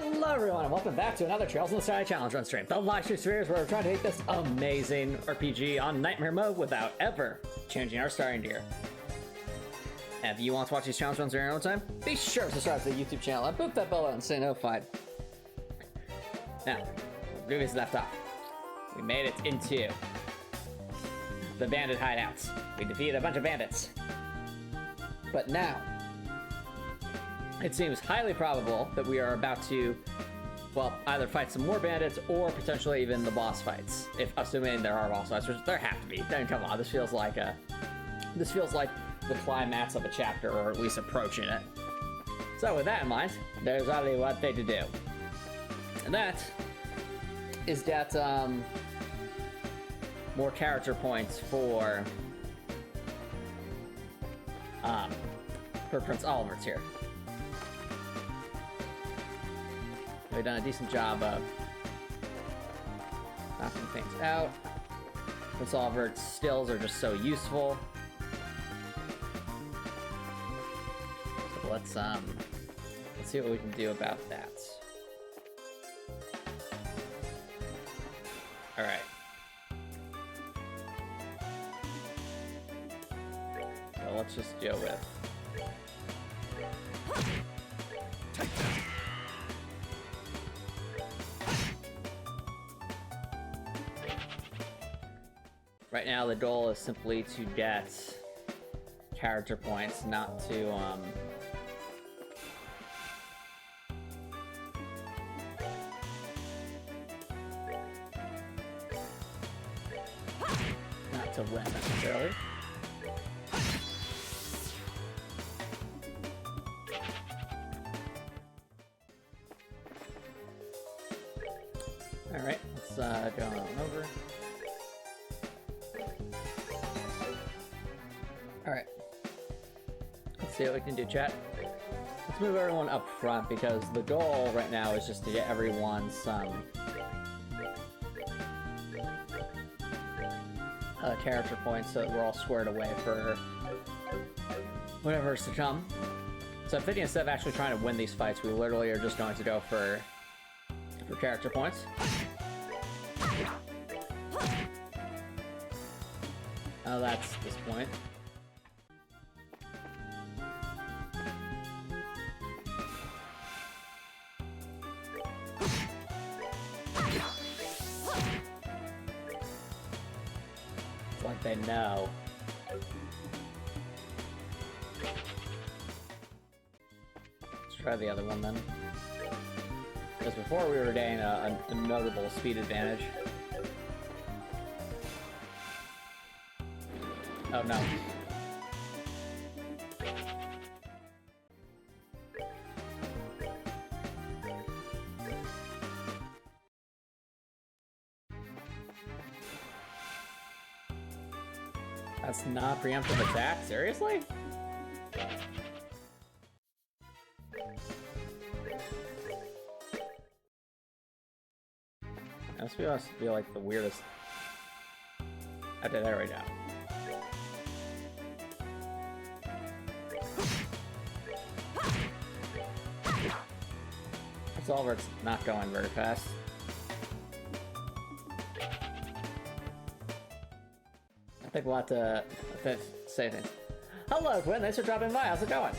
Hello everyone and welcome back to another Trails in the Sky Challenge run stream. The live stream series where we're trying to take this amazing RPG on Nightmare mode without ever changing our starting gear. And if you want to watch these challenge runs in your own time, be sure to subscribe to the YouTube channel and boop that bell button and stay notified. Now, previous left off, we made it into the bandit hideouts. We defeated a bunch of bandits. But now, it seems highly probable that we are about to, well, either fight some more bandits or potentially even the boss fights. If assuming there are boss fights, which there have to be. I mean, come on, this feels like the climax of a chapter, or at least approaching it. So with that in mind, there's only one thing to do, and that is get more character points for Prince Oliver's here. We've done a decent job of knocking things out. Prince Oliver's stills are just so useful. So let's see what we can do about that. All right. So let's just deal with. Right now, the goal is simply to get character points, not to, not to win necessarily. All right, let's go on over. Alright. Let's see what we can do, chat. Let's move everyone up front, because the goal right now is just to get everyone some character points so that we're all squared away for whatever's to come. So I'm thinking instead of actually trying to win these fights, we literally are just going to go for character points. Oh, that's this point. They know. Let's try the other one then. Because before we were getting a notable speed advantage. Oh no. That's not preemptive attack? Seriously? This must be like the weirdest. Okay, there we go. It's all where it's not going very fast. I think we'll have to say things. Hello, Quinn. Thanks for dropping by. How's it going?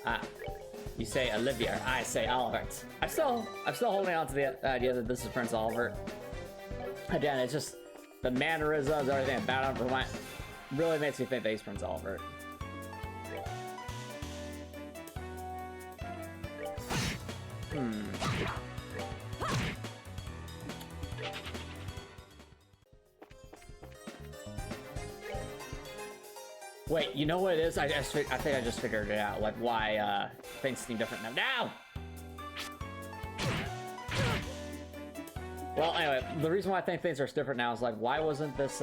Ah, you say Olivia. I say Olivert. I'm still holding on to the idea that this is Prince Oliver. Again, it's just the mannerisms, everything about him really makes me think that he's Prince Oliver. Wait, you know what it is? I think I just figured it out. Like why things seem different now. Now! Well, anyway, the reason why I think things are different now is like, why wasn't this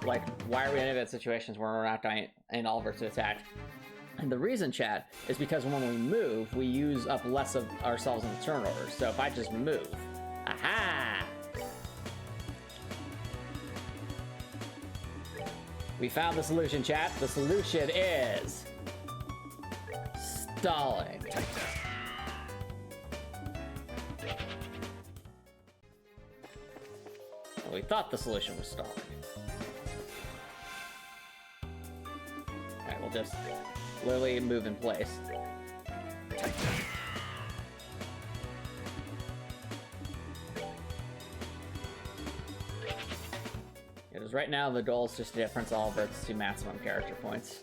like, why are we in any of situations where we're not going in Oliver to attack? And the reason, chat, is because when we move, we use up less of ourselves in the turn order. So if I just move, aha! We found the solution, chat. The solution is stalling. So we thought the solution was stalling. Alright, we'll just literally move in place. Because right now the goal is just to get Prince Oliver's to maximum character points.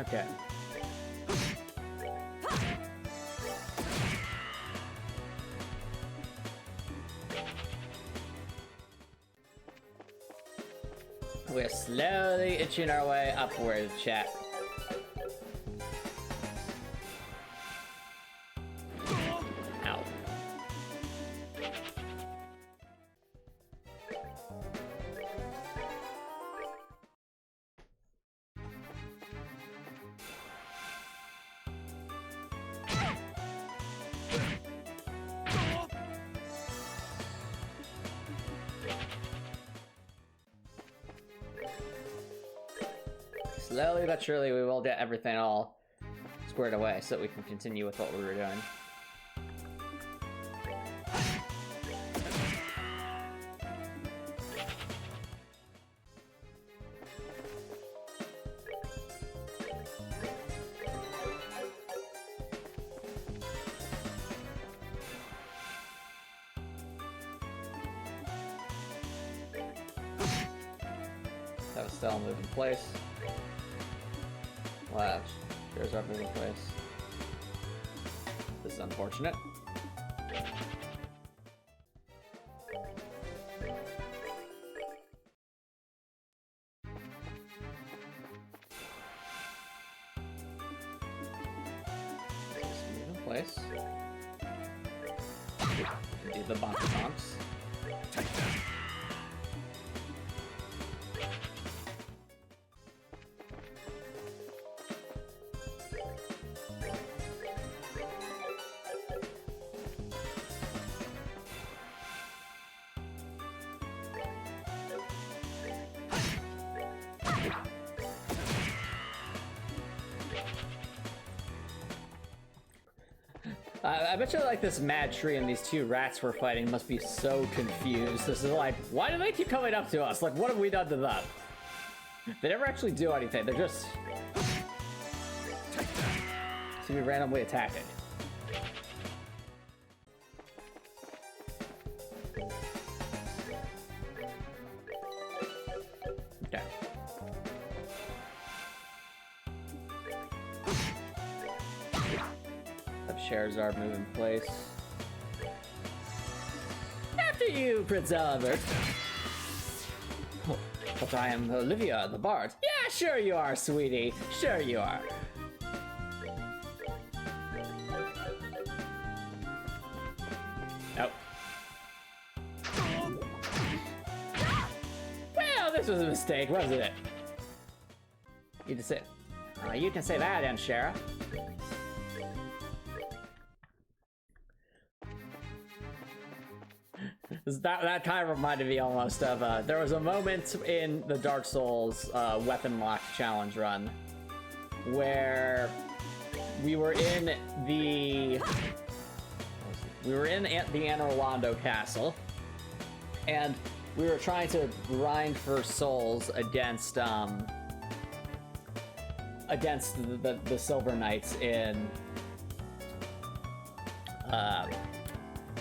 Okay. We're slowly itching our way upward, chat. Ow. Slowly but surely we will get everything all squared away so that we can continue with what we were doing. That was still moving in place. Wow, there's our moving place. This is unfortunate. Just move in place. Do the bonky bumps. I bet you like this mad tree and these two rats we're fighting must be so confused. This is like, why do they keep coming up to us? Like, what have we done to them? They never actually do anything. They're just to be randomly attacking. Okay. Charizard move in place. After you, Prince Albert. Oh, but I am Olivia, the bard. Yeah, sure you are, sweetie. Sure you are. Nope. Well, this was a mistake, wasn't it? You can say that, then, Shara. That kind of reminded me almost of, there was a moment in the Dark Souls weapon lock challenge run where we were in the Anor Londo castle, and we were trying to grind for souls against the Silver Knights in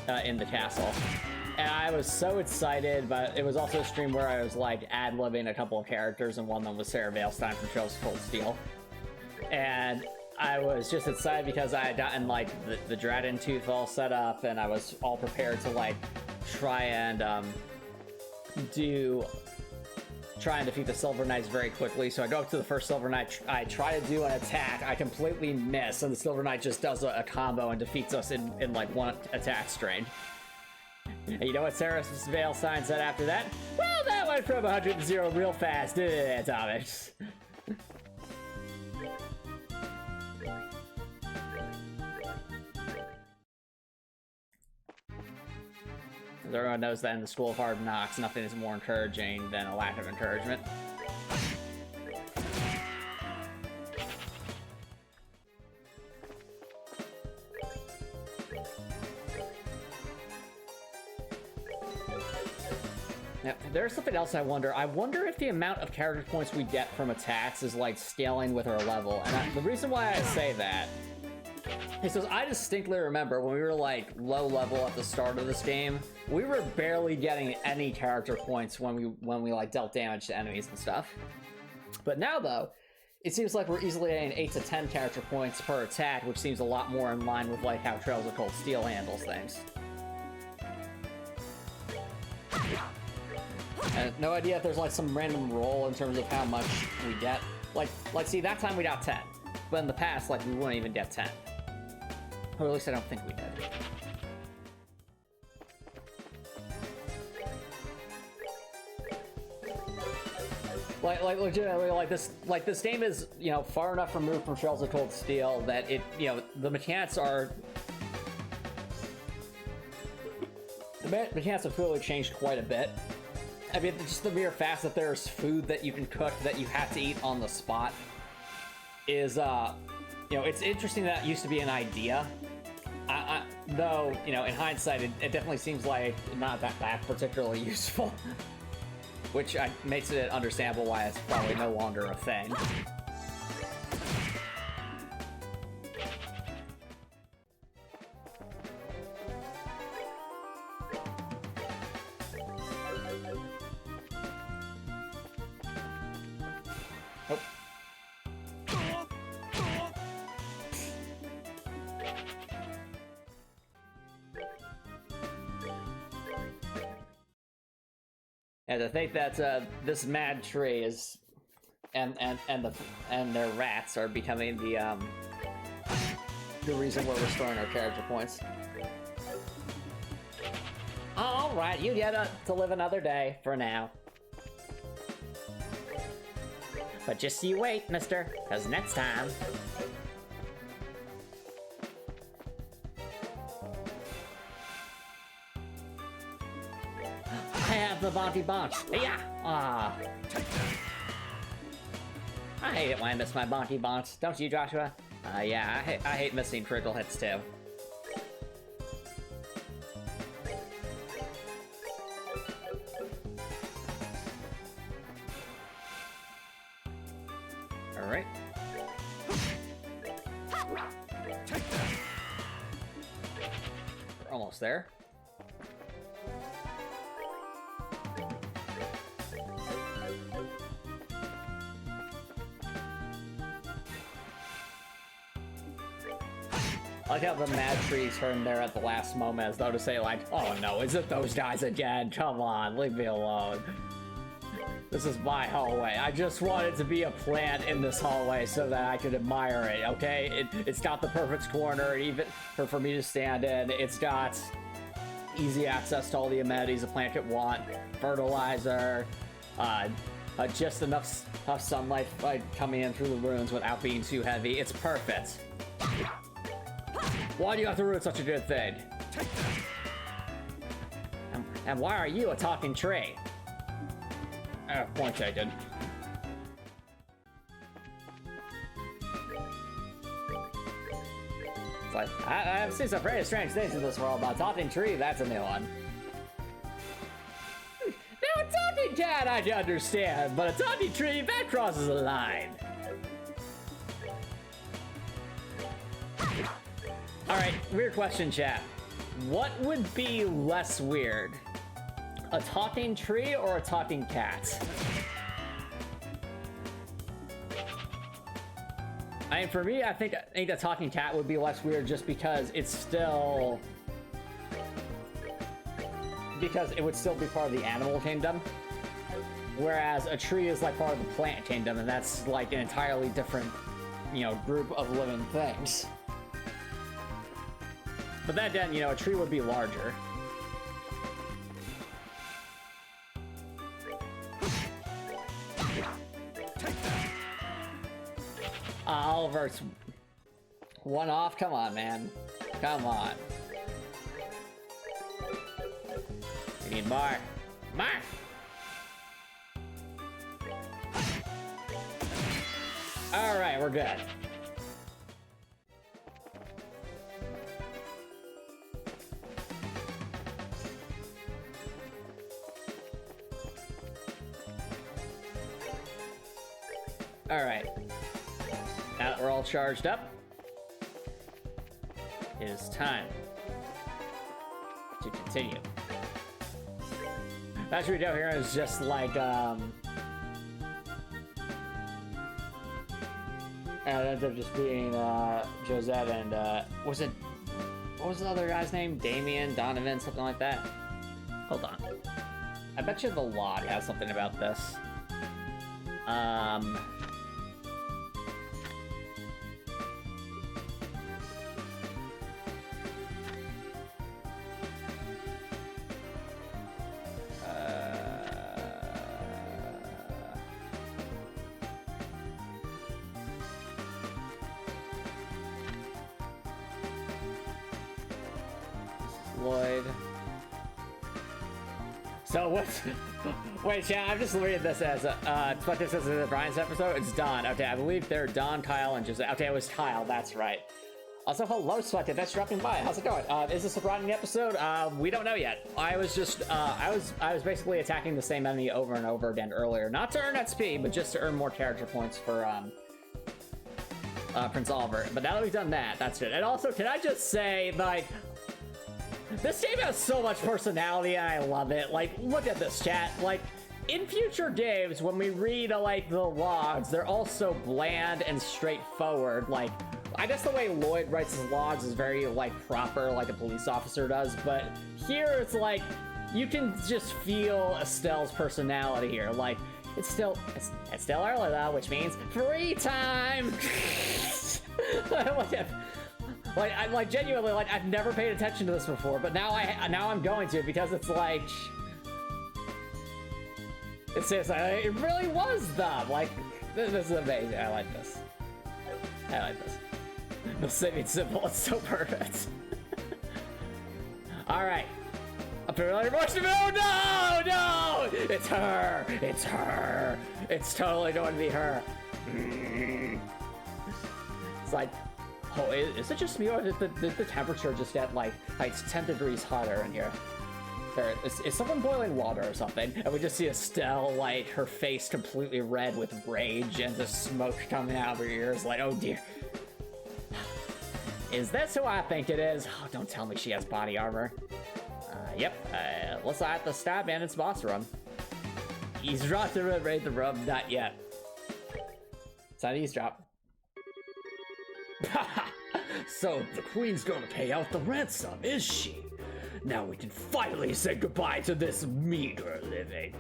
the castle. And I was so excited, but it was also a stream where I was like ad-libbing a couple of characters, and one of them was Sarah Valestein from Trails of Cold Steel. And I was just excited because I had gotten like the Dragon Tooth all set up, and I was all prepared to like try and defeat the Silver Knights very quickly. So I go up to the first Silver Knight, I try to do an attack, I completely miss, and the Silver Knight just does a combo and defeats us in like one attack strain. And you know what Sarah Valestein said after that? Well, that went from 100 to 0 real fast, didn't it, Thomas? As everyone knows that in the School of Hard Knocks, nothing is more encouraging than a lack of encouragement. there's something else I wonder. I wonder if the amount of character points we get from attacks is like scaling with our level. And the reason why I say that is because I distinctly remember when we were like low level at the start of this game, we were barely getting any character points when we like dealt damage to enemies and stuff. But now though, it seems like we're easily getting 8 to 10 character points per attack, which seems a lot more in line with like how Trails of Cold Steel handles things. And no idea if there's like some random roll in terms of how much we get. Like see, that time we got 10, but in the past, like we wouldn't even get 10. Or at least I don't think we did. Like legitimately, like this game is, you know, far enough removed from Trails of Cold Steel that it, you know, the mechanics are. The mechanics have clearly changed quite a bit. I mean, just the mere fact that there's food that you can cook that you have to eat on the spot is, you know, it's interesting that it used to be an idea. Though, you know, in hindsight, it definitely seems like not that particularly useful. Which makes it understandable why it's probably no longer a thing. Oh. And to think that this mad tree is, and their rats are becoming the reason we're restoring our character points. All right, you get to live another day for now. But just you wait, mister, because next time. I have the Bonty Bonch. Yeah. I hate it when I miss my Bonty Bonch. Don't you, Joshua? Yeah, I hate missing critical hits too. All right. We're almost there. I like how the mad tree turned there at the last moment as though to say like, oh no, is it those guys again? Come on, leave me alone. This is my hallway. I just wanted to be a plant in this hallway so that I could admire it, okay? It's got the perfect corner even for me to stand in. It's got easy access to all the amenities a plant could want. Fertilizer, just enough sunlight coming in through the ruins without being too heavy. It's perfect. Why do you have to ruin such a good thing? And why are you a talking tree? Point taken. It's like, I have seen some very strange things in this world, but a talking tree, that's a new one. Now, a talking cat, I can understand, but a talking tree, that crosses a line. Alright, weird question, chat. What would be less weird? A talking tree or a talking cat? I mean, for me, I think a talking cat would be less weird just because it's still... because it would still be part of the animal kingdom. Whereas a tree is like part of the plant kingdom, and that's like an entirely different, you know, group of living things. But then, you know, a tree would be larger. Oliver's one off? Come on, man. Come on. We need more. More! Alright, we're good. Alright. Now that we're all charged up, it is time to continue. What we do here is just like, it ends up just being Josette and what was the other guy's name? Damien, Donovan, something like that. Hold on. I bet you the log has something about this. Lloyd. So what's... Wait, chat, I'm just reading this as what this is in the Brian's episode. It's Don. Okay, I believe they're Don, Kyle, and Josette. Okay, it was Kyle, that's right. Also, hello, Sweated. That's dropping by. How's it going? Is this a Brian episode? We don't know yet. I was just, I was basically attacking the same enemy over and over again earlier. Not to earn XP, but just to earn more character points for, Prince Oliver. But now that we've done that, that's it. And also, can I just say, like, this game has so much personality and I love it. Like, look at this, chat. Like, in future games, when we read, like, the logs, they're all so bland and straightforward. Like, I guess the way Lloyd writes his logs is very, like, proper, like a police officer does. But here, it's like, you can just feel Estelle's personality here. Like, it's still early, though, which means free time! Like, genuinely, like, I've never paid attention to this before, but now I'm going to, because it's like... It's just, it really was them! Like, this is amazing. I like this. I like this. The saving symbol, it's so perfect. Alright. A familiar voice. No, no, no! It's her! It's her! It's totally going to be her. It's like... Oh, is it just me, or did the temperature just get, like it's 10 degrees hotter in here? Is someone boiling water or something? And we just see Estelle, like, her face completely red with rage and the smoke coming out of her ears, like, oh dear. Is this who I think it is? Oh, don't tell me she has body armor. Yep, let's at the Sky Bandit's boss run. Eavesdrop to raid the room, not yet. It's not eavesdrop. So the queen's gonna pay out the ransom, is she? Now we can finally say goodbye to this meager living.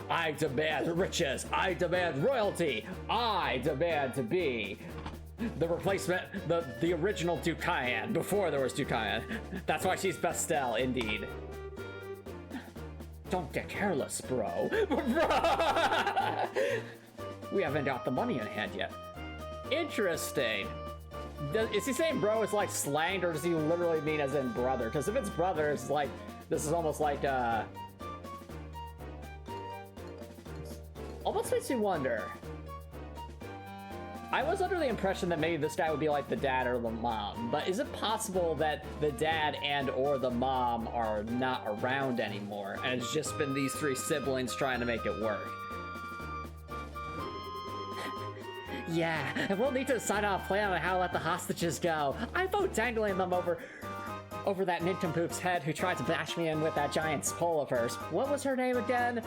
I demand riches. I demand royalty. I demand to be the replacement, the original Dukayan, before there was Dukayan. That's why she's Bestelle, indeed. Don't get careless, bro. Bro! We haven't got the money in hand yet. Interesting. Is he saying bro is like slang, or does he literally mean as in brother? Because if it's brother, it's like, this is almost like, almost makes me wonder. I was under the impression that maybe this guy would be like the dad or the mom, but is it possible that the dad and or the mom are not around anymore, and it's just been these three siblings trying to make it work? Yeah, and we'll need to decide on a plan on how to let the hostages go. I vote dangling them over that nincompoop's head who tried to bash me in with that giant pole of hers. What was her name again?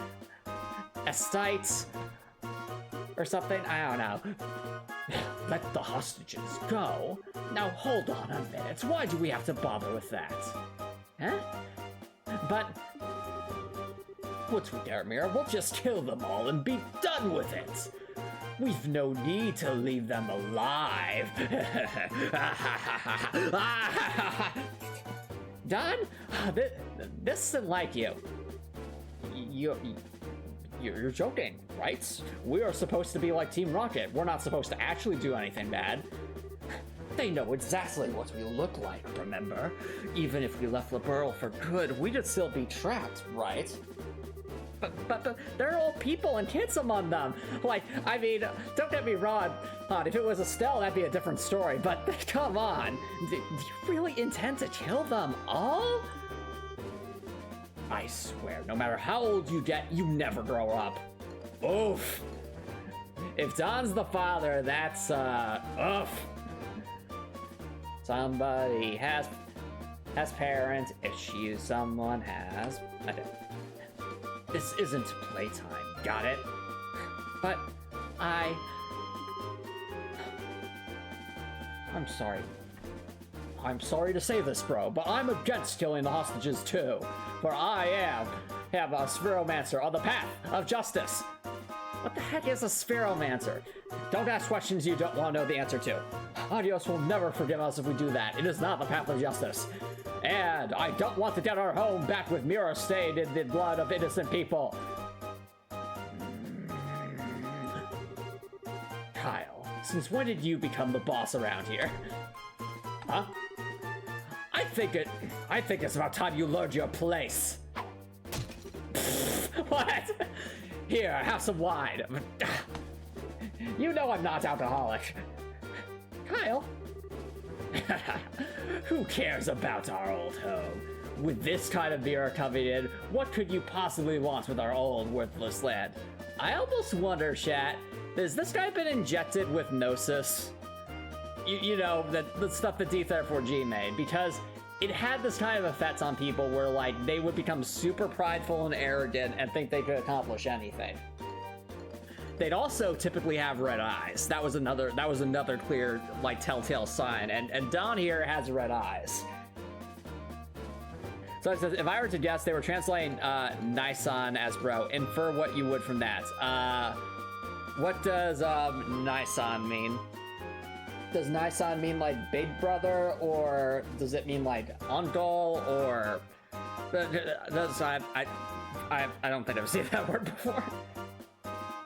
Estite? Or something? I don't know. Let the hostages go? Now hold on a minute. Why do we have to bother with that? Huh? But... what's with Aramir? We'll just kill them all and be done with it. We've no need to leave them alive. Don? This isn't like you. You're joking, right? We are supposed to be like Team Rocket. We're not supposed to actually do anything bad. They know exactly what we look like, remember? Even if we left Liberl for good, we'd still be trapped, right? But there are old people and kids among them. Like, I mean, don't get me wrong, if it was Estelle, that'd be a different story, but come on. Do you really intend to kill them all? I swear, no matter how old you get, you never grow up. Oof. if Don's the father, that's, ugh. Somebody has parent issues, someone has... This isn't playtime, got it? But I'm sorry. I'm sorry to say this, bro, but I'm against killing the hostages too. For I have a Spheromancer on the path of justice. What the heck is a Spheromancer? Don't ask questions you don't want to know the answer to. Adios will never forgive us if we do that. It is not the path of justice. And I don't want to get our home back with mirror stained in the blood of innocent people. Kyle, since when did you become the boss around here? Huh? I think it's about time you learned your place. What? Here, have some wine. You know I'm not alcoholic. Kyle? Who cares about our old home? With this kind of beer coming in, what could you possibly want with our old, worthless land? I almost wonder, chat, has this guy been injected with Gnosis? You know, the stuff that D34G made, because it had this kind of effect on people where, like, they would become super prideful and arrogant and think they could accomplish anything. They'd also typically have red eyes. That was another clear, like, telltale sign, and Don here has red eyes. So it says, if I were to guess, they were translating Nisan as bro. Infer what you would from that. What does Nisan mean? Does Nisan mean like big brother, or does it mean like uncle, or I don't think I've seen that word before.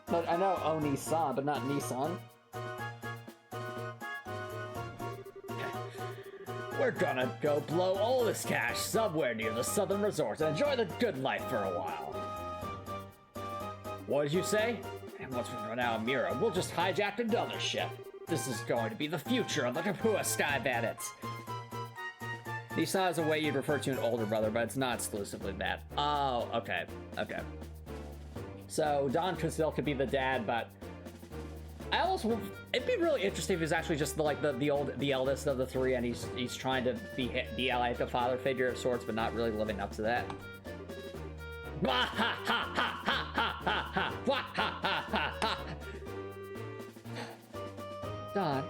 But I know Oni-san, but not Nissan. We're gonna go blow all this cash somewhere near the southern resort and enjoy the good life for a while. What did you say? And once we run out of Mira, we'll just hijack another ship. This is going to be the future of the Kapua Sky Bandits. Nissan is a way you'd refer to an older brother, but it's not exclusively that. Oh, okay, okay. So Don could be the dad, but I also, it'd be really interesting if he's actually just the eldest of the three, and he's trying to be like a father figure of sorts, but not really living up to that. Don,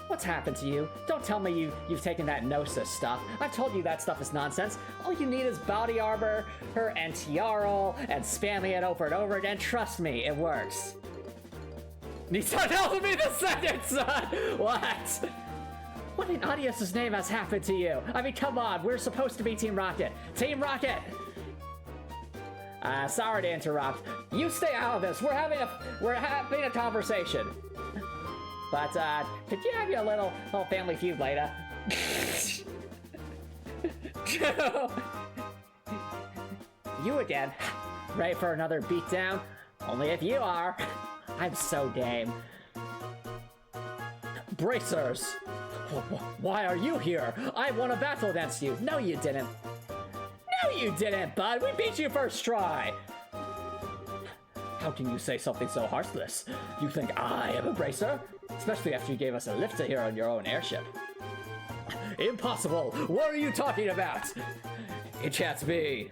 what's happened to you? Don't tell me you've taken that Gnosis stuff. I've told you that stuff is nonsense. All you need is body armor, and tiara, and spamming it over and over again. Trust me, it works. Nissan tells me the second son! What? What in Adios' name has happened to you? I mean, come on, we're supposed to be Team Rocket. Team Rocket! Sorry to interrupt. You stay out of this. We're having a conversation. But, could you have your little family feud later? You again. Ready for another beatdown? Only if you are. I'm so game. Bracers! Why are you here? I won a battle against you. No, you didn't. No, you didn't, bud. We beat you first try. How can you say something so heartless? You think I am a bracer? Especially after you gave us a lift to here on your own airship. Impossible! What are you talking about? It can't be.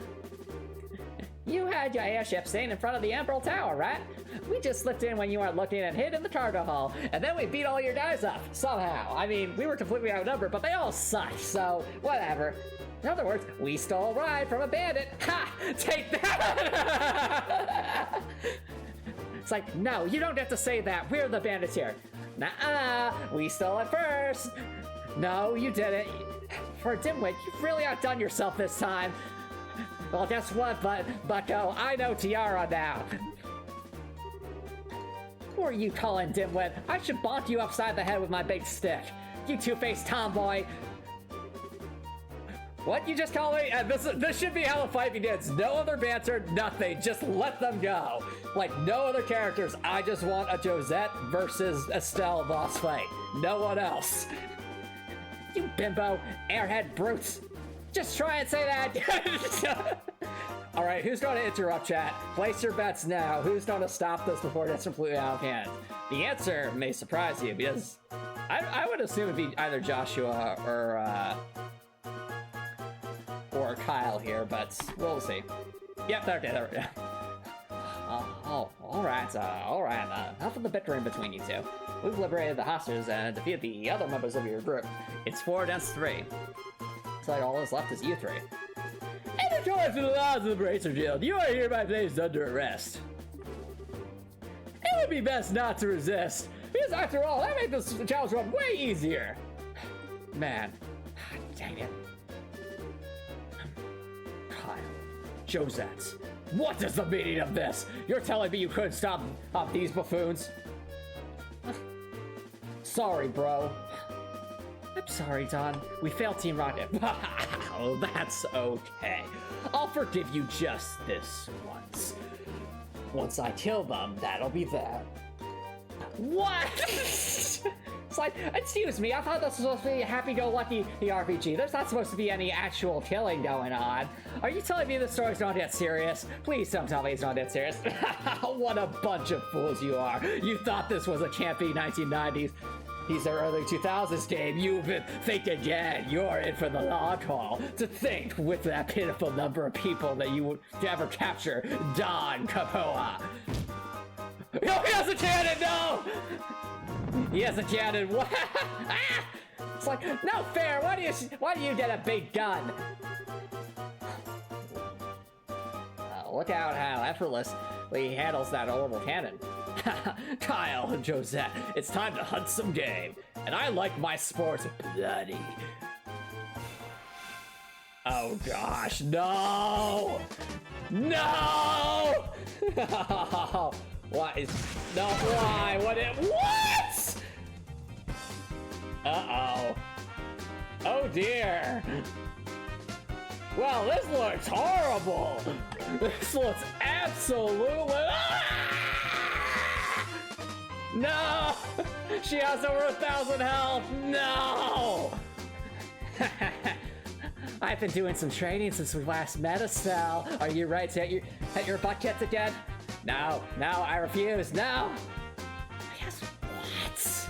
You had your airship staying in front of the Emerald Tower, right? We just slipped in when you weren't looking and hid in the cargo hull, and then we beat all your guys up, somehow. I mean, we were completely outnumbered, but they all sucked, so whatever. In other words, we stole a ride from a bandit. Ha! Take that! It's like, no, you don't have to say that. We're the bandits here. Nuh-uh, we stole it first. No, you didn't. For a dimwit, you've really outdone yourself this time. Well, guess what, Bucko? I know Tiara now. Who are you calling dimwit? I should bonk you upside the head with my big stick. You two-faced tomboy. What you just call me? This should be how the fight begins. No other banter, nothing. Just let them go. Like no other characters. I just want a Josette versus Estelle boss fight. No one else. You bimbo, airhead brutes. Just try and say that. Alright, who's going to interrupt, chat? Place your bets now. Who's going to stop this before it gets completely out of hand? The answer may surprise you, because I would assume it'd be either Joshua or Kyle here, but we'll see. Yep, there we go. Alright, enough of the bickering between you two. We've liberated the hostages and defeated the other members of your group. It's 4 against 3. So all that's left is you 3. In accordance with the laws of the Bracer Guild, you are hereby placed under arrest. It would be best not to resist, because after all, that makes this challenge run way easier. Man, dang it. Kyle, Josette, what is the meaning of this? You're telling me you couldn't stop these buffoons? Sorry, bro. I'm sorry, Don. We failed Team Rocket. Oh, that's okay. I'll forgive you just this once. Once I kill them, that'll be that. What? It's like, excuse me, I thought this was supposed to be a happy-go-lucky RPG. There's not supposed to be any actual killing going on. Are you telling me the story's not that serious? Please don't tell me it's not that serious. What a bunch of fools you are. You thought this was a campy 1990s. He's an early 2000s game. You've been thinking again. You're in for the long haul. To think with that pitiful number of people that you would ever capture Don Capoa. Oh, he has a cannon, no! He has a cannon. What? Ah! It's like, no fair. Why do you get a big gun? Look out how effortlessly he handles that horrible cannon. Kyle and Josette, it's time to hunt some game. And I like my sports bloody. Oh gosh, no! No! What is... No, why? What? Uh-oh. Oh dear. Well, this looks horrible. This looks absolutely... Ah! No! She has over 1,000 health. No! I've been doing some training since we last met, Estelle. Are you ready to hit your butt kicked again? No, I refuse. No. Yes, what?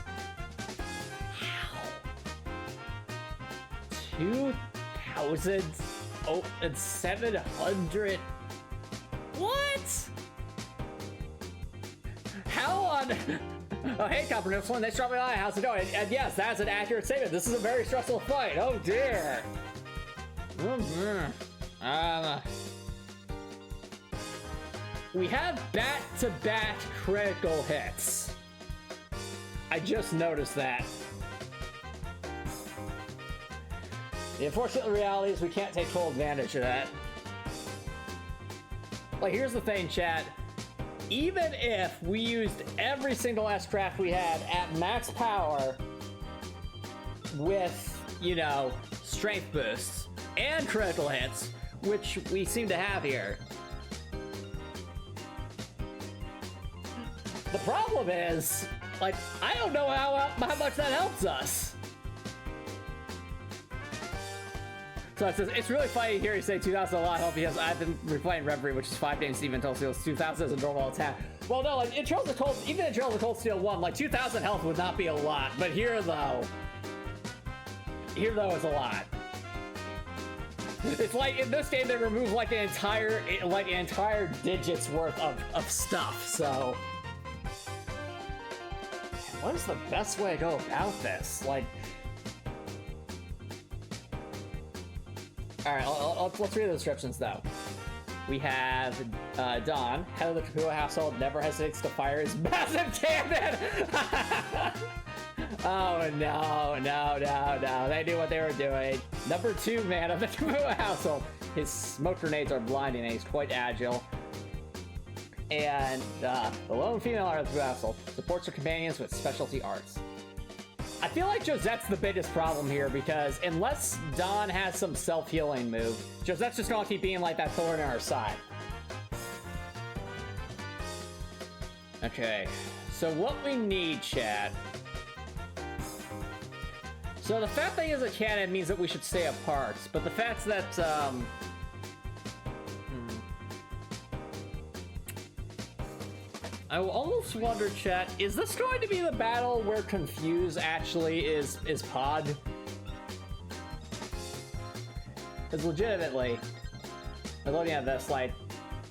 How? 2,700. What? How on? Oh, hey, Coppernips one. Thanks for dropping by. How's it going? And yes, that's an accurate statement. This is a very stressful fight. Oh dear. We have back-to-back critical hits. I just noticed that. The unfortunate reality is we can't take full advantage of that. Like, here's the thing, chat. Even if we used every single S-craft we had at max power with, you know, strength boosts and critical hits, which we seem to have here, the problem is, like, I don't know how much that helps us. So it's really funny to hear you say 2,000 a lot, because I've been replaying Reverie, which is 5 games Steven Told Steel's 2,000 as a normal attack. Well, no, like, even in Trails of Cold Steel 1, like, 2,000 health would not be a lot, but here, though, is a lot. It's like, in this game, they remove, like, an entire digit's worth of stuff, so... What is the best way to go about this? Like... Alright, let's read the descriptions, though. We have Don, head of the Kapua household, never hesitates to fire his massive cannon! Oh, no. They knew what they were doing. Number 2 man of the Kapua household. His smoke grenades are blinding and he's quite agile. And the lone female art of the household supports her companions with specialty arts. I feel like Josette's the biggest problem here because unless Dawn has some self-healing move, Josette's just gonna keep being like that thorn in her side. Okay, so what we need, chat. So the fact that he has a cannon means that we should stay apart, but the fact that, I almost wonder, chat, is this going to be the battle where Confuse actually is Pod? Because legitimately, I'm looking at this, like,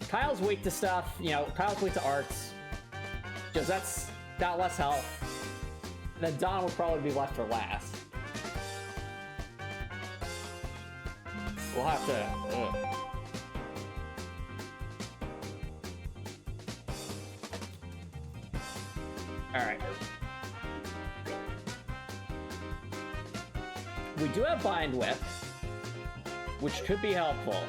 Kyle's weak to stuff, you know, Kyle's weak to arts. Josette's got less health. And then Don would probably be left for last. We'll have to... Alright. We do have Bind Whip, which could be helpful.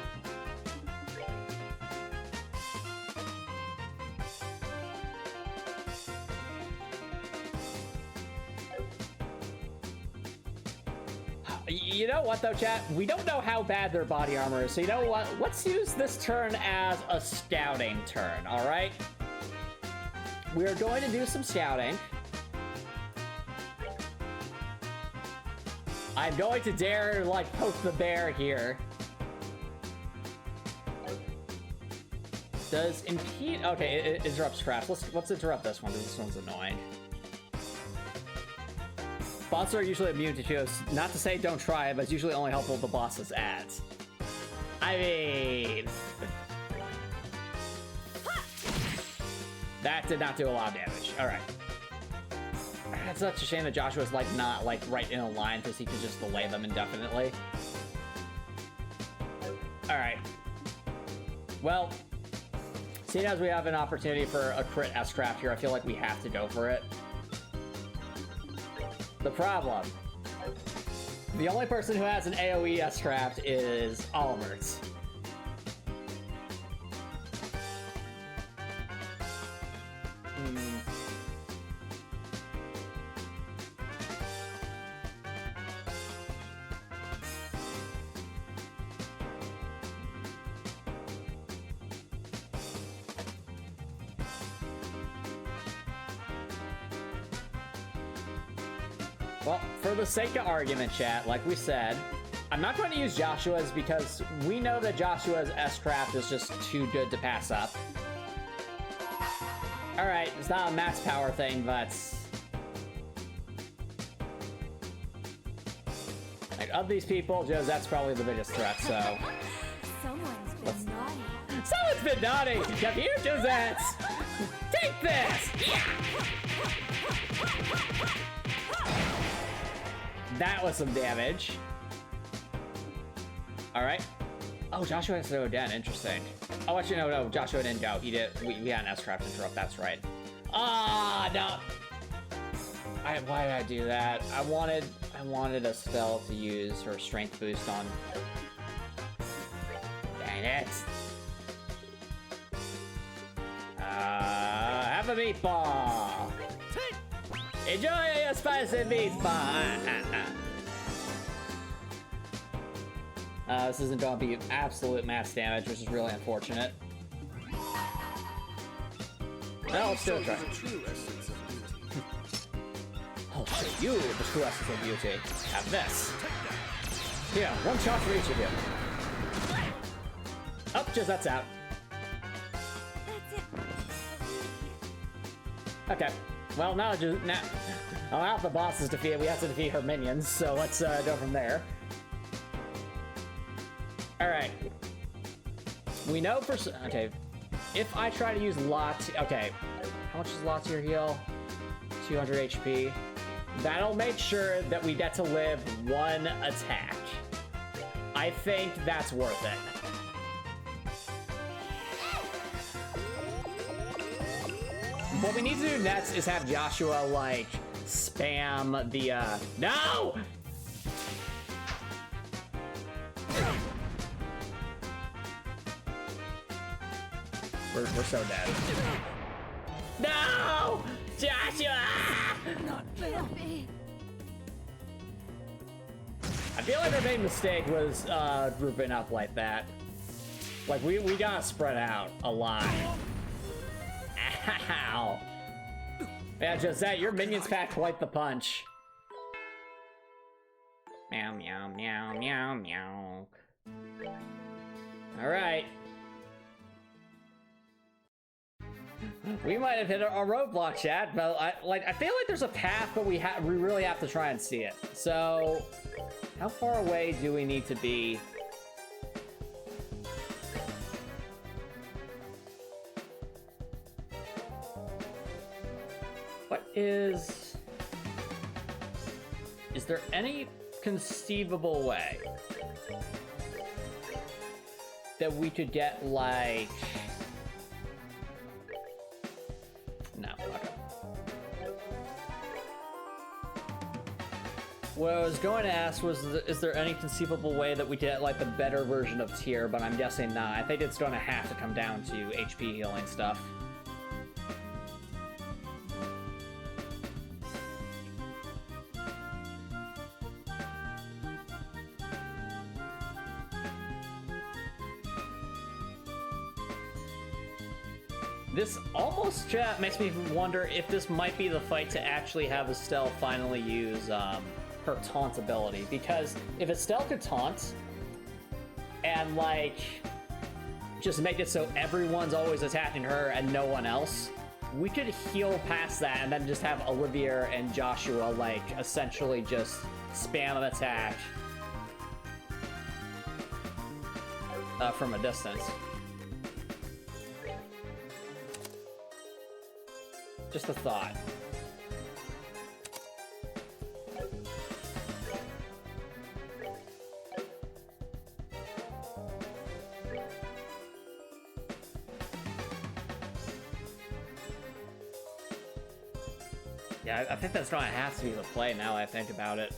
You know what though, chat? We don't know how bad their body armor is, so you know what? Let's use this turn as a scouting turn, alright? We're going to do some scouting. I'm going to dare, like, poke the bear here. Does impede... Okay, it interrupts crash. Let's interrupt this one, because this one's annoying. Bosses are usually immune to Chios. Not to say don't try it, but it's usually only helpful if the boss's ads. I mean... That did not do a lot of damage. Alright. It's such a shame that Joshua's, like, not, like, right in a line, because he could just delay them indefinitely. Alright. Well, seeing as we have an opportunity for a crit S-Craft here, I feel like we have to go for it. The problem. The only person who has an AoE S-Craft is Oliver's. Well, for the sake of argument, chat, like we said, I'm not going to use Joshua's because we know that Joshua's S-Craft is just too good to pass up. Alright, it's not a max power thing, but... Like, of these people, Josette's probably the biggest threat, so... Someone's been naughty. Someone's been naughty! Come here, Josette! Take this! Yeah! That was some damage. Alright. Oh, Joshua has to go down. Interesting. Oh, actually, no, Joshua didn't go. He did. We had an S-Craft interrupt. That's right. Ah, no. Why did I do that? I wanted Estelle to use her strength boost on. Dang it. Have a meatball. Enjoy your spicy meatball. This isn't going to be absolute mass damage, which is really unfortunate. No, let's still try. I'll show you the true essence of beauty. Have this. Here, one shot for each of you. Oh, Josette's out. Okay. Well, now out the boss is defeated, we have to defeat her minions, so let's go from there. Alright. We know for... Okay. If I try to use Lot... Okay. How much is Latier heal? 200 HP. That'll make sure that we get to live one attack. I think that's worth it. What we need to do next is have Joshua, like, spam the, No! We're so dead. No! Joshua! Not filthy. I feel like our main mistake was, grouping up like that. Like, we gotta spread out a lot. Ow! Yeah, Josette, your minions pack quite the punch. Meow, meow, meow, meow, meow. Alright. We might have hit a roadblock, chat, but I feel like there's a path, but we really have to try and see it. So, how far away do we need to be? What is there any conceivable way that we could get, like... No, okay. What I was going to ask was, is there any conceivable way that we get, like, the better version of tier, but I'm guessing not. I think it's going to have to come down to HP healing stuff. This almost, chat, makes me wonder if this might be the fight to actually have Estelle finally use her taunt ability. Because if Estelle could taunt and, like, just make it so everyone's always attacking her and no one else, we could heal past that and then just have Olivia and Joshua, like, essentially just spam an attack from a distance. Just a thought. Yeah, I think that's gonna have to be the play now I think about it.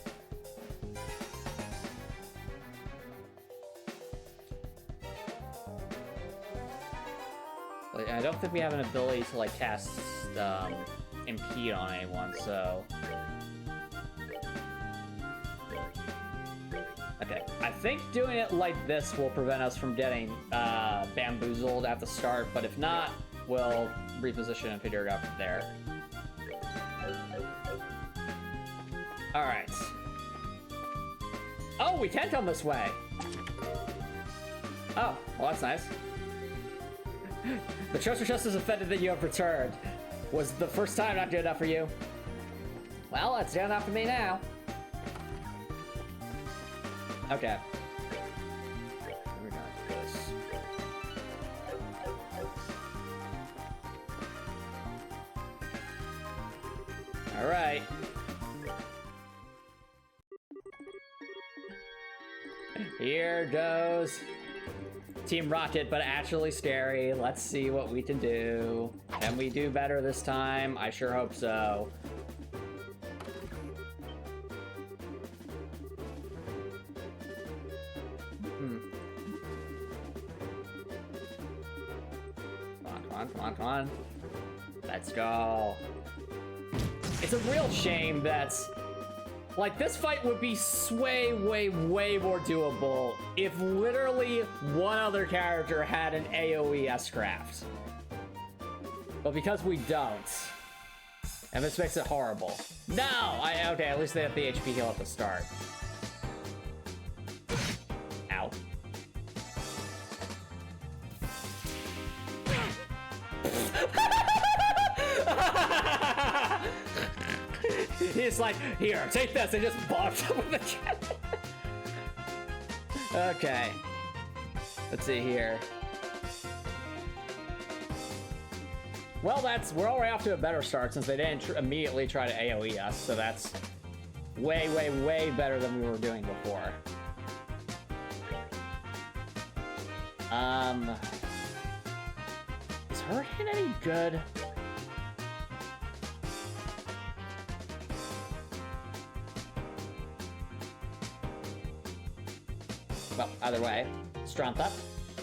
Like, I don't think we have an ability to, like, cast impede on anyone, so... Okay, I think doing it like this will prevent us from getting bamboozled at the start, but if not, we'll reposition and figure it out from there. Alright. Oh, we can come this way! Oh, well that's nice. The treasure chest is offended that you have returned. Was the first time not good enough for you? Well, that's good enough for me now. Okay. We're gonna do this. Alright. Here goes Team Rocket, but actually scary. Let's see what we can do. Can we do better this time? I sure hope so. Come on. Let's go. It's a real shame that, like, this fight would be way more doable if literally one other character had an AoE S-craft. But because we don't, and this makes it horrible. No! Okay, at least they have the HP heal at the start. Ow. He's like, here, take this, and just bonked him with the cat. Okay. Let's see here. Well, we're already off to a better start since they didn't immediately try to AoE us, so that's way better than we were doing before. Is Hurricane any good? Well, either way, strength up.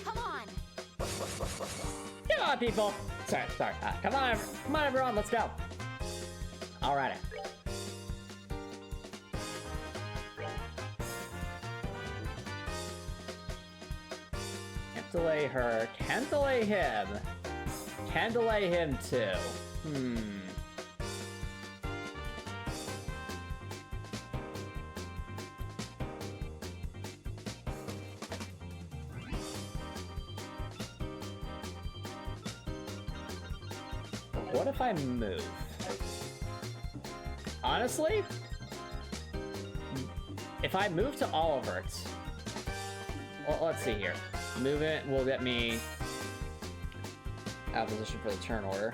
Come on! Come on, people! Sorry. Come on, everyone, let's go. Alrighty. Can't delay her. Can delay him. Can delay him too. What if I move? Honestly, if I move to Olivert's, well, let's see here. Movement will get me out of position for the turn order.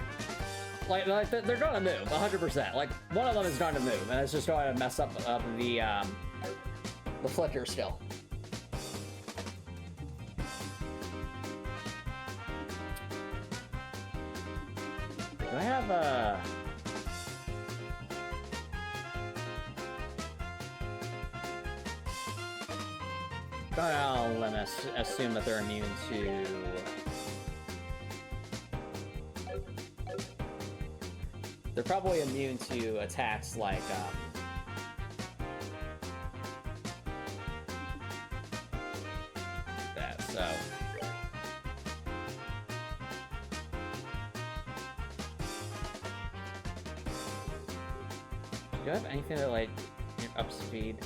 Like they're gonna move, 100%. Like, one of them is going to move, and it's just going to mess up the flicker still. Do I have a... I'll assume that they're immune to... They're probably immune to attacks like, that, so... Do I have anything that, like, up speed?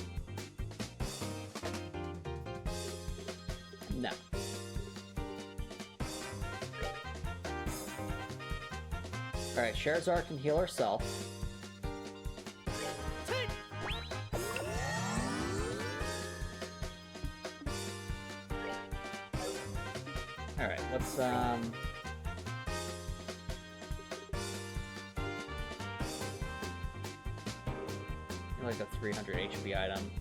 No. Alright, Sherazar can heal herself. Alright, let's, like a 300 HP item.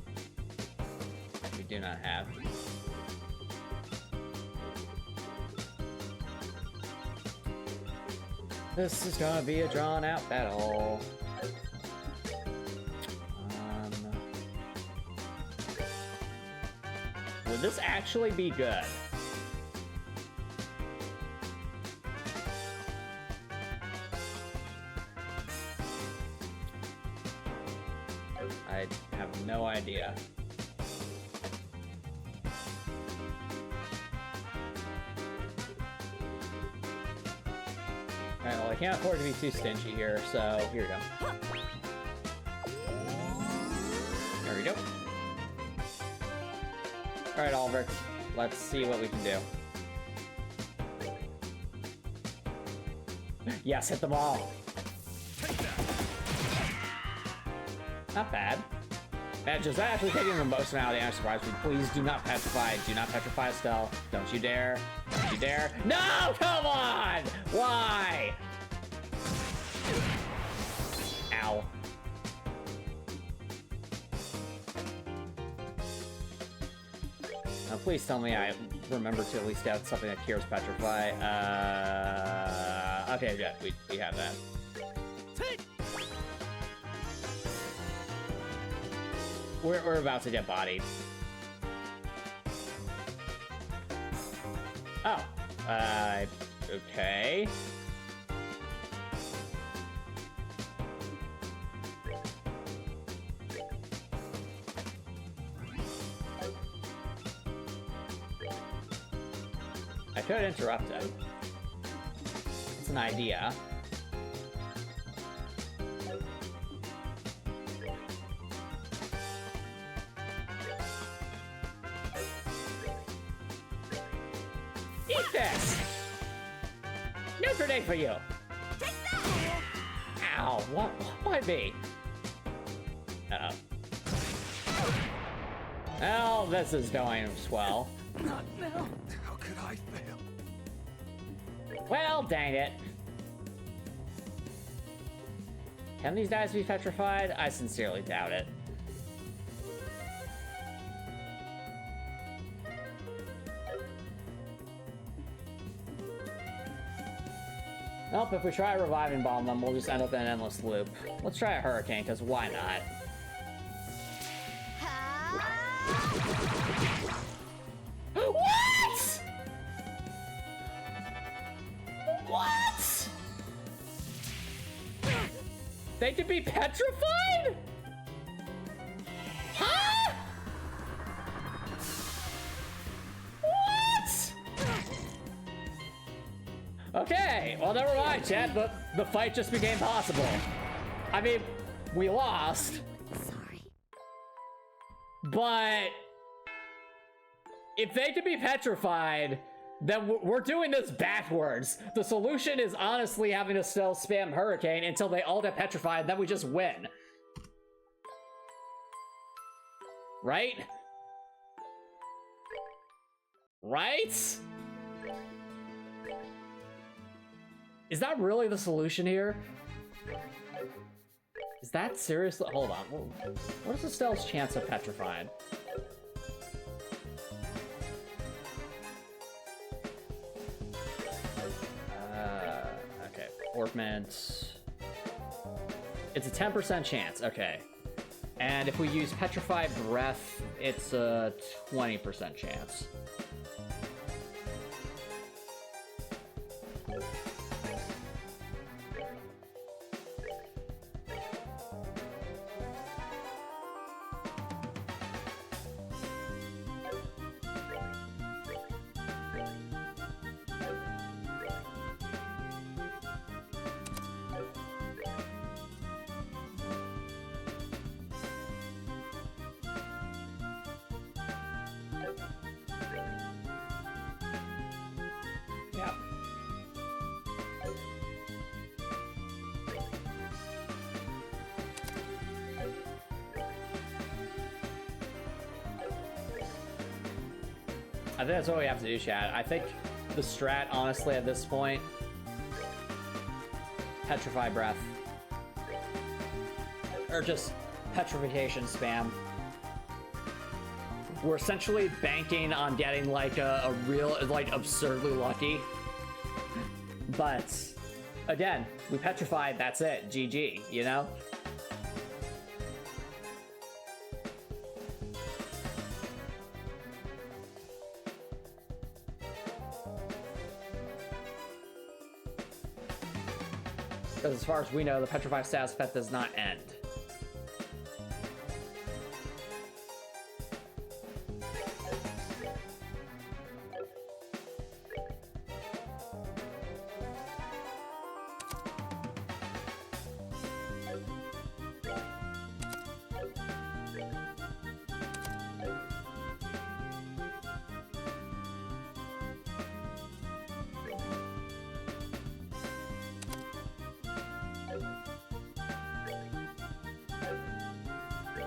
We do not have. This is gonna be a drawn-out battle. Would this actually be good? I have no idea. Alright, well, I can't afford to be too stingy here, so here we go. There we go. Alright, Oliver, let's see what we can do. Yes, hit them all. Not bad. Man, Josette actually taking the most amount of damage. Surprise me. Please do not petrify. Do not petrify Estelle. Don't you dare. Don't you dare. No! Come on! Why? Ow. Now, please tell me I remember to at least have something that cures petrify. Okay, yeah, we have that. We're about to get bodied. Oh. Okay. I could interrupt him. It's an idea. Eat this! No grenade for you! Take that! Ow, what? Why me? Uh-oh. Well, this is going swell. Not Mel. How could I fail? Well, dang it. Can these guys be petrified? I sincerely doubt it. Nope, if we try to revive and bomb them, we'll just end up in an endless loop. Let's try a hurricane, because why not? What? What? They could be petrified? Huh? What? Okay, well, never mind, chat, but the fight just became possible. I mean, we lost. Sorry. But if they could be petrified, then we're doing this backwards. The solution is honestly having to still spam Hurricane until they all get petrified, and then we just win. Right? Right? Is that really the solution here? Is that seriously? Hold on. What is Estelle's chance of petrifying? Okay. Orpiment. It's a 10% chance. Okay. And if we use Petrified Breath, it's a 20% chance. Yeah. I think that's what we have to do, chat. I think the strat, honestly, at this point, Petrify Breath. Or just Petrification spam. We're essentially banking on getting like a real, like, absurdly lucky. But, again, we petrified, that's it. GG, you know? Because as far as we know, the Petrify status effect does not end.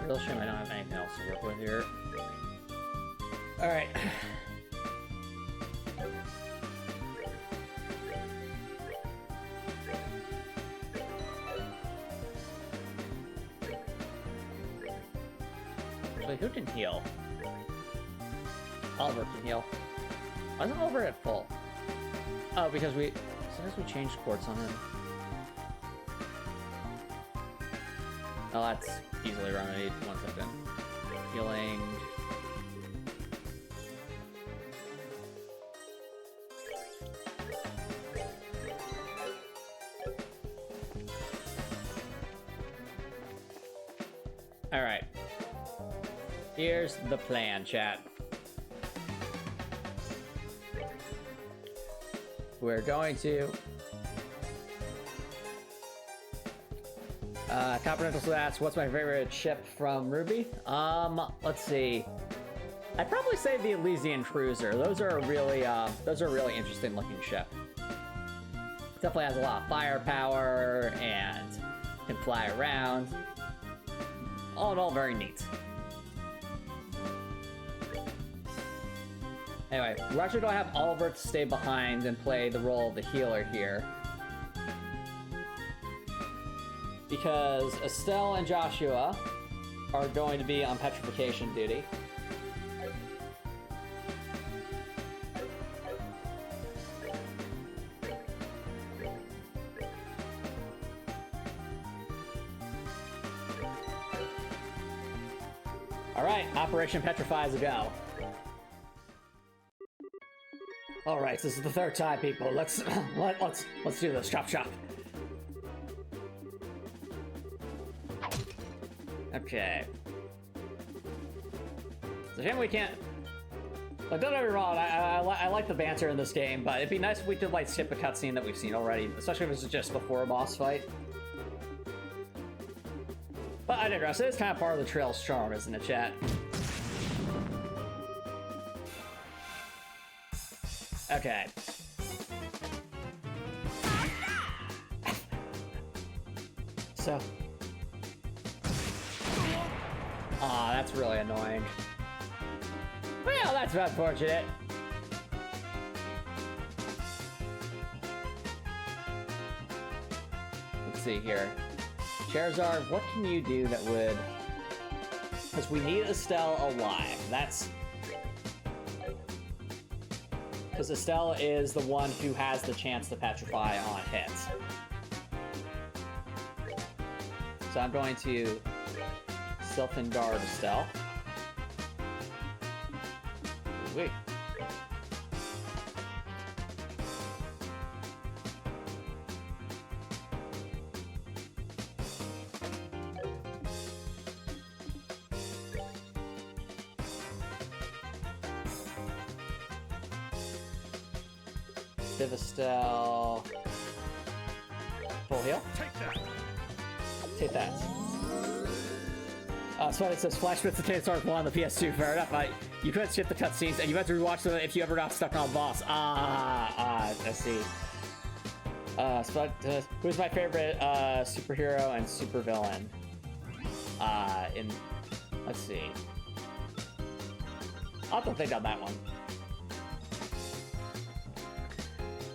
Real shame I don't have anything else to work with here. Alright. Actually, who can heal? Oliver can heal. Why isn't Oliver at full? Oh, because sometimes we changed quartz on him. Oh, that's easily remedied. 1 second. Healing. Alright. Here's the plan, chat. We're going to... Continental Stats, what's my favorite ship from Ruby? Let's see. I'd probably say the Elysian Cruiser. Those are a really interesting looking ship. Definitely has a lot of firepower and can fly around. All in all, very neat. Anyway, we actually don't have Oliver to stay behind and play the role of the healer here. Because Estelle and Joshua are going to be on petrification duty. All right, Operation Petrify is a go. All right, this is the third time, people. Let's do this. Chop, chop. Okay. It's a shame we can't... Like, don't get me wrong, I like the banter in this game, but it'd be nice if we could, like, skip a cutscene that we've seen already, especially if it's just before a boss fight. But I digress, it is kind of part of the trail's charm, isn't it, chat? Okay. So. Aw, that's really annoying. Well, that's unfortunate. Let's see here. Charizard, what can you do that would... Because we need Estelle alive. That's... Because Estelle is the one who has the chance to petrify on hits. So I'm going to Sylphin Guard Estelle. Wait. Estelle. Full heal. Take that. Take that. So it says Flash Bits of Taste Arc 1 on the PS2. Fair enough. You couldn't skip the cutscenes, and you had to rewatch them if you ever got stuck on a boss. I see. Who's my favorite superhero and supervillain? Let's see. I'll have to think on that one.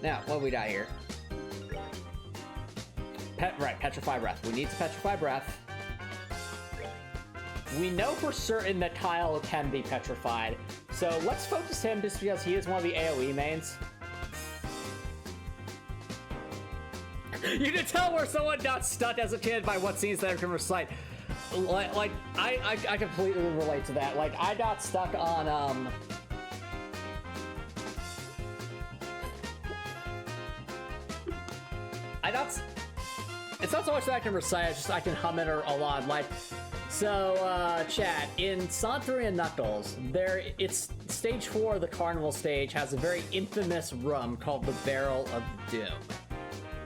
Now, what we got here? Right, Petrify Breath. We need to Petrify Breath. We know for certain that Kyle can be petrified, so let's focus him just because he is one of the AoE mains. You can tell where someone got stuck as a kid by what scenes that I can recite. Like I completely relate to that. Like, I got stuck on, it's not so much that I can recite, it's just I can hum it a lot. Like, so, chat, in Sonic 3 and Knuckles, it's stage 4 of the Carnival stage has a very infamous room called the Barrel of Doom.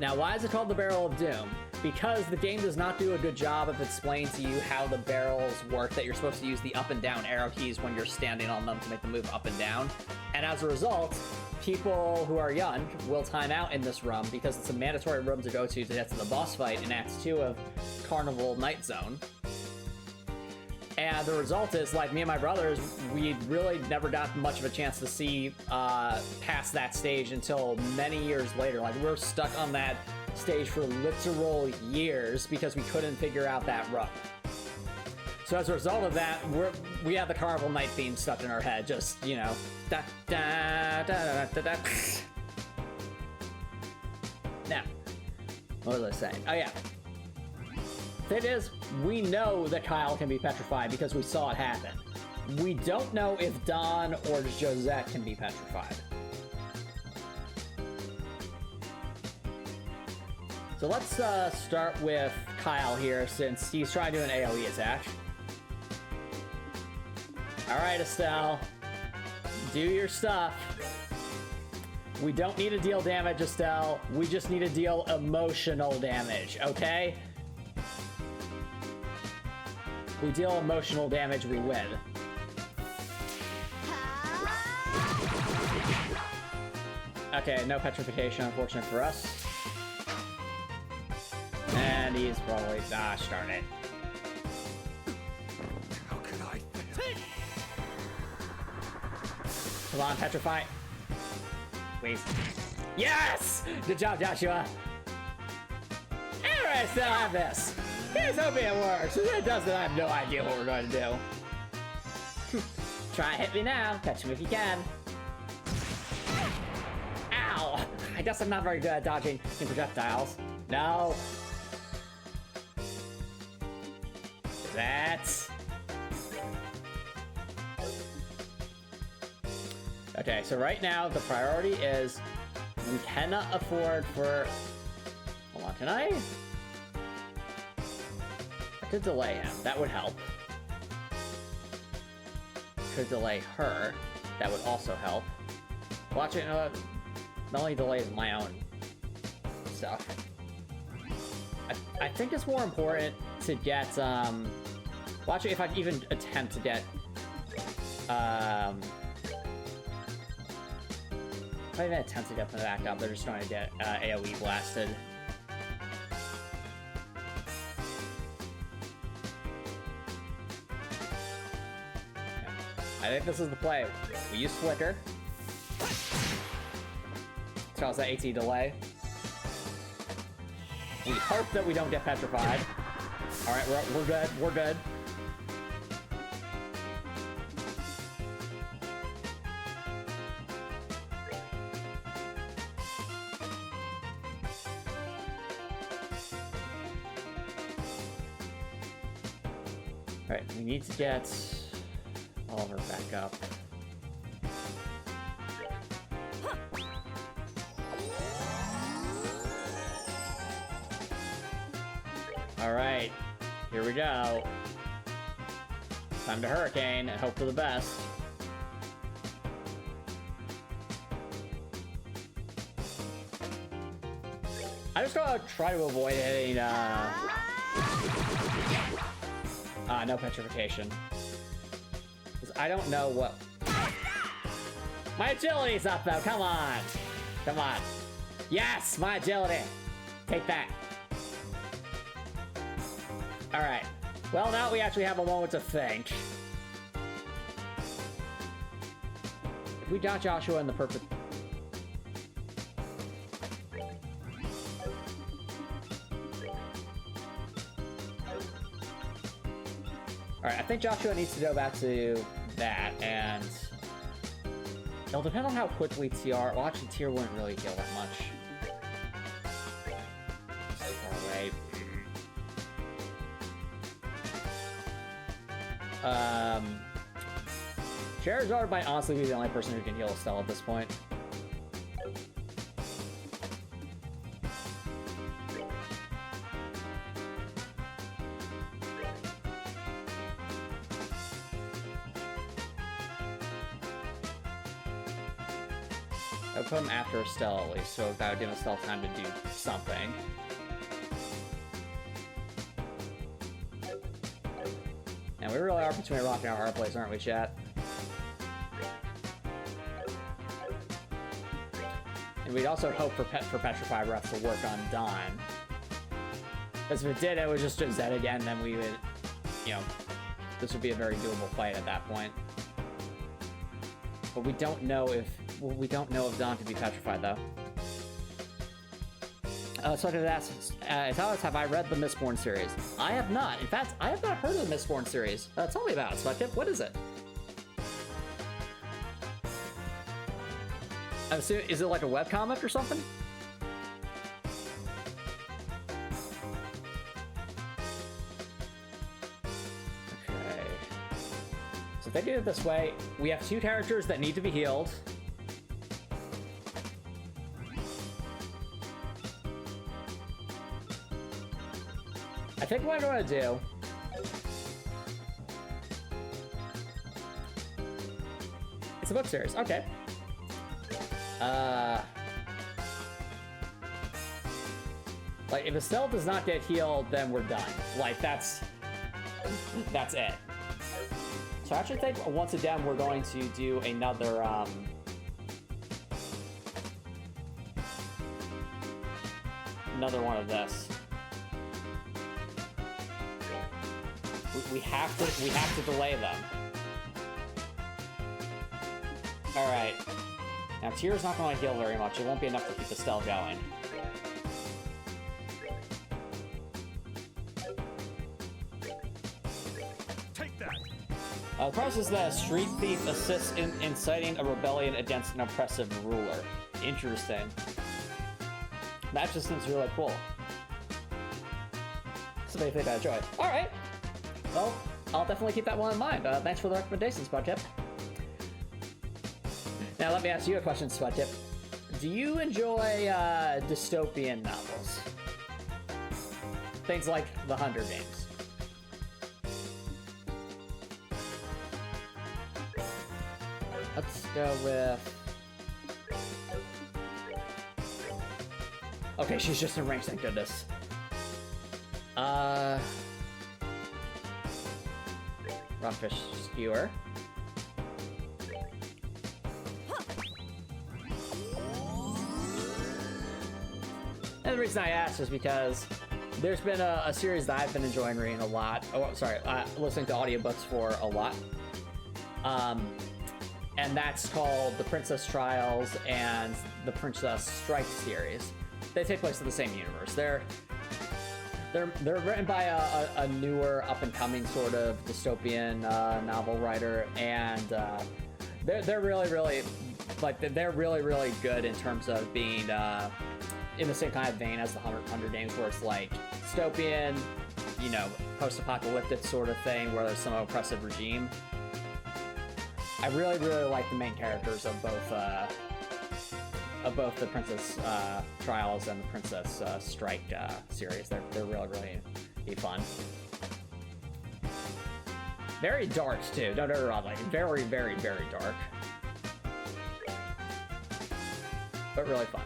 Now, why is it called the Barrel of Doom? Because the game does not do a good job of explaining to you how the barrels work, that you're supposed to use the up and down arrow keys when you're standing on them to make them move up and down. And as a result, people who are young will time out in this room because it's a mandatory room to go to get to the boss fight in Act 2 of Carnival Night Zone. And the result is, like, me and my brothers, we really never got much of a chance to see past that stage until many years later. Like, we're stuck on that stage for literal years because we couldn't figure out that run. So as a result of that, we have the Carnival Night theme stuck in our head, just, you know, da da da da da da. Now, what was I saying? Oh yeah. It is, we know that Kyle can be petrified because we saw it happen. We don't know if Don or Josette can be petrified. So let's start with Kyle here, since he's trying to do an AoE attack. Alright, Estelle. Do your stuff. We don't need to deal damage, Estelle. We just need to deal emotional damage, okay? We deal emotional damage, we win. Okay, no petrification, unfortunate for us. And he's probably... Gosh darn it. How could I fail? Come on, petrify. Please. Yes! Good job, Joshua. Alright, still have this. Here's hoping it works. If it doesn't, I have no idea what we're going to do. Try and hit me now. Catch me if you can. Ow! I guess I'm not very good at dodging in projectiles. No. That's... Okay, so right now the priority is we cannot afford for... Hold on, can I could delay him. That would help. Could delay her. That would also help. Watch it. Not only delays my own stuff. I think it's more important to get. Watch it if I even attempt to get. I even attempt to get them back up, they're just trying to get AoE blasted. I think this is the play. We use Flicker. Cause that AT delay. We hope that we don't get petrified. Alright, we're good, we're good. Alright, we need to get Oliver back up. Alright, here we go. Time to Hurricane and hope for the best. I just gotta try to avoid hitting, no petrification. Because I don't know what... My agility's up though, come on! Come on. Yes, my agility! Take that. Alright. Well, now we actually have a moment to think. If we got Joshua in the perfect... Alright, I think Joshua needs to go back to that, and... It'll depend on how quickly TR... Well, actually, TR wouldn't really heal that much. So far away. Charizard might honestly be the only person who can heal Estelle at this point. I'll put him after Estelle at least, so that would give Estelle time to do something. And we really are between a rock and a hard place, aren't we, chat? And we'd also hope for Petrify Breath to work on Dawn. Because if it did, it was just Josette again, then we would, you know, this would be a very doable fight at that point. But we don't know if, well, we don't know if Dawn can be petrified, though. So I could ask, have I read the Mistborn series? I have not. In fact, I have not heard of the Mistborn series. Tell me about it, Spudtip. What is it? I'm assuming, is it like a webcomic or something? Okay. So if they do it this way, we have two characters that need to be healed. I think what I'm going to do... It's a book series, okay. Like, if Estelle does not get healed, then we're done. Like, that's it. So I actually think, once again, we're going to do another, another one of this. We have to delay them. Alright. Now, Tyr's not going to heal very much. It won't be enough to keep Estelle going. Take that. The premise is that a street thief assists in inciting a rebellion against an oppressive ruler. Interesting. That just seems really cool. Somebody think I enjoy. Alright. Well, I'll definitely keep that one in mind. Thanks for the recommendations, Spudtip. Now, let me ask you a question, Spudtip. Do you enjoy dystopian novels? Things like The Hunger Games. Let's go with... Okay, she's just in range, thank goodness. Rockfish Skewer. And the reason I asked is because there's been a series that I've been enjoying reading a lot. Oh, sorry, listening to audiobooks for a lot. And that's called The Princess Trials and the Princess Strike series. They take place in the same universe. They're written by a newer, up-and-coming sort of dystopian novel writer, and they're really good in terms of being in the same kind of vein as the Hunger Games, where it's like dystopian, you know, post-apocalyptic sort of thing where there's some oppressive regime. I really like the main characters of both the Princess Trials and the Princess Strike series. They're really fun. Very dark too. Don't get me wrong, like very dark, but really fun.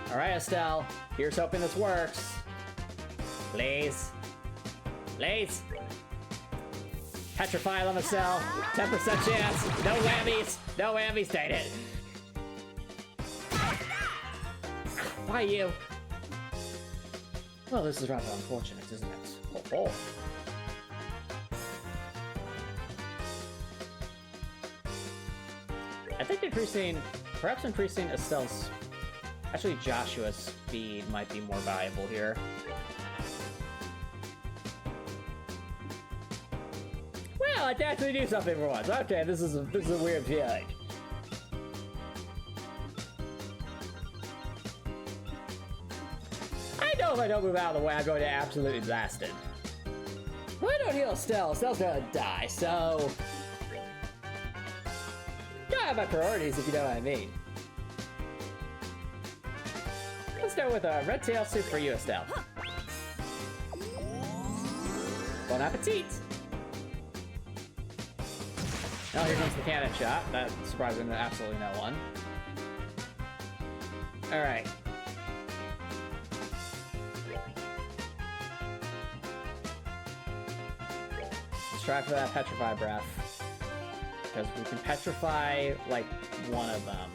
All right, Estelle. Here's hoping this works. Please. Petrify them, Estelle. 10% chance. No whammies. No whammies. Dang it. Why you? Well, this is rather unfortunate, isn't it? Oh. I think perhaps increasing Estelle's, actually Joshua's speed might be more valuable here. Well, I can actually do something for once. Okay, this is a weird feeling. I know if I don't move out of the way, I'm going to absolutely blast it. Well, I don't heal Estelle. Estelle's gonna die, so... Gotta have my priorities, if you know what I mean. Let's start with a red tail soup for you, Estelle. Bon appetit! Now here comes the cannon shot. That's surprising to absolutely no one. Alright. Let's try for that petrify breath. Because we can petrify, like, one of them.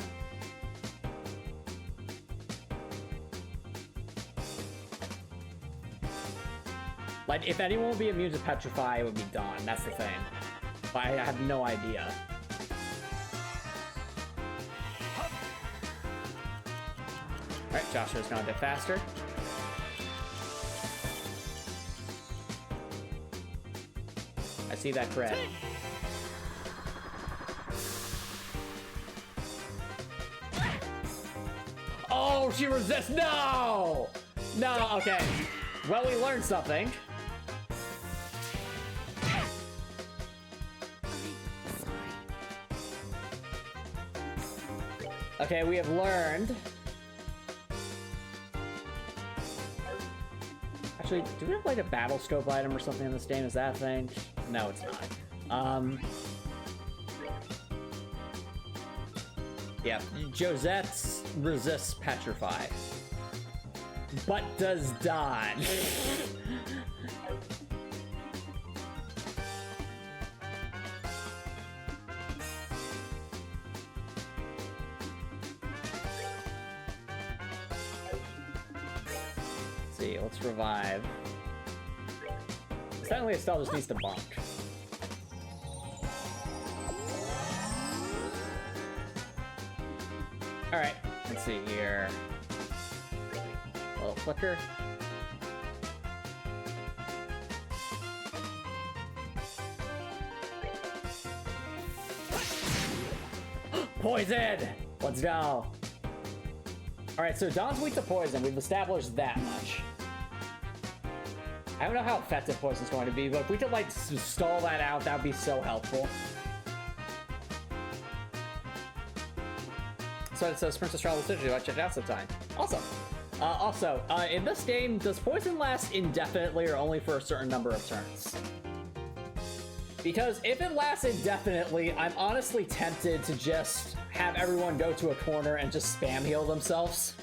Like, if anyone would be immune to petrify, it would be Dawn. That's the thing. But I have no idea. Alright, Joshua's going a bit faster. I see that crit. Oh, she resists. No! No, okay. Well, we learned something. Okay, we have learned. Actually, do we have like a battle scope item or something in this game? Is that a thing? No, it's not. Yeah, Josette resists petrify, but does dodge. Let's see, let's revive. Technically, Estelle just needs to bonk. Alright, let's see here. A little flicker. Poison! Let's go. Alright, so Dawn's weak to poison. We've established that much. I don't know how effective poison's going to be, but if we could, like, stall that out, that would be so helpful. So it says Princess Trials Digital. I checked it out sometime. Awesome. Also, in this game, does poison last indefinitely or only for a certain number of turns? Because if it lasts indefinitely, I'm honestly tempted to just have everyone go to a corner and just spam heal themselves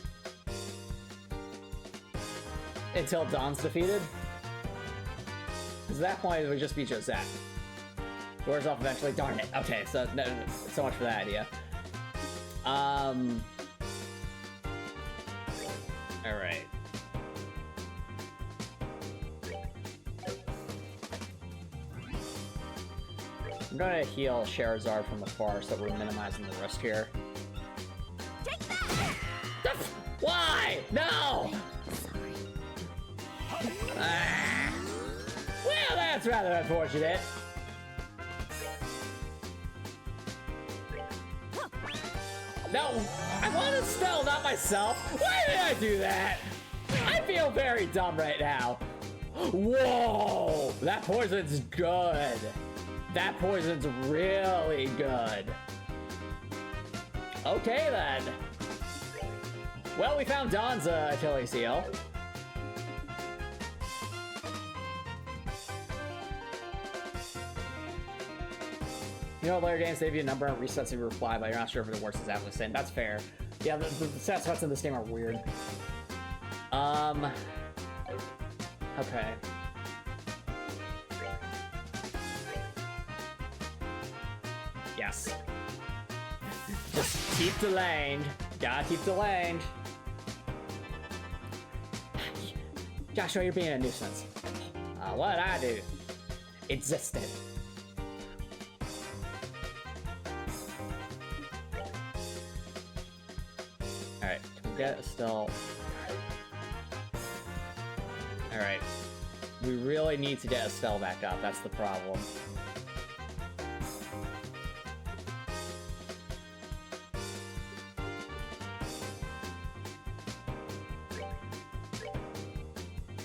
until Dawn's defeated. Because at that point, it would just be Josette. Wears off eventually. Darn it. Okay, so so much for that idea. Alright. I'm gonna heal Charizard from afar so we're minimizing the risk here. Take that! Why? No! Sorry. Ah. Well, that's rather unfortunate. No, I want to spell, not myself. Why did I do that? I feel very dumb right now. Whoa, that poison's good. That poison's really good. Okay then. Well, we found Dawn's Achilles heel. You know, later games save you a number and resets your reply, but you're not sure if the worst is after the same. That's fair. Yeah, the stats in this game are weird. Okay. Yes. Just keep delaying. Gotta keep delaying. Joshua, you're being a nuisance. What'd I do? Existed. Alright, can we get Estelle? Alright. We really need to get Estelle back up, that's the problem.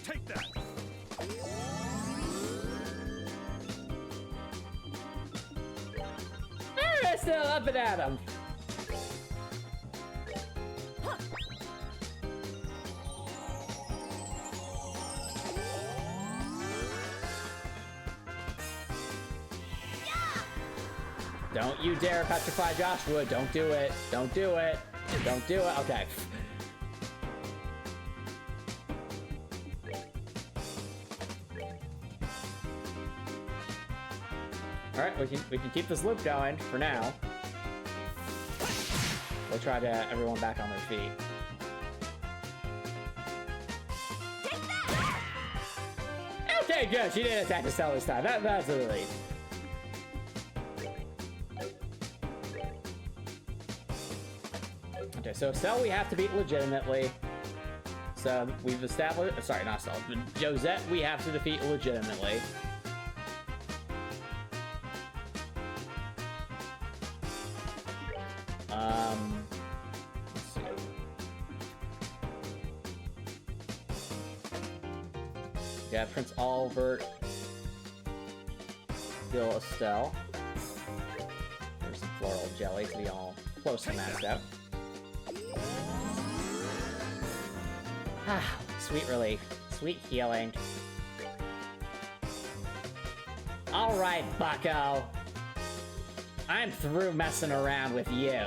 Take that! Alright, Estelle, up and at him. Don't you dare petrify Joshua. Don't do it. Don't do it. Don't do it. Okay. Alright, we can keep this loop going for now. We'll try to get everyone back on their feet. Okay, good. She didn't attack Estelle this time. That's a relief. Okay, so Estelle we have to beat legitimately. So we've established, sorry, not Estelle, Josette we have to defeat legitimately. Let's see. Yeah, Prince Albert, Bill Estelle. There's some floral jelly to be all close to maxed out. Ah, sweet relief. Sweet healing. Alright, bucko. I'm through messing around with you.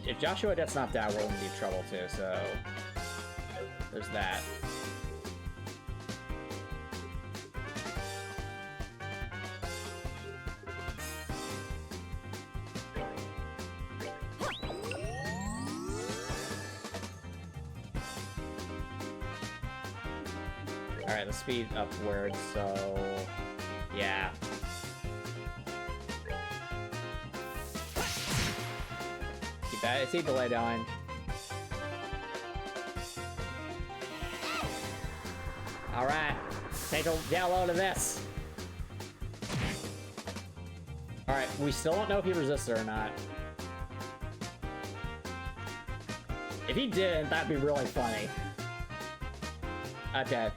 If Joshua gets knocked out, we're in deep trouble too, so there's that. Alright, let's speed upwards, so yeah. Keep delay going. Alright, take a download of this. Alright, we still don't know if he resists it or not. If he didn't, that'd be really funny. Okay.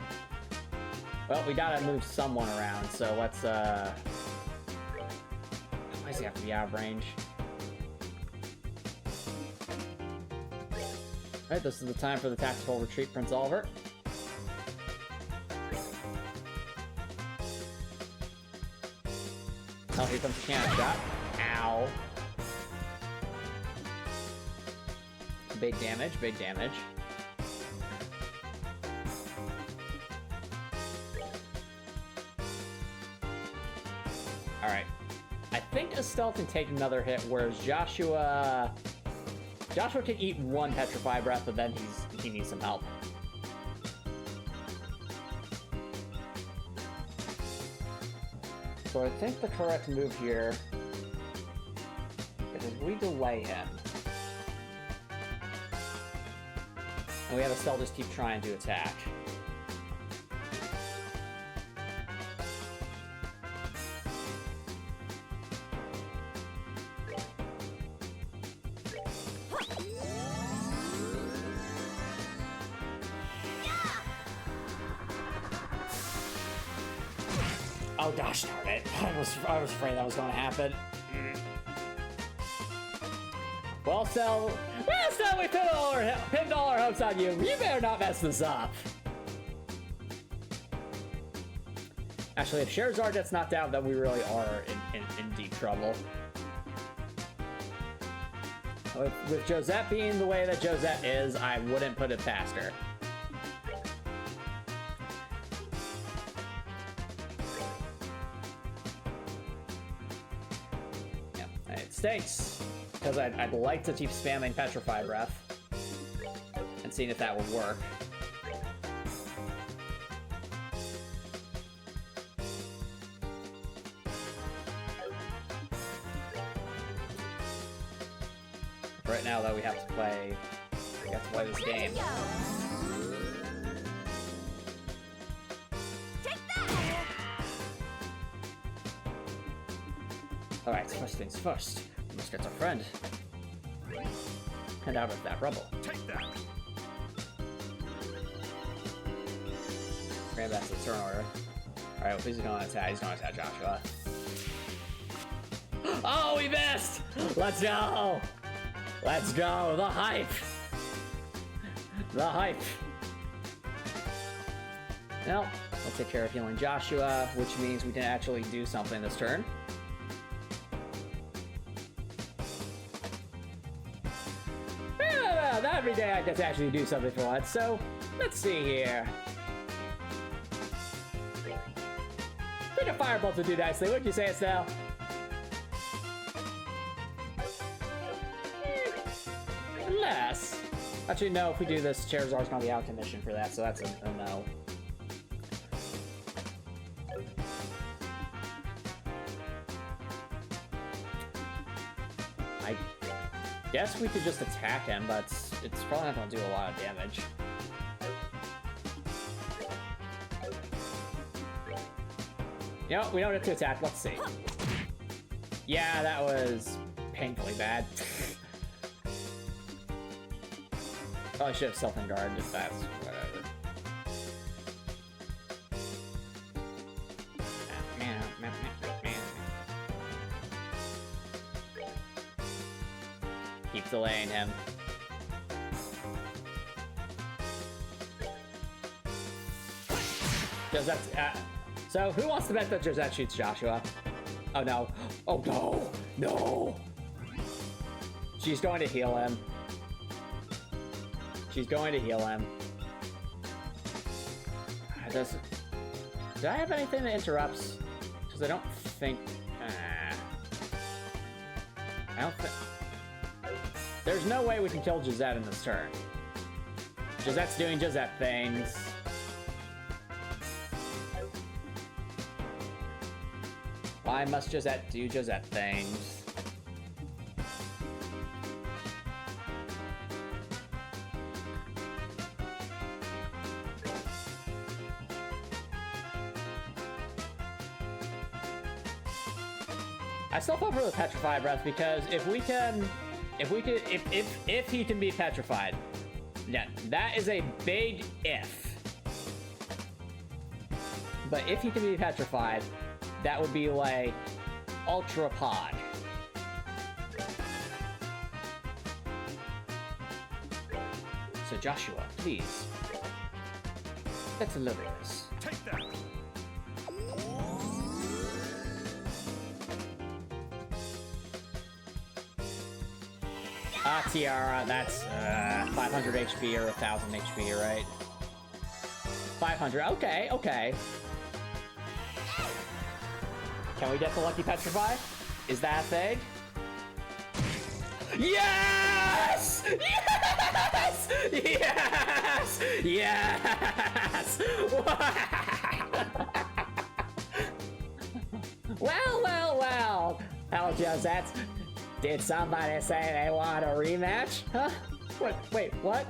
Well, we gotta move someone around, so let's, why does he have to be out of range? Alright, this is the time for the tactical retreat, Prince Albert. Oh, here comes the cannon shot. Ow. Big damage, big damage. Alright. I think Estelle can take another hit, whereas Joshua can eat one Petrify Breath, but then he needs some help. So I think the correct move here is we delay him. And we have Estelle just keep trying to attack. Oh gosh darn it. I was afraid that was going to happen. Well, Estelle, we pinned all our hopes on you. You better not mess this up. Actually, if Scheherazade gets knocked out, then we really are in deep trouble. With Josette being the way that Josette is, I wouldn't put it past her. Yeah, it stinks. Because I'd like to keep spamming Petrify Breath and seeing if that would work. Right now, though, we have to play this game. Take that! All right, first things first. We must get our friend and out of that rubble. Take that. Grab that to the turn order. All right, well, he's going to attack. He's going to attack Joshua. Oh, we missed! Let's go! Let's go! The hype! The hype! Well, we'll take care of healing Joshua, which means we can actually do something this turn. Not every day I get to actually do something for once, so let's see here. I think a firebolt would do nicely, wouldn't you say, Estelle? Unless... Actually, no, if we do this, Charizard's gonna be out of commission for that, so that's a no. I guess we could just attack him, but it's probably not gonna do a lot of damage. You know, we don't have to attack. Let's see. Yeah, that was painfully bad. Probably should have self-guard if that's whatever. Keep delaying him. Josette, so who wants to bet that Josette shoots Joshua? Oh no. Oh no. No. She's going to heal him. She's going to heal him. Do I have anything that interrupts? Because I don't think... I don't think... There's no way we can kill Josette in this turn. Josette's doing Josette things. Why must Josette do Josette things? I still feel for the Petrify Breath because if he can be petrified, yeah, that is a big if. But if he can be petrified, that would be like Ultra Pod. So Joshua, please, let's deliver this. Take that. Tiara, that's 500 HP or 1000 HP, right? 500, okay, okay. Can we get the Lucky Petrify? Is that a thing? Yes! Yes! Yes! Yes! Well, well, well. Hell, Josette. Did somebody say they want a rematch? Huh? What? Wait, what?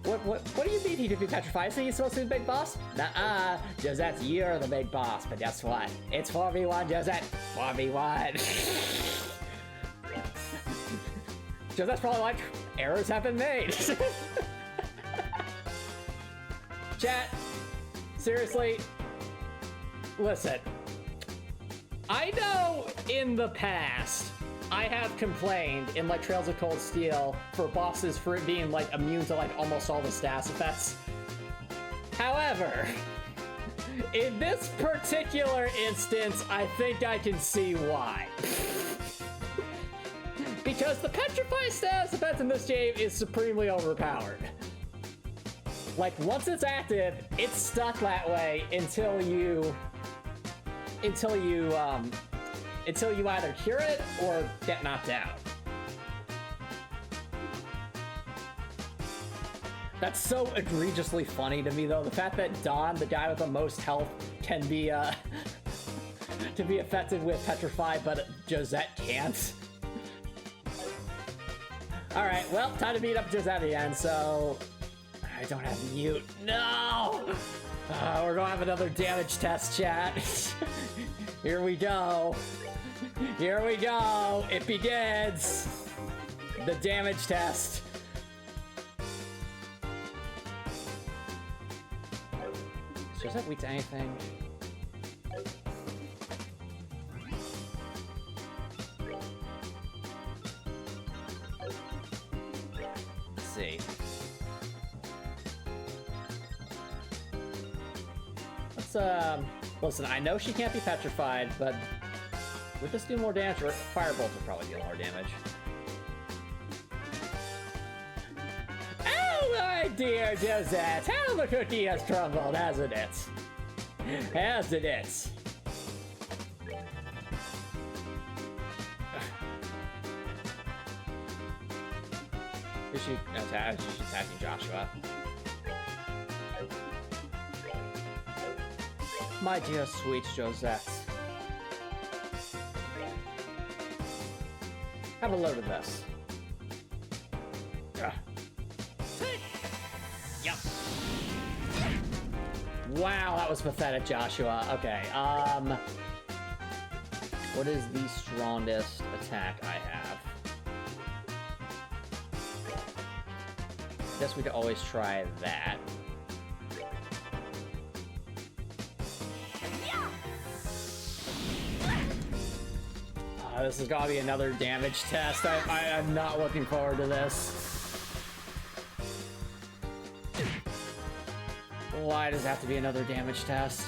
What do you mean he could be petrified? So he's supposed to be the big boss? Nuh-uh. Josette, you're the big boss, but guess what? It's 4v1, Josette. 4v1. Josette's probably like, errors have been made. Chat, seriously, listen. I know in the past, I have complained in like Trails of Cold Steel for bosses for it being like immune to like almost all the status effects. However, in this particular instance, I think I can see why. Because the Petrify status effect in this game is supremely overpowered. Like, once it's active, it's stuck that way until you either cure it or get knocked out. That's so egregiously funny to me, though. The fact that Don, the guy with the most health, can be to be effective with Petrify, but Josette can't. Alright, well, time to beat up Josette again, so... I don't have mute. No! We're gonna have another damage test, chat. Here we go. Here we go. It begins. The damage test. Is Josette weak to anything? Let's see. Let's, listen, I know she can't be petrified, but would this do more damage? Or Firebolt will probably deal more damage. Oh, my dear Josette, how the cookie has crumbled, hasn't it? Hasn't it? Is she attacking Joshua? My dear sweet Josette. Have a load of this. Yep. Wow, that was pathetic, Joshua. Okay, what is the strongest attack I have? Guess we could always try that. This is gonna be another damage test. I'm not looking forward to this. Why does it have to be another damage test?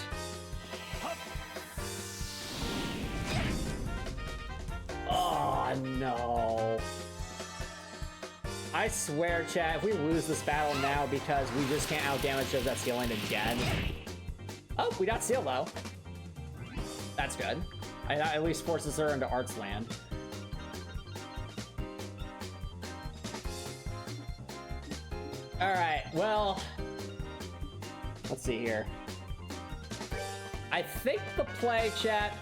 Oh, no. I swear, chat, if we lose this battle now because we just can't outdamage Josette Sealand again. Oh, we got Seal, though. That's good. That at least forces her into Art's Land. Alright, well... Let's see here. I think the play, chat,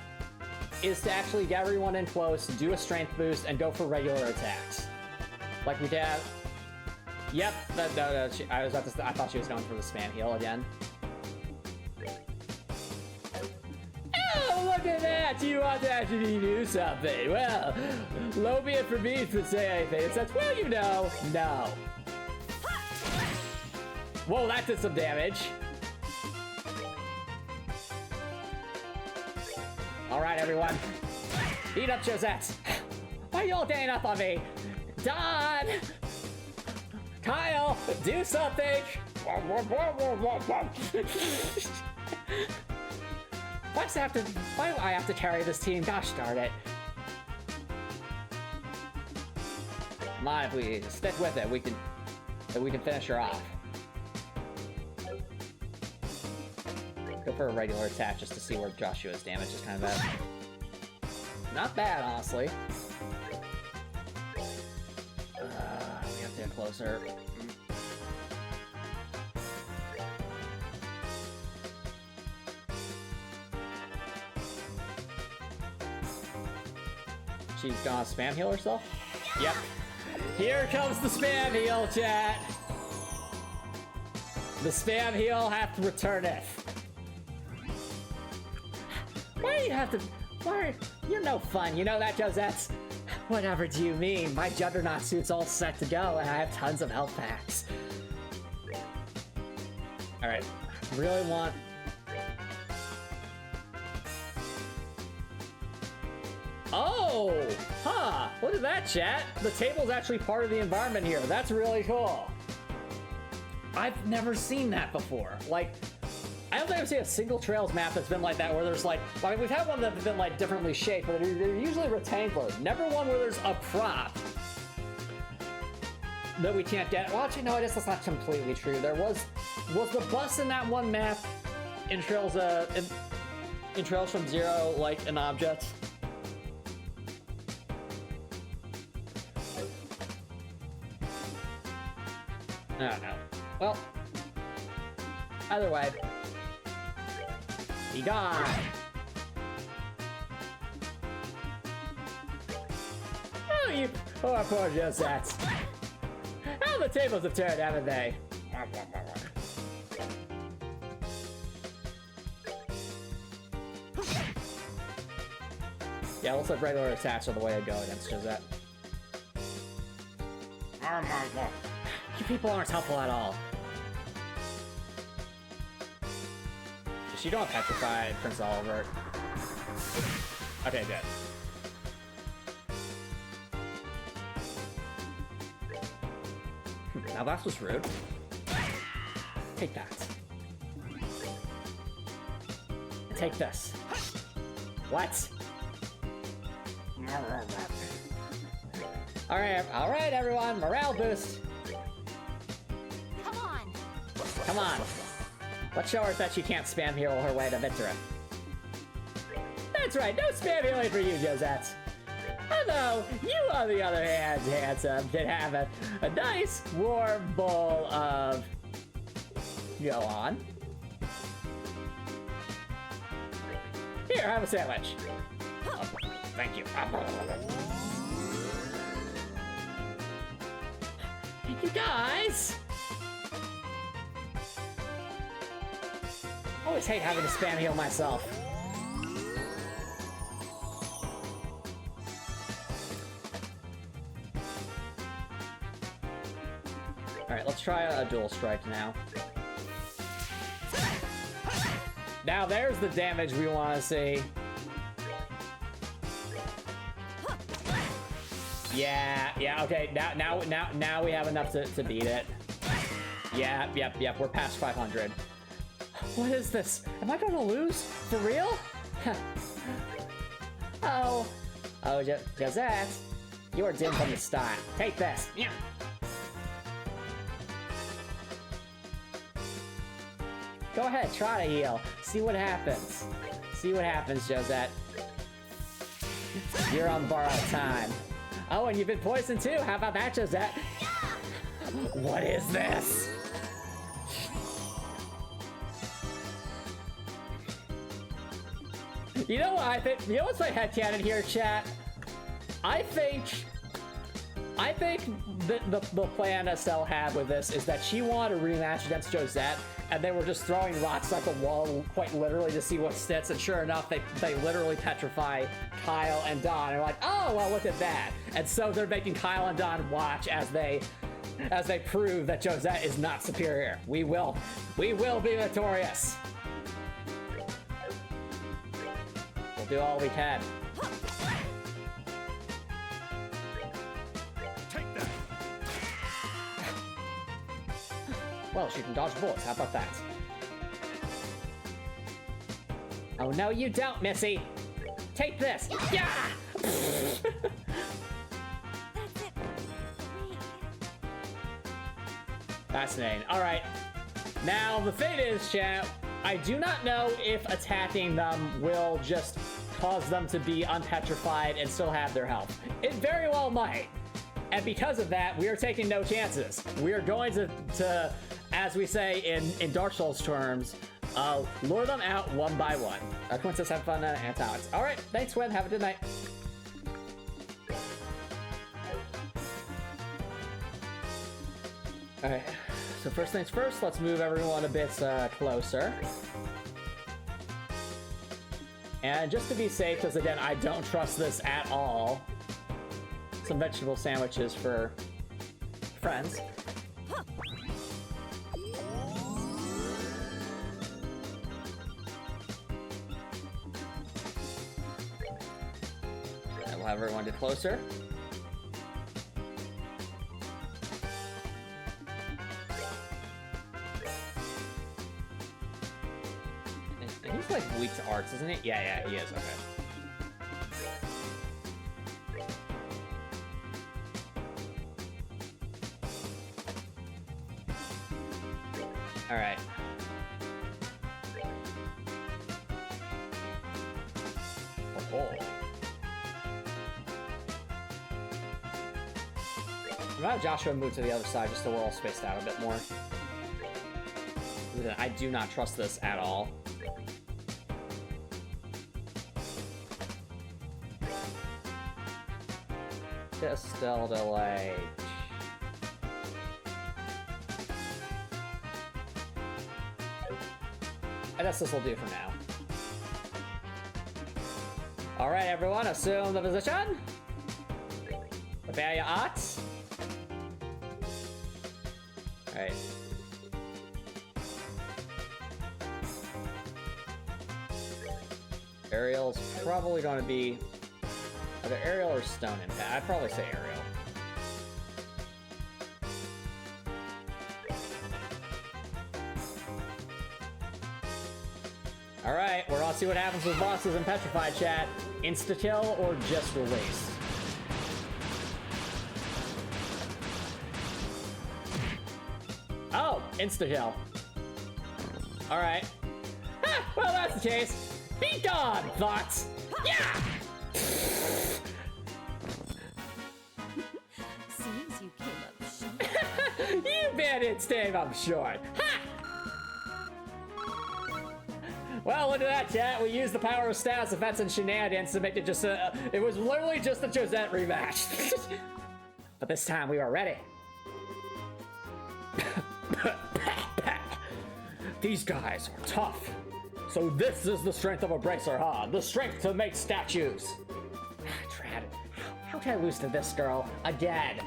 is to actually get everyone in close, do a strength boost, and go for regular attacks. Like we did... Yep, no, I thought she was going for the spam heal again. Look at that! You want to actually do something. Well, low be it for me to say anything. It says, well, you know, no. Whoa, that did some damage. All right, everyone. Beat up Josette. Why are you all ganging up on me? Don! Kyle, do something! Why do I have to carry this team? Gosh darn it. Come on, if we stick with it, we can finish her off. Go for a regular attack just to see where Joshua's damage is kind of at. Not bad, honestly. We have to get closer. She's gonna spam heal herself? Yep. Here comes the spam heal, chat! The spam heal hath returneth. Why do you have to... Why? You're no fun, you know that, Josette? Whatever do you mean? My Juggernaut suit's all set to go, and I have tons of health packs. Alright. Really want... Oh! Huh! Look at that, chat! The table's actually part of the environment here. That's really cool. I've never seen that before. Like, I don't think I've seen a single Trails map that's been like that, where there's like... I mean, we've had one that's been like differently shaped, but they're usually rectangular. Never one where there's a prop that we can't get. Well, actually, no, I guess that's not completely true. There was the bus in that one map in Trails, in Trails from Zero, like, an object? I don't know. Well, either way, be gone. Oh, you poor Josette. How the tables have turned, haven't they? Yeah, looks like regular attacks are the way to go against Josette. You people aren't helpful at all. She don't petrify Prince Oliver. Okay, good. Now that was rude. Take that. Take this. What? Alright, everyone, morale boost. Come on. Let's show her that she can't spam heal her way to victory. That's right, no spam healing for you, Josette. Although, you on the other hand, handsome, can have a nice warm bowl of... Go on. Here, have a sandwich. Oh, thank you. You guys! I always hate having to spam heal myself. Alright, let's try a dual strike now. Now there's the damage we want to see. Yeah, okay, now we have enough to beat it. Yeah, yep, we're past 500. What is this? Am I gonna lose? For real? Oh, Josette, you are dim from the start. Take this. Yeah. Go ahead, try to heal. See what happens. See what happens, Josette. You're on borrowed time. Oh, and you've been poisoned too. How about that, Josette? What is this? You know what I think? You know what's my headcanon here, chat? I think the plan Estelle had with this is that she wanted a rematch against Josette, and they were just throwing rocks at the wall quite literally to see what sticks, and sure enough, they literally petrify Kyle and Dawn. And they're like, oh, well, look at that. And so they're making Kyle and Dawn watch as they prove that Josette is not superior. We will be victorious. We'll do all we can. Take that. Well, she can dodge bullets. How about that? Oh, no, you don't, Missy. Take this. Yeah! Fascinating. Alright. Now, the thing is, chat, I do not know if attacking them will just cause them to be unpetrified and still have their health. It very well might. And because of that, we are taking no chances. We are going to as we say in Dark Souls terms, lure them out one by one. Quintus, have fun, and Alex. Alright, thanks, Gwen. Have a good night. Alright, so first things first, let's move everyone a bit closer. And just to be safe, because again, I don't trust this at all, some vegetable sandwiches for friends. And we'll have everyone get closer. He's like weak to arts, isn't he? Yeah, he is. Okay. All right. Oh. I'm gonna have Joshua move to the other side just so we're all spaced out a bit more. I do not trust this at all. Estelle delay. I guess this will do for now. Alright, everyone, assume the position. Prepare your arts. Alright. Aerial's probably going to be either aerial or stone impact. I'd probably say aerial. Alright, we're on to see what happens with bosses and petrified, chat. Insta-kill or just release? Oh, insta-kill. Alright. Ha! Well, that's the case. Be gone, thoughts! Yeah! Seems you came up short. You bandits came up short. Ha! Well, look at that, chat. We used the power of status effects and shenanigans to make it just it was literally just a Josette rematch. But this time we were ready. These guys are tough. So this is the strength of a bracer, huh? The strength to make statues. Trad, how can I lose to this girl again?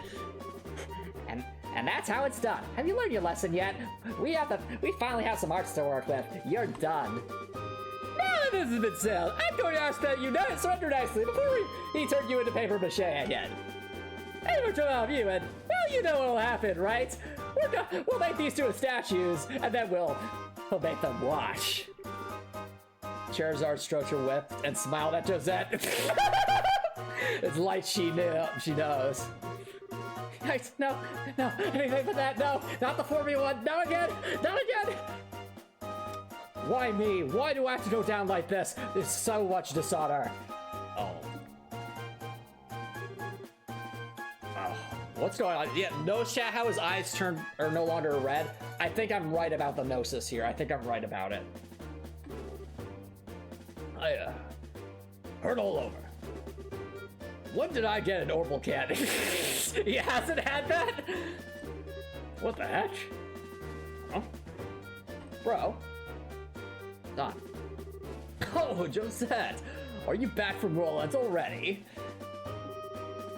And that's how it's done. Have you learned your lesson yet? We finally have some arts to work with. You're done. Now that this has been said, I'm going to ask that you surrender nicely before he turned you into paper mache again. Anyway, to all of you, and well, you know what'll happen, right? We'll make these two as statues, and then we'll make them watch. Charizard stroked her whip and smiled at Josette. It's like she knows. Guys, no, anything but that, no, not the 4v1, not again. Why me? Why do I have to go down like this? There's so much dishonor. Oh, what's going on? Yeah, notice chat how his eyes are no longer red. I think I'm right about the gnosis here. I think I'm right about it. I heard all over. When did I get an orbital cat? He hasn't had that? What the heck? Huh? Bro. Done. Oh, Josette. Are you back from Roland already?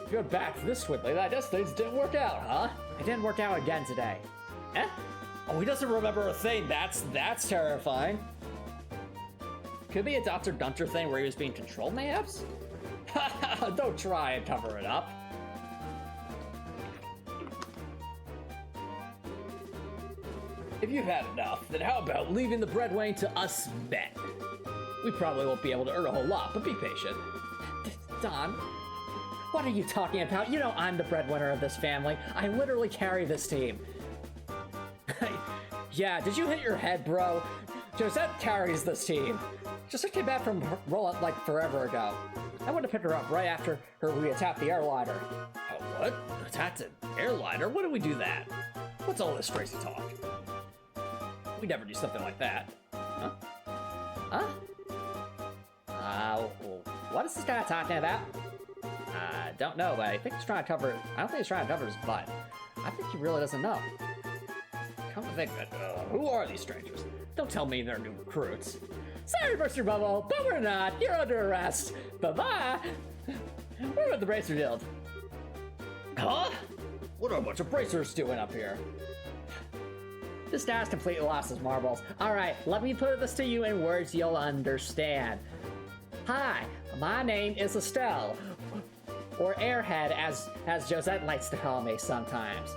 If you're back this quickly, I guess things didn't work out, huh? It didn't work out again today. Eh? Oh, he doesn't remember a thing. That's terrifying. Could be a Dr. Gunter thing where he was being controlled, mayhaps? Don't try and cover it up. If you've had enough, then how about leaving the breadwinning to us men? We probably won't be able to earn a whole lot, but be patient. Don, what are you talking about? You know I'm the breadwinner of this family. I literally carry this team. Yeah, did you hit your head, bro? Josette carries this team. Josette came back from roll-up like forever ago. I want to pick her up right after we attacked the airliner. Oh, what? Attacked an airliner? When did we do that? What's all this crazy talk? We never do something like that. Huh? Huh? What is this guy talking about? I don't know, but I think he's trying to cover... I don't think he's trying to cover his butt. I think he really doesn't know. Come to think of it, who are these strangers? Don't tell me they're new recruits. Sorry, Mr. Bubble, but we're not. You're under arrest. Bye-bye. Where would the bracer deal? Huh? What are a bunch of bracers doing up here? This guy's completely lost his marbles. All right, let me put this to you in words you'll understand. Hi, my name is Estelle, or Airhead, as Josette likes to call me sometimes.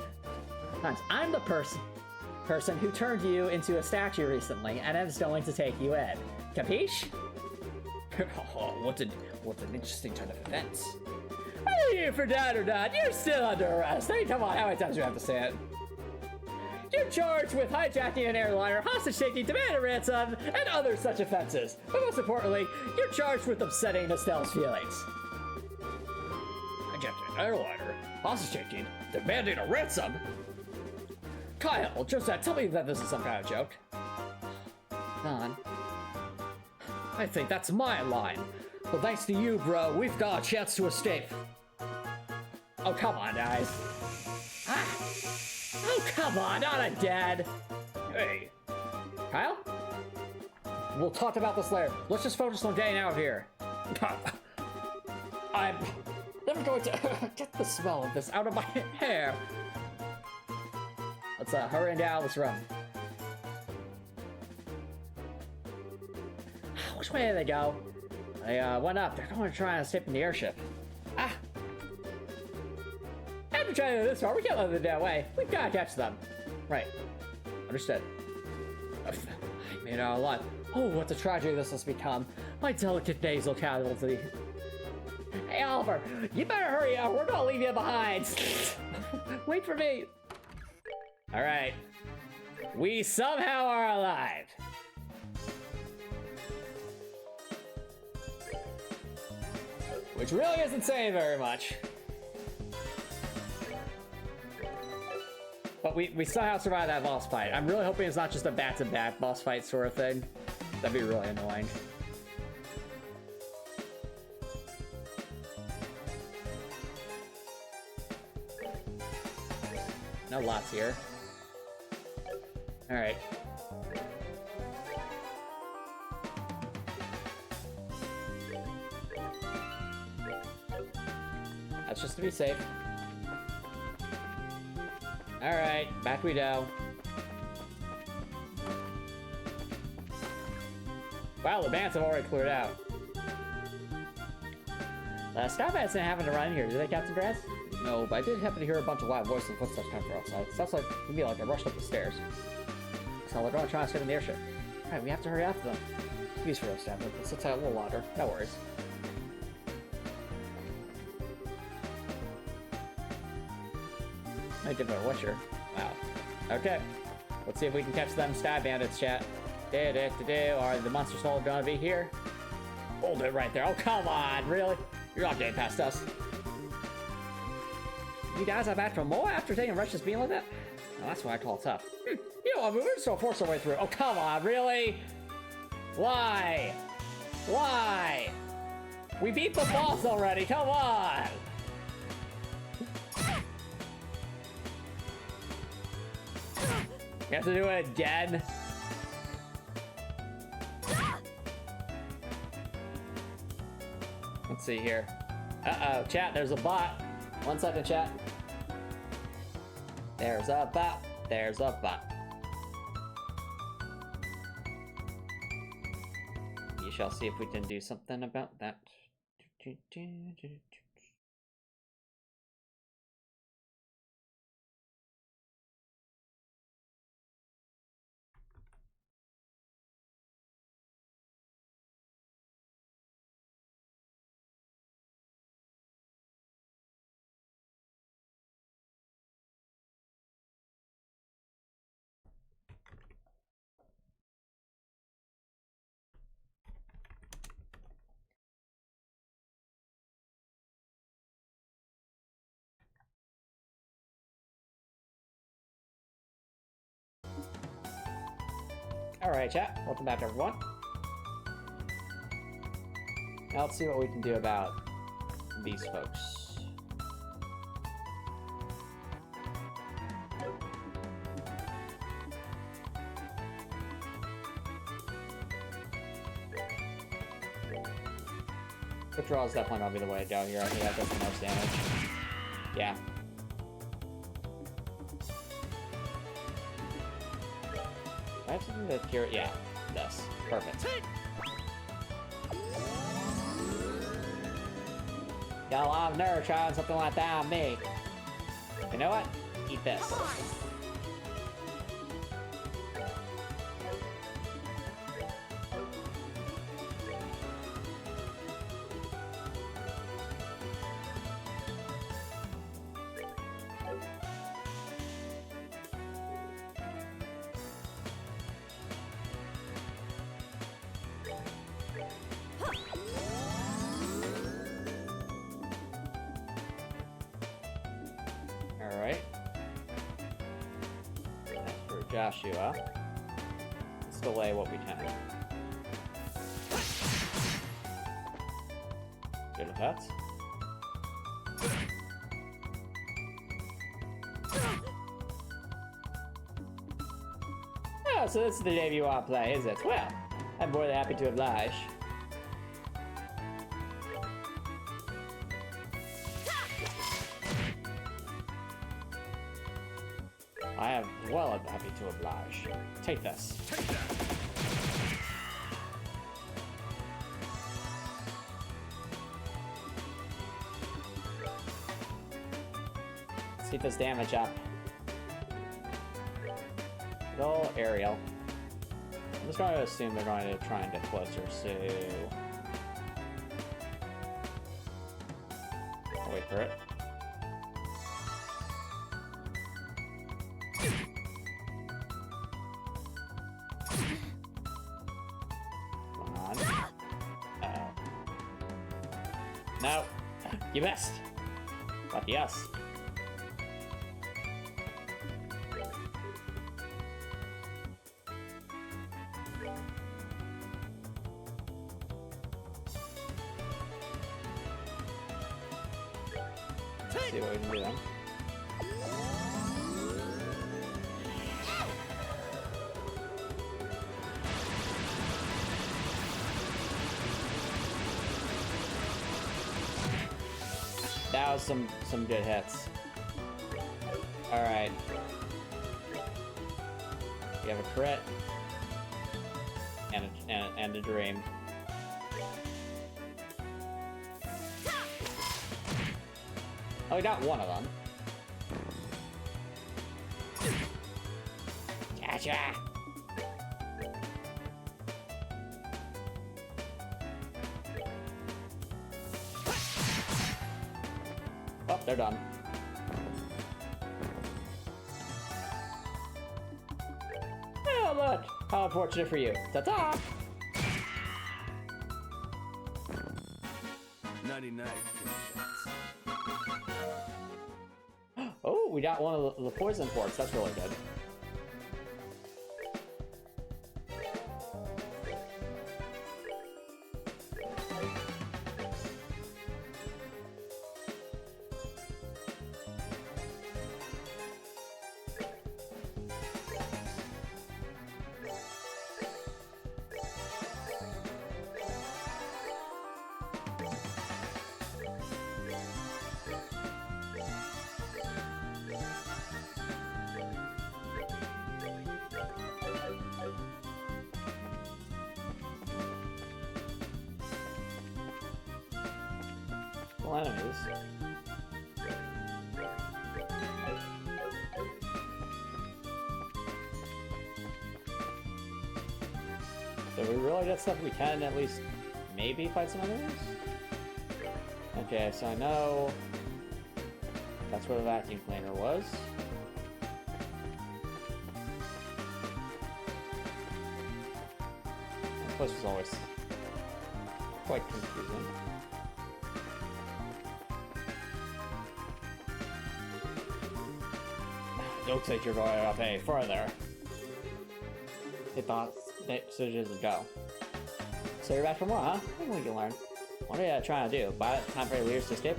I'm the person who turned you into a statue recently, and is going to take you in. Capiche? Oh, what an interesting turn of events. Whether you're for that or not, you're still under arrest. Hey, come on, how many times do you have to say it? You're charged with hijacking an airliner, hostage taking, demanding ransom, and other such offenses. But most importantly, you're charged with upsetting Estelle's feelings. Hijacking an airliner, hostage taking, demanding a ransom? Kyle, Josette, tell me that this is some kind of joke. Don. I think that's my line. Well, thanks to you, bro, we've got a chance to escape. Oh, come on, guys. Ah! Oh, come on, not a dad. Hey. Kyle? We'll talk about this later. Let's just focus on getting out of here. I'm never going to get the smell of this out of my hair. Let's hurry and get out of this room. Which way did they go? They went up. They're going to try and escape in the airship. Ah! After trying to go this far, we can't let them get away. We've got to catch them. Right. Understood. I made it out alive. Oh, what a tragedy this has become. My delicate nasal casualty. Hey, Oliver, you better hurry up. We're going to leave you behind. Wait for me. All right. We somehow are alive. Which really isn't saying very much. But we somehow survived that boss fight. I'm really hoping it's not just a back-to-back boss fight sort of thing. That'd be really annoying. No lots here. All right. That's just to be safe. All right, back we go. Wow, the bands have already cleared out. Sky Bandits didn't happen to run here, did they, Captain Grass? No, but I did happen to hear a bunch of loud voices and footsteps coming from outside. Sounds like maybe like I rushed up the stairs. So they're going to try to stay in the airship. All right, we have to hurry after them. Please for us, Stanley. Let's sit tight a little longer. No worries. I give it a witcher. Wow. Okay. Let's see if we can catch them Sky Bandits, chat. Are the monsters all gonna be here? Hold it right there. Oh, come on. Really? You're not getting past us. You guys have back for more after taking Russia's being like that? Well, that's what I call tough. You know what? We're just gonna force our way through. Oh, come on. Really? Why? Why? We beat the boss already. Come on. You have to do it again? Let's see here. Uh-oh, chat, there's a bot. 1 second, chat. There's a bot. There's a bot. We shall see if we can do something about that. Alright, chat. Welcome back, everyone. Now let's see what we can do about these folks. Withdrawal is definitely gonna be the way to go here. I think that does the most damage. Yeah. I have something to cure. Yeah, this. Perfect. Got a lot of nerve trying something like that on me. You know what? Eat this. Alright. For Joshua, let's delay what we can. Good with that. Oh, so this is the game you want to play, is it? Well, I'm more than happy to oblige. I am well and happy to oblige. Take this. Take that. Let's keep this damage up. Good old Ariel. I'm just going to assume they're going to try and get closer, so... I'll wait for it. Come on. Uh-oh. No! You missed! Lucky us. Let's see what we can do then. That was some good hits. All right. We have a crit and a dream. Oh, we got one of them. Gotcha. Oh, they're done. Oh, look! How unfortunate for you. Ta-ta! 99. Oh, we got one of the poison forks. That's really good. Well, enemies. So we really get stuff we can at least maybe fight some enemies? Okay, so I know that's where the vacuum cleaner was. This place was always quite confusing. Looks like you're going up any further. Hit the So just go. So you're back for more, huh? I think we can learn. What are you trying to do? Buy time for your leaders to escape?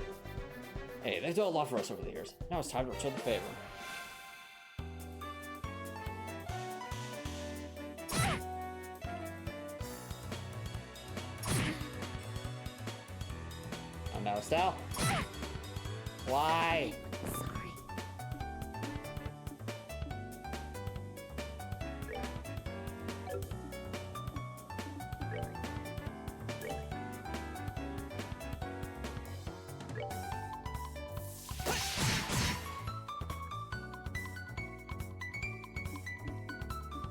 Hey, they've done a lot for us over the years. Now it's time to return the favor. Oh no, Estelle. Why? Sorry.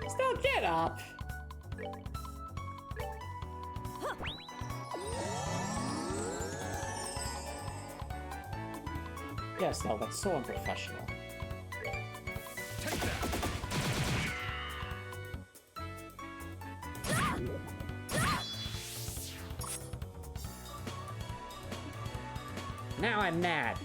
Estelle, get up! Yes, no, that's so unprofessional. Take that. Now I'm mad.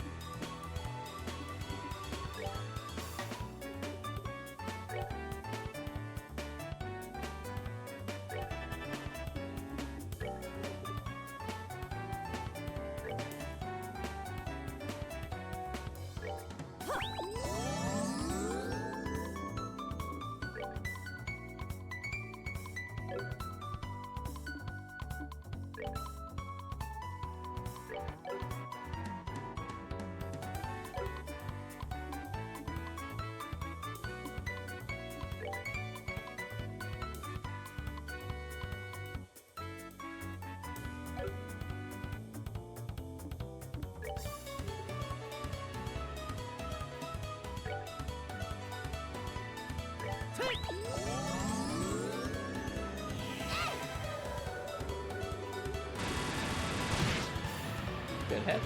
Good hit.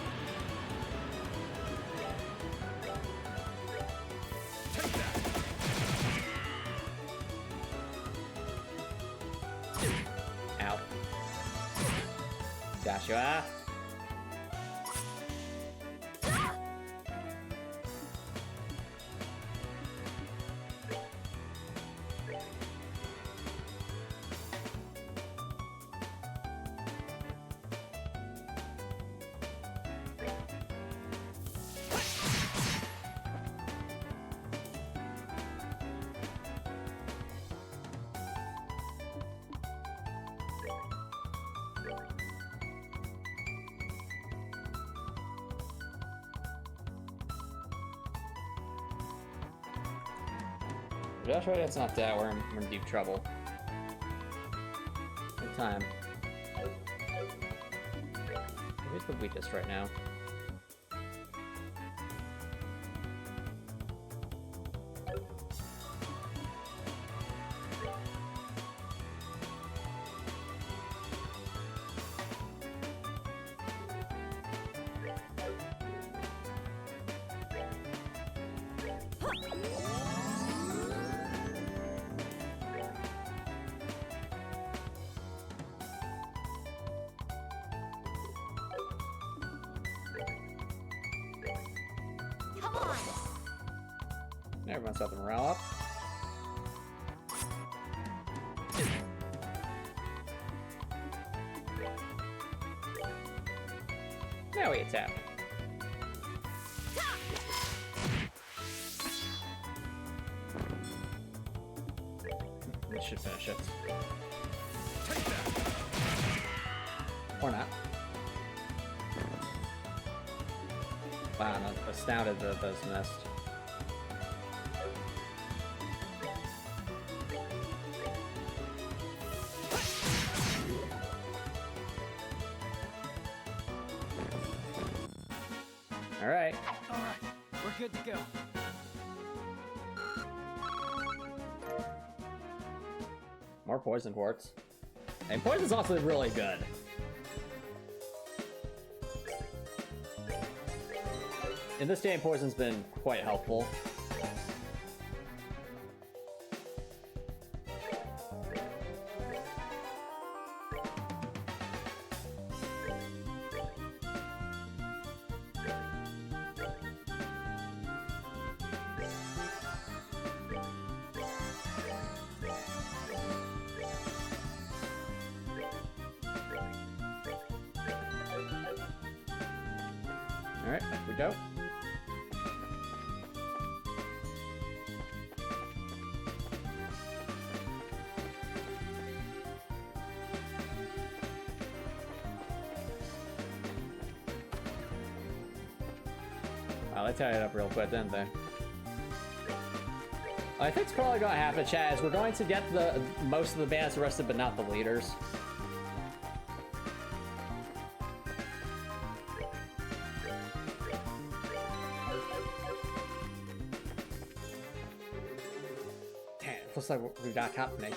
Take that. Ow. Joshua. Joshua gets knocked out, we're in deep trouble. Good time. Who's the weakest right now? Come on. Everyone's up and morale up. Now we attack. This should finish it. Take that. Or not. Wow, I'm astounded that those missed. All right. All right, we're good to go. More poison quartz. And poison's also really good. In this game, poison's been quite helpful. Alright, up we go. Wow, they tied it up real quick, didn't they? I think it's probably going to happen, Chad, is we're going to get the most of the bandits arrested, but not the leaders. Damn, looks like we got company.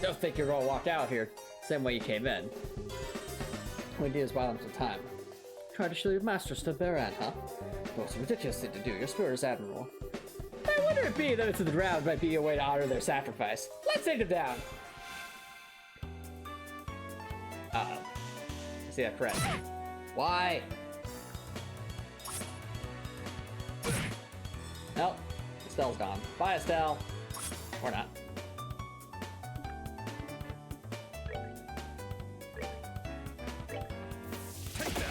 Don't think you're gonna walk out here same way you came in. We do is bottoms of time. Try to show your master stood bare end, huh? Well, it's a ridiculous thing to do. Your spirit is admirable. I wonder if being them to the ground might be a way to honor their sacrifice. Let's take them down. Uh-oh. I see that friend. Why? Nope. Estelle's gone. Bye, Estelle. Or not. Take that.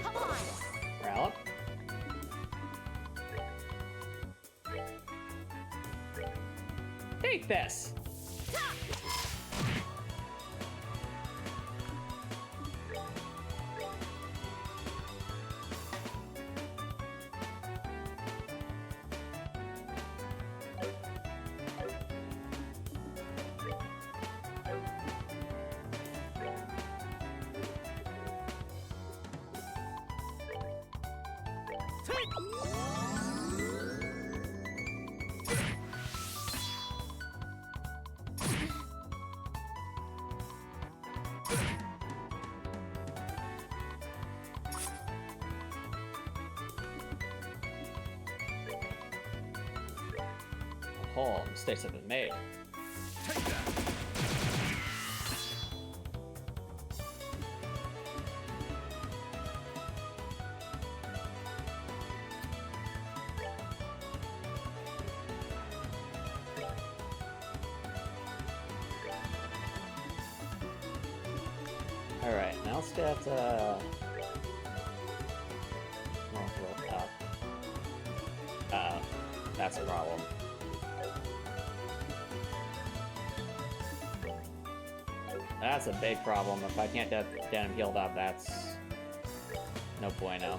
Come on. Rally. Take this. Oh, mistakes have been made. Take that. Alright, now let's get, that's a problem. That's a big problem. If I can't get him healed up, that's no bueno.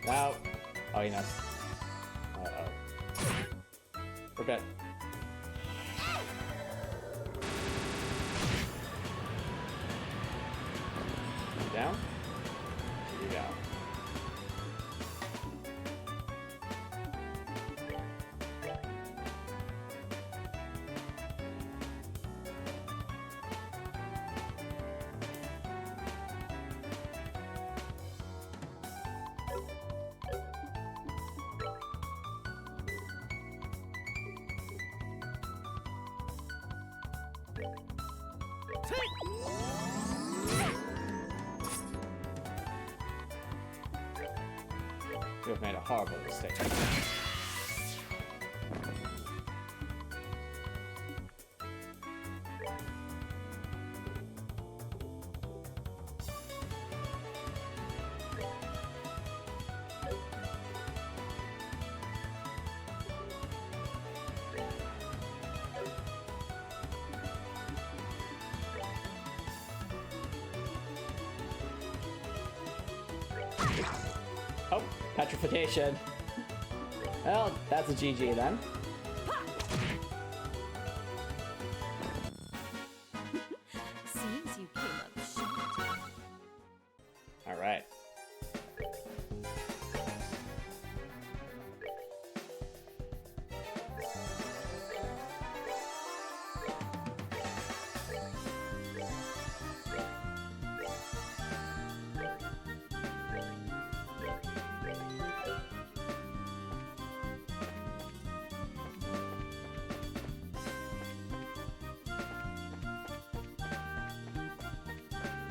Out. Oh, he missed. Uh-oh. We're good. Down? Here you go. You have made a horrible mistake. Oh, petrification. Well, that's a GG then. Seems you came up short. All right.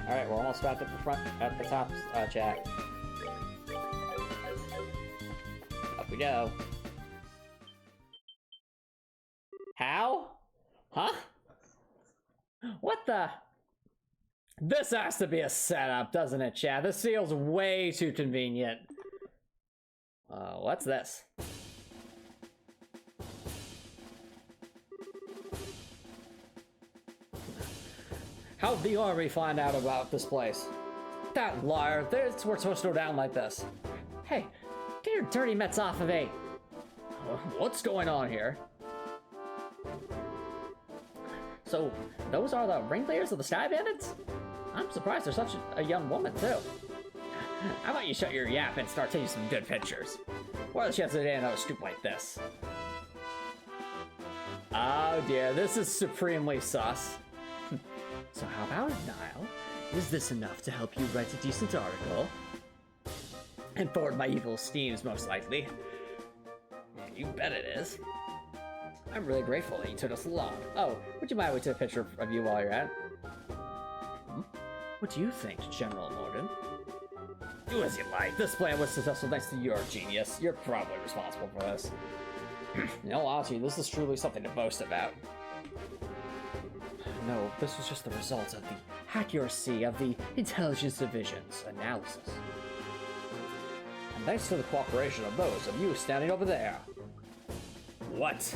All right, we're almost back at the front, at the top, chat. Up we go. How? Huh? What the? This has to be a setup, doesn't it, chat? This feels way too convenient. What's this? How'd the army find out about this place? That liar, we're supposed to go down like this. Hey, get your dirty mitts off of me. What's going on here? So, those are the ringleaders of the Sky Bandits? I'm surprised they're such a young woman, too. How about you shut your yap and start taking some good pictures? What are the chances of getting another scoop like this? Oh dear, this is supremely sus. So how about it, Niall? Is this enough to help you write a decent article? And forward my evil schemes, most likely. You bet it is. I'm really grateful that you took us along. Oh, would you mind we take a picture of you while you're at it? What do you think, General Morgan? Do as you like. This plan was successful thanks to your genius. You're probably responsible for this. In all honesty, this is truly something to boast about. No, this was just the result of the accuracy of the Intelligence Division's analysis. And thanks to the cooperation of those of you standing over there. What?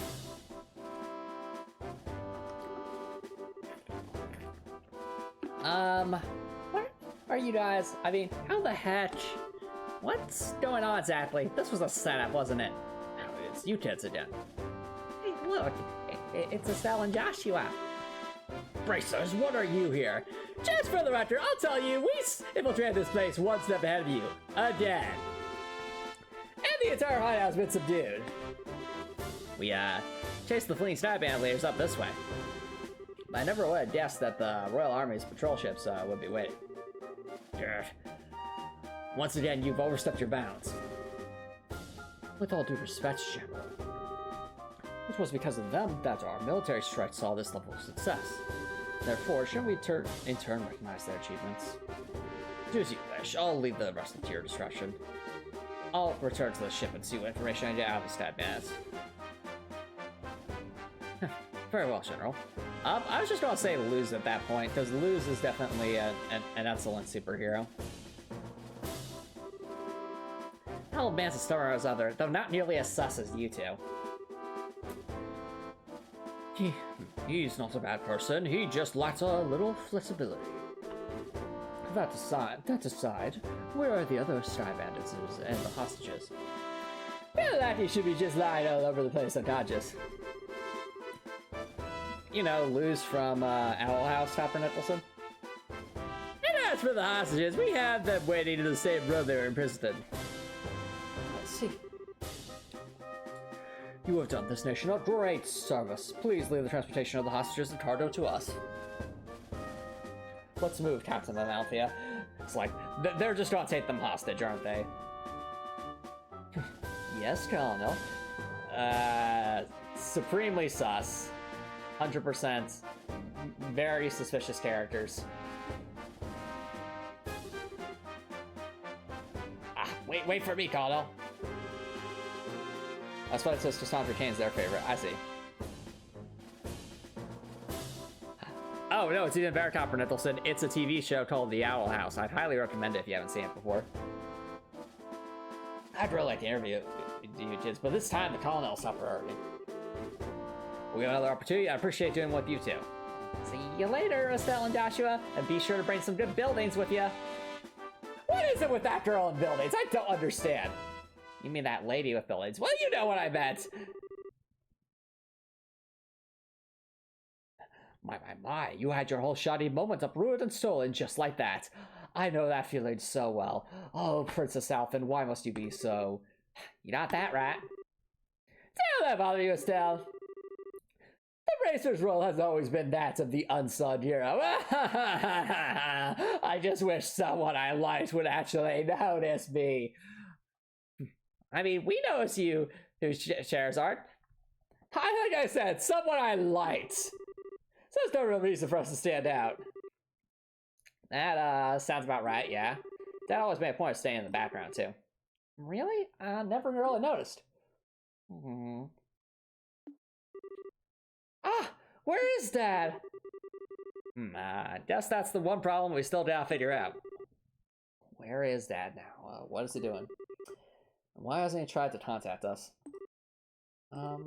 What are you guys? I mean, how the heck? What's going on exactly? This was a setup, wasn't it? Now it's you kids again. Hey, look, it's Estelle and Joshua. Bracers, what are you here? Just for the record, I'll tell you, we infiltrated this place one step ahead of you. Again. And the entire hideout's been subdued. We, chased the fleeing Sky Bandit leaders up this way. But I never would have guessed that the Royal Army's patrol ships, would be waiting. Grr. Once again, you've overstepped your bounds. With all due respect, General. It was because of them that our military strike saw this level of success. Therefore, shouldn't we in turn recognize their achievements? Do as you wish. I'll leave the rest to your discretion. I'll return to the ship and see what information I get out of the Sky Bandits. Very well, General. I was just gonna say Luz at that point, because Luz is definitely an excellent superhero. I'll advance as far as other, though not nearly as sus as you two. He's not a bad person, he just lacks a little flexibility. That aside, where are the other Sky Bandits and the hostages? Feel like he should be just lying all over the place unconscious. You know, Luz from Owl House, Topper Nicholson. And as for the hostages, we have them waiting in the same room they were imprisoned in. Let's see. You have done this nation a great service. Please leave the transportation of the hostages and cargo to us. Let's move, Captain Amalthea. It's like, they're just gonna take them hostage, aren't they? Yes, Colonel. Supremely sus. 100%. Very suspicious characters. Ah, wait for me, Colonel. That's why it says Cassandra Cain's their favorite. I see. Oh no, it's even better, Copper Nicholson. It's a TV show called The Owl House. I'd highly recommend it if you haven't seen it before. I'd really like to interview you kids, but this time the Colonel's top priority. We have another opportunity. I appreciate doing with you two. See you later, Estelle and Joshua, and be sure to bring some good buildings with you. What is it with that girl in buildings? I don't understand. You mean that lady with buildings? Well, you know what I meant. My, you had your whole shoddy moment uprooted and stolen just like that. I know that feeling so well. Oh, Princess Alphen, why must you be so... You got that right. Don't that bother you, Estelle? The racer's role has always been that of the unsung hero. I just wish someone I liked would actually notice me. I mean, we notice you, Charizard. Like I said, someone I liked. So there's no real reason for us to stand out. That sounds about right, yeah. Dad always made a point of staying in the background, too. Really? Never really noticed. Ah! Where is Dad? Guess that's the one problem we still gotta figure out. Where is Dad now? What is he doing? Why hasn't he tried to contact us? Let's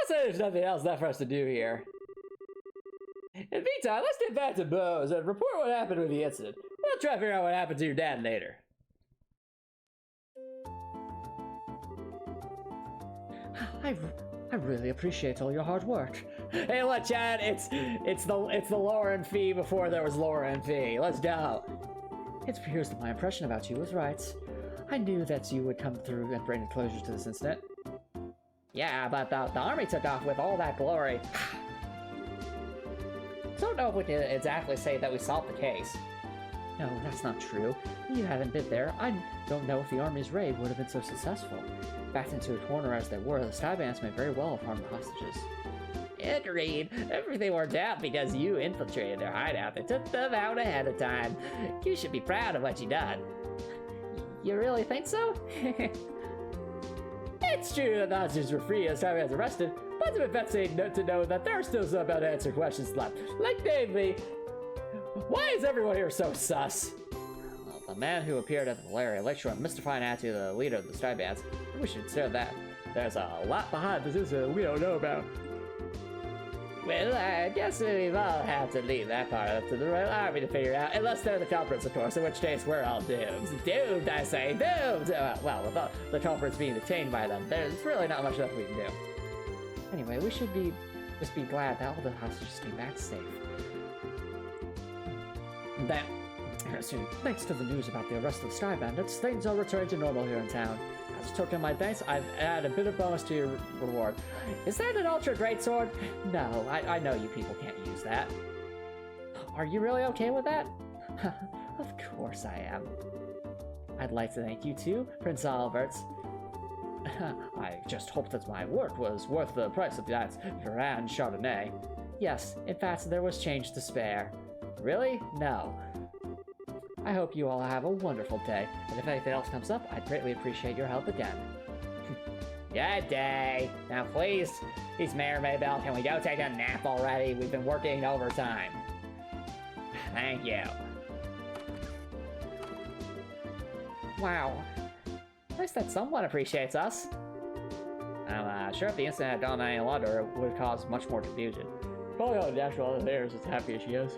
say there's nothing else left for us to do here. In the meantime, let's get back to Bose and report what happened with the incident. We'll try to figure out what happened to your dad later. I really appreciate all your hard work. Hey, look, Chad, it's the Lauren fee before there was Lauren fee. Let's go. It appears that my impression about you was right. I knew that you would come through and bring closure to this incident. Yeah, but the army took off with all that glory. Don't know if we can exactly say that we solved the case. No, that's not true. You hadn't been there. I don't know if the army's raid would have been so successful. Backed into a corner as they were, the Sky Bandits may very well have harmed the hostages. Agreed. Everything worked out because you infiltrated their hideout. They took them out ahead of time. You should be proud of what you done. You really think so? It's true that the hostages were free as time as arrested, but it's vexing to know that there are still some unanswered questions left. Like namely, why is everyone here so sus? Well, the man who appeared at the Valeria lecture on mystifying attitude of the leader of the Sky Bands. We should consider that. There's a lot behind this incident we don't know about. Well, I guess we've all have to leave that part up to the Royal Army to figure out, unless they're the culprits, of course, in which case we're all doomed. Doomed, I say, doomed! Well, with all the culprits being detained by them, there's really not much left we can do. Anyway, we should just be glad that all the hostages came back safe. Then, thanks to the news about the arrest of the Sky Bandits, things are returning to normal here in town. As a token of my thanks, I've added a bit of bonus to your reward. Is that an Ultra Greatsword? No, I know you people can't use that. Are you really okay with that? Of course I am. I'd like to thank you too, Prince Albert. I just hope that my work was worth the price of that grand Chardonnay. Yes, in fact, there was change to spare. Really? No. I hope you all have a wonderful day, and if anything else comes up, I'd greatly appreciate your help again. Good day! Now please, Mayor Maybell, can we go take a nap already? We've been working overtime. Thank you. Wow. Nice that someone appreciates us. I'm sure if the incident had gone any longer, it would cause much more confusion. Probably all the natural affairs as happy as she is.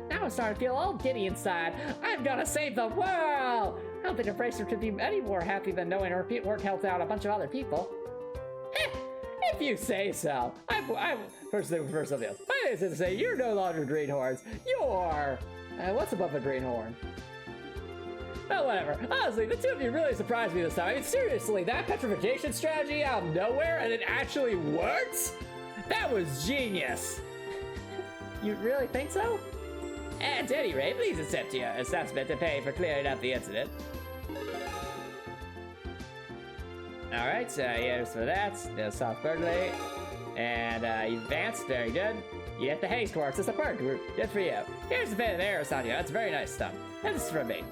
Now I'm starting to feel all giddy inside. I'm gonna save the world! I don't think a racer could be any more happy than knowing her work helped out a bunch of other people. If you say so. First thing first of this. My name is to say you're no longer greenhorns. You're... what's above a greenhorn? Oh, whatever. Honestly, the two of you really surprised me this time. I mean, seriously, that petrification strategy out of nowhere and it actually worked? That was genius. You really think so? At any rate, please accept your assessment to pay for clearing up the incident. Alright, so here's for that. The soft burglary. And you advanced, very good. You get the haste course, it's a bird group. Good for you. Here's the bit of arrows on you, that's very nice stuff. And this is from me.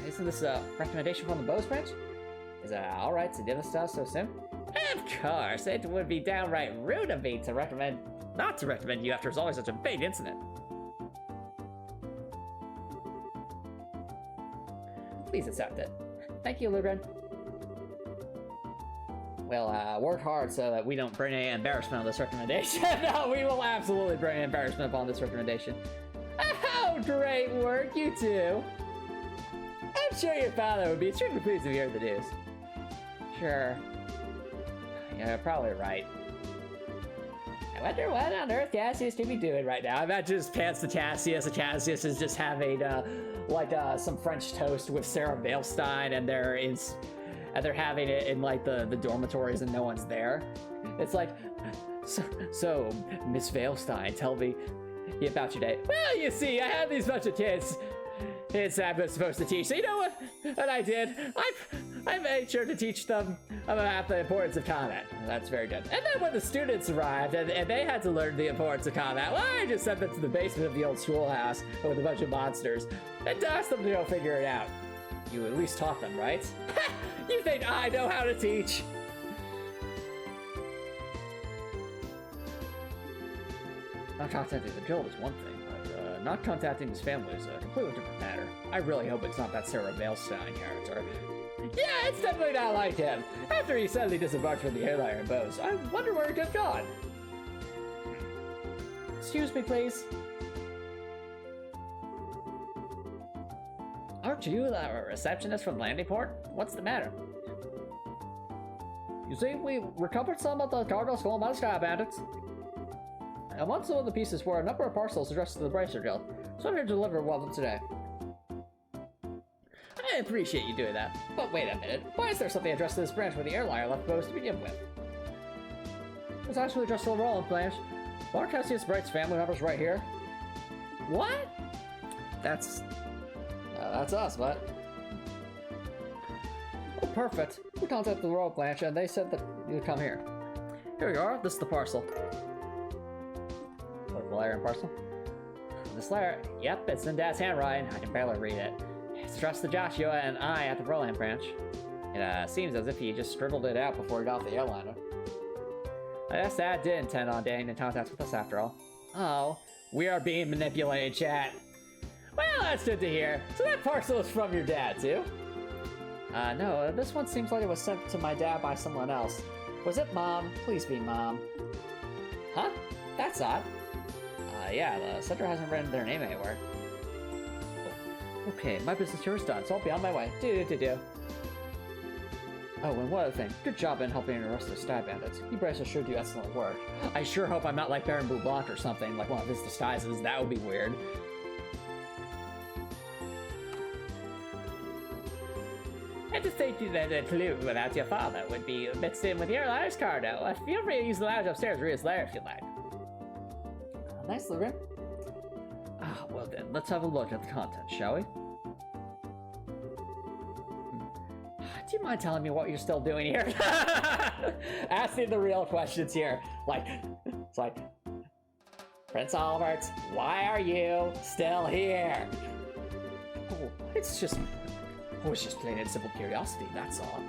Isn't this a recommendation from the Bose branch? Is it alright to do this stuff so soon? Of course, it would be downright rude of me to recommend, not to recommend you after it's always such a big incident. Please accept it. Thank you, Lugren. We'll work hard so that we don't bring any embarrassment on this recommendation. No, we will absolutely bring embarrassment upon this recommendation. Oh Oh, great work, you two. I'm sure your father would be extremely pleased to hear the news. Sure. Yeah, you're probably right. I wonder what on earth Cassius could be doing right now. I imagine just pants to Cassius, and Cassius is just having some French toast with Sarah Veilstein, and they're having it in like the dormitories, and no one's there. It's like, so Miss Veilstein, tell me about your day. Well, you see, I have these bunch of kids. I'm supposed to teach. So you know what I did? I made sure to teach them about the importance of combat. That's very good. And then when the students arrived and they had to learn the importance of combat, well, I just sent them to the basement of the old schoolhouse with a bunch of monsters and asked them to go figure it out. You at least taught them, right? You think I know how to teach? Not contacting the guild is one thing, but not contacting his family is a completely different matter. I really hope it's not that Sarah Veilstein character. Yeah, it's definitely not like him. After he suddenly disembarked from the airliner and bows, I wonder where he could have gone. Excuse me, please. Aren't you the receptionist from Landing Port? What's the matter? You see, we recovered some of the cargo stolen by the Sky Bandits. And among some of the pieces were a number of parcels addressed to the Bracer Guild, so I'm here to deliver one of them today. I appreciate you doing that, but wait a minute. Why is there something addressed to this branch where the airliner left post to begin with? It's actually addressed to the Roland branch. Aren't Cassius Bright's family members right here? What? That's us, but... Oh, perfect. We contacted the Royal branch and they said that you'd come here. Here you are. This is the parcel. What, Valerian parcel? This letter? Yep, it's in Dad's handwriting. I can barely read it. It's addressed to Joshua and I at the Roland branch. It seems as if he just scribbled it out before he got off the airliner. I guess Dad did intend on getting in contact with us after all. Oh, we are being manipulated, chat. Well, that's good to hear. So that parcel is from your dad, too? No, this one seems like it was sent to my dad by someone else. Was it Mom? Please be Mom. Huh? That's odd. Yeah, the sender hasn't written their name anywhere. Okay, my business here is done, so I'll be on my way. Do. Oh, and one other thing. Good job in helping arrest the Sky Bandits. You guys sure do excellent work. I sure hope I'm not like Baron Blue Blanc or something, like one of his disguises. That would be weird. And to think that a clue about your father would be mixed in with your liar's cargo. Feel free to use the lounge upstairs to read his letter if you'd like. Nice, Lorraine. Ah, well then, let's have a look at the content, shall we? Do you mind telling me what you're still doing here? Asking the real questions here. It's like, Prince Albert, why are you still here? Oh, it's just plain and simple curiosity, that's all.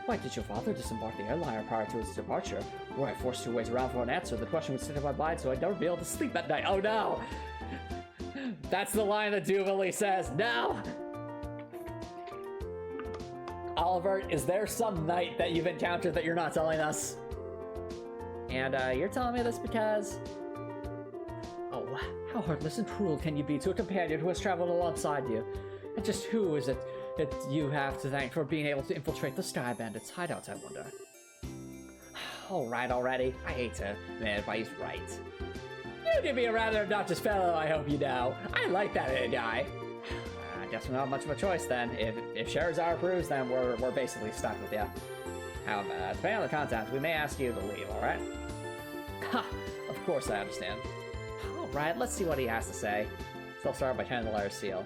Why did your father disembark the airliner prior to his departure? Were I forced to wait around for an answer, the question would sit in my mind, so I'd never be able to sleep at night. Oh no! That's the line that Jubilee says. No! Oliver, is there some knight that you've encountered that you're not telling us? And you're telling me this because... Oh, how heartless and cruel can you be to a companion who has traveled alongside you? And just who is it that you have to thank for being able to infiltrate the Sky Bandits' hideouts, I wonder? Alright already. I hate to admit, but he's right. You can be a rather obnoxious fellow, I hope you know. I like that in a guy. I guess we don't have much of a choice then. If Sherazar approves, then we're basically stuck with you. However, depending on the content, we may ask you to leave, alright? Ha! Of course I understand. Alright, let's see what he has to say. So I'll start by turning the letter seal.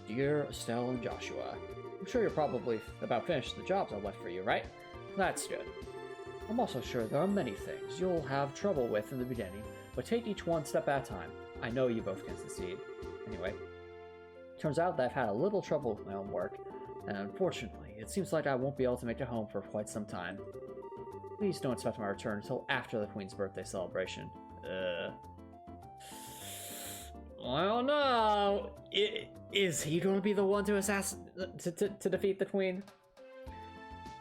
Dear Estelle and Joshua, I'm sure you're probably about finished the jobs I left for you, right? That's good. I'm also sure there are many things you'll have trouble with in the beginning, but take each one step at a time. I know you both can succeed. Anyway, turns out that I've had a little trouble with my own work, and unfortunately, it seems like I won't be able to make it home for quite some time. Please don't expect my return until after the Queen's birthday celebration. I don't know. Is he going to be the one to to defeat the Queen?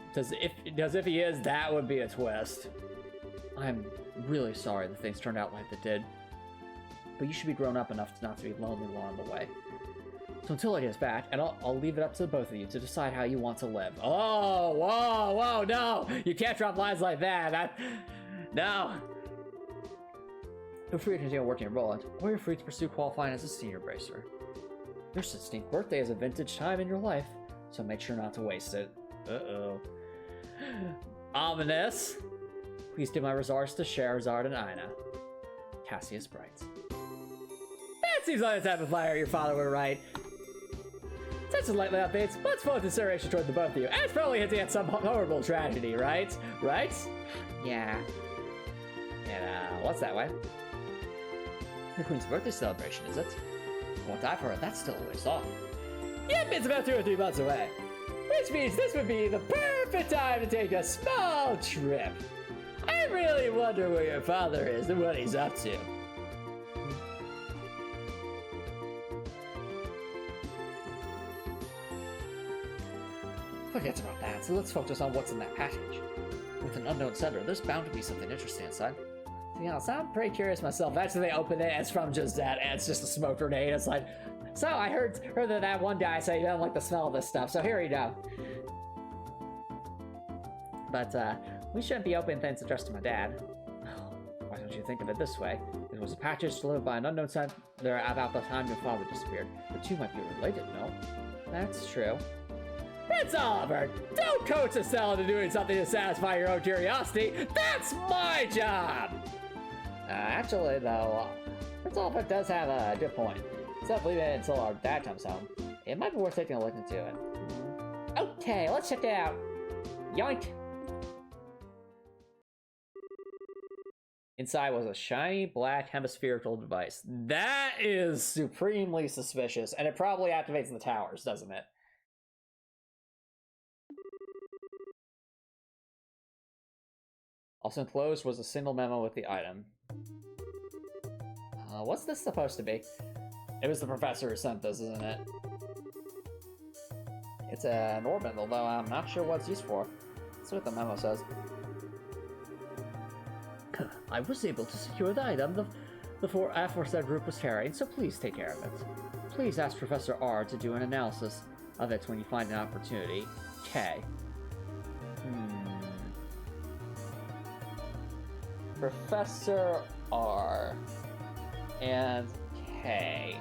Because if he is, that would be a twist. I'm really sorry that things turned out like they did. but you should be grown up enough not to be lonely along the way. So until he gets back, and I'll leave it up to both of you to decide how you want to live. Oh, whoa, no! You can't drop lines like that. No! You're free to continue working at Roland, or you're free to pursue qualifying as a senior bracer. Your 16th birthday is a vintage time in your life, so make sure not to waste it. Uh-oh. Ominous! Please do my regards to Scheherazade and Ina. Cassius Bright. That seems like the type of flyer your father would write. Such as lightly updates, but it's full of consideration toward the both of you. And it's probably hinting at some horrible tragedy, right? Right? Yeah. And, what's that way? The Queen's birthday celebration, is it? From what I've heard, that's still a ways off. Yep, it's about 2 or 3 months away. Which means this would be the perfect time to take a small trip. I really wonder where your father is and what he's up to. Forget about that, so let's focus on what's in that package. With an unknown sender, there's bound to be something interesting inside. To be honest, I'm pretty curious myself. Actually, they open it, it's from Josette, and it's just a smoke grenade. It's like, so I heard that one guy say he doesn't like the smell of this stuff, so here you go. But, we shouldn't be opening things addressed to my dad. Why don't you think of it this way? It was a package delivered by an unknown sender about the time your father disappeared. The two might be related, no? That's true. It's Oliver! Don't coach Estelle into doing something to satisfy your own curiosity! That's my job! Actually, though, Prince Oliver does have a good point. Instead of leaving it until our dad comes home, it might be worth taking a look into it. Okay, let's check it out. Yoink! Inside was a shiny black hemispherical device. That is supremely suspicious, and it probably activates the towers, doesn't it? Also enclosed was a single memo with the item. What's this supposed to be? It was the professor who sent this, isn't it? It's an orbit, although I'm not sure what it's used for. That's what the memo says. I was able to secure the item the aforesaid group was carrying, so please take care of it. Please ask Professor R to do an analysis of it when you find an opportunity. K. Professor R and K.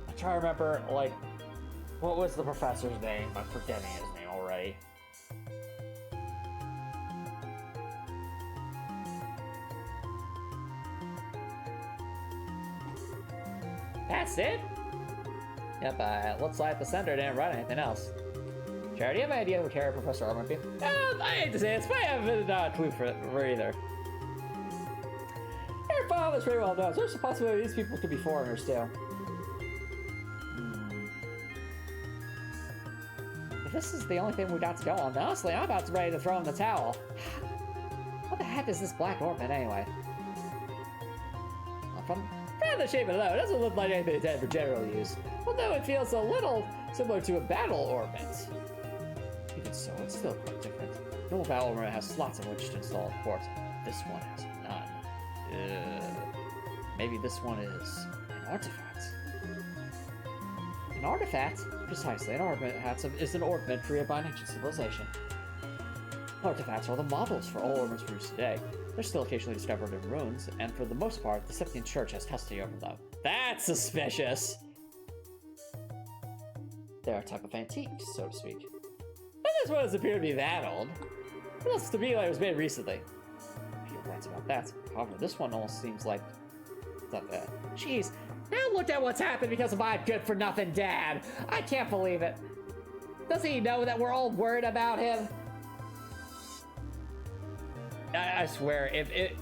I'm trying to remember, like, what was the professor's name? I'm forgetting his name already. That's it? Yep, looks like the sender didn't write anything else. Jared, do you have an idea who carried Professor R might be? I hate to say it, but I haven't a clue for either. Your father's pretty well known. There's a possibility these people could be foreigners too. If this is the only thing we got to go on, honestly, I'm about ready to throw in the towel. What the heck is this black orbit anyway? From the shape of it, it doesn't look like anything intended for general use. Although it feels a little similar to a battle orbit. Even so, it's still quite different. Normal battle orbit has slots in which to install ports. This one has none. Maybe this one is an artifact. An artifact? Precisely, an artifact is an ornament created by an ancient civilization. Artifacts are the models for all ornaments produced today. They're still occasionally discovered in ruins, and for the most part, the Septian Church has custody over them. That's suspicious! They're a type of antique, so to speak. But this one doesn't appear to be that old. It looks to me like it was made recently. You're right about that. However, this one almost seems like... It's not that. Jeez, now look at what's happened because of my good-for-nothing dad! I can't believe it! Doesn't he know that we're all worried about him? I swear, if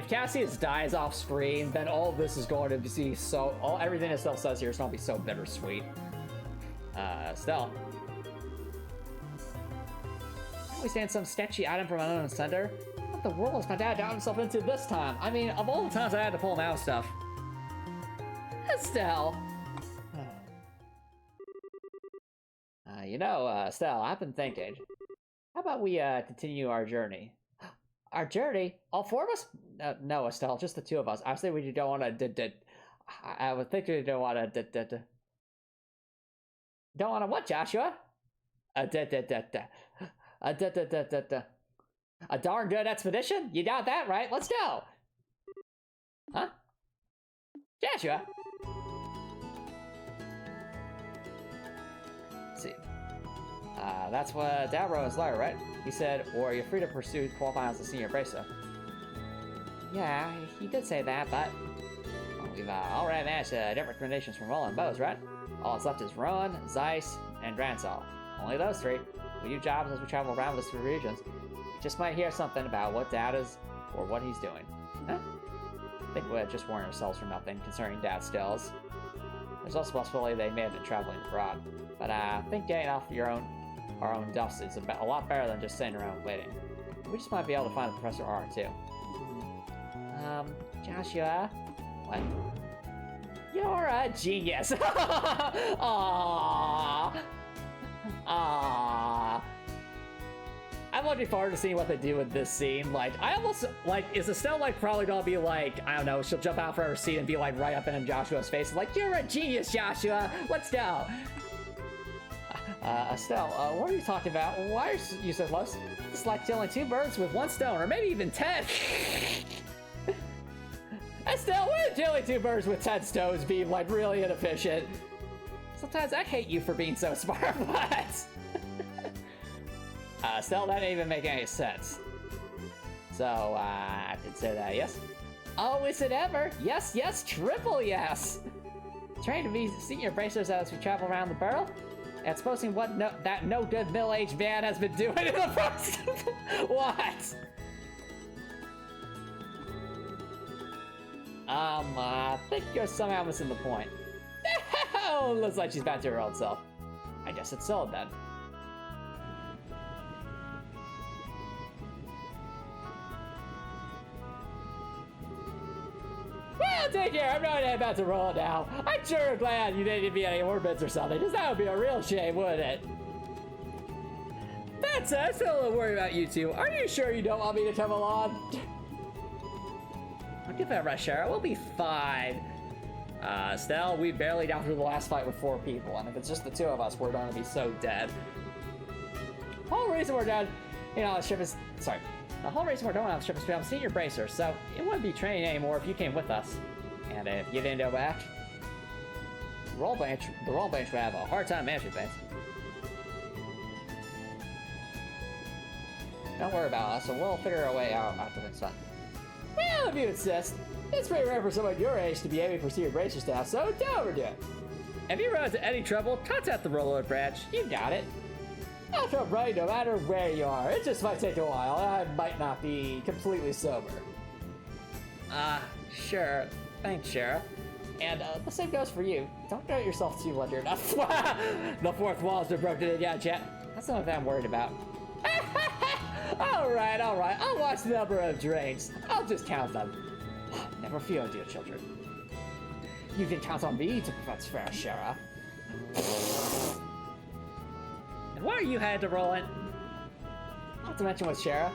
Cassius dies off screen, then all of this is going to be so... everything Estelle says here is going to be so bittersweet. Estelle. We stand some sketchy item from an unknown sender? What the world has my dad got himself into this time? I mean, of all the times I had to pull him out of stuff. Estelle! Estelle, I've been thinking. How about we continue our journey? Our journey? All four of us? No, Estelle, just the two of us. Obviously, we don't want to. I would think we don't want to. Don't want to what, Joshua? A darn good expedition? You got that right. Let's go. Huh? Joshua? Let's see. That's what Dalro is like, right? He said, or you're free to pursue qualifying as a senior bracer. Yeah, he did say that, but we've already managed different recommendations from Roland Bose, right? All that's left is Rowan, Zeiss, and Dransall. Only those three. We do jobs as we travel around the three regions. You just might hear something about what Dad is or what he's doing. Huh? I think we'll just warn ourselves for nothing concerning Dad's stills. There's also a possibility they may have been traveling abroad. But I think getting off our own duffs is a lot better than just sitting around waiting. We just might be able to find Professor R too. Joshua? What? You're a genius! Aww! Aww! I'm looking forward to seeing what they do with this scene. Like, I almost, like, is Estelle, like, probably gonna be like, I don't know, she'll jump out from her seat and be, like, right up in Joshua's face, like, you're a genius, Joshua! Let's go! Estelle, what are you talking about? Why are you so close? It's like killing two birds with one stone, or maybe even 10! Estelle, wouldn't killing two birds with 10 stones be, like, really inefficient? Sometimes I hate you for being so smart, but... Estelle, that didn't even make any sense. So, I did say that, yes? Oh, is it ever? Yes, yes, triple yes! Trying to be senior bracers as we travel around the barrel? Exposing what that no-good middle-aged man has been doing in the first... What? I think you're somehow missing the point. Oh, looks like she's back to her old self. I guess it's sold then. Well, take care. I'm really about to roll now. I'm sure glad you didn't give me any orbits or something, because that would be a real shame, wouldn't it? That's it. I'm still a little worried about you two. Are you sure you don't want me to come along? I'll give it a rush, Shara. We'll be fine. Estelle, we barely got through the last fight with 4 people, and if it's just the 2 of us, we're going to be so dead. The whole reason we're dead, you know, the ship is... Sorry. The whole reason we're going on the ship is to become senior bracer, so it wouldn't be training anymore if you came with us. And if you didn't go back, the roll bench would have a hard time managing things. Don't worry about us, and we'll figure our way out after next time. Well, if you insist. It's pretty rare for someone your age to be aiming for senior bracer staff, so don't overdo it. If you run into any trouble, contact the Roller branch. You got it. I'll come right no matter where you are. It just might take a while. I might not be completely sober. Sure. Thanks, Sheriff. And the same goes for you. Don't hurt yourself too much. The 4th wall's been broken in yet, chat. That's the only thing I'm worried about. Alright. I'll watch the number of drinks. I'll just count them. Never fear, dear children. You can count on me to prevent fair, Sheriff. And why are you headed to Roland? Not to mention with Sheriff.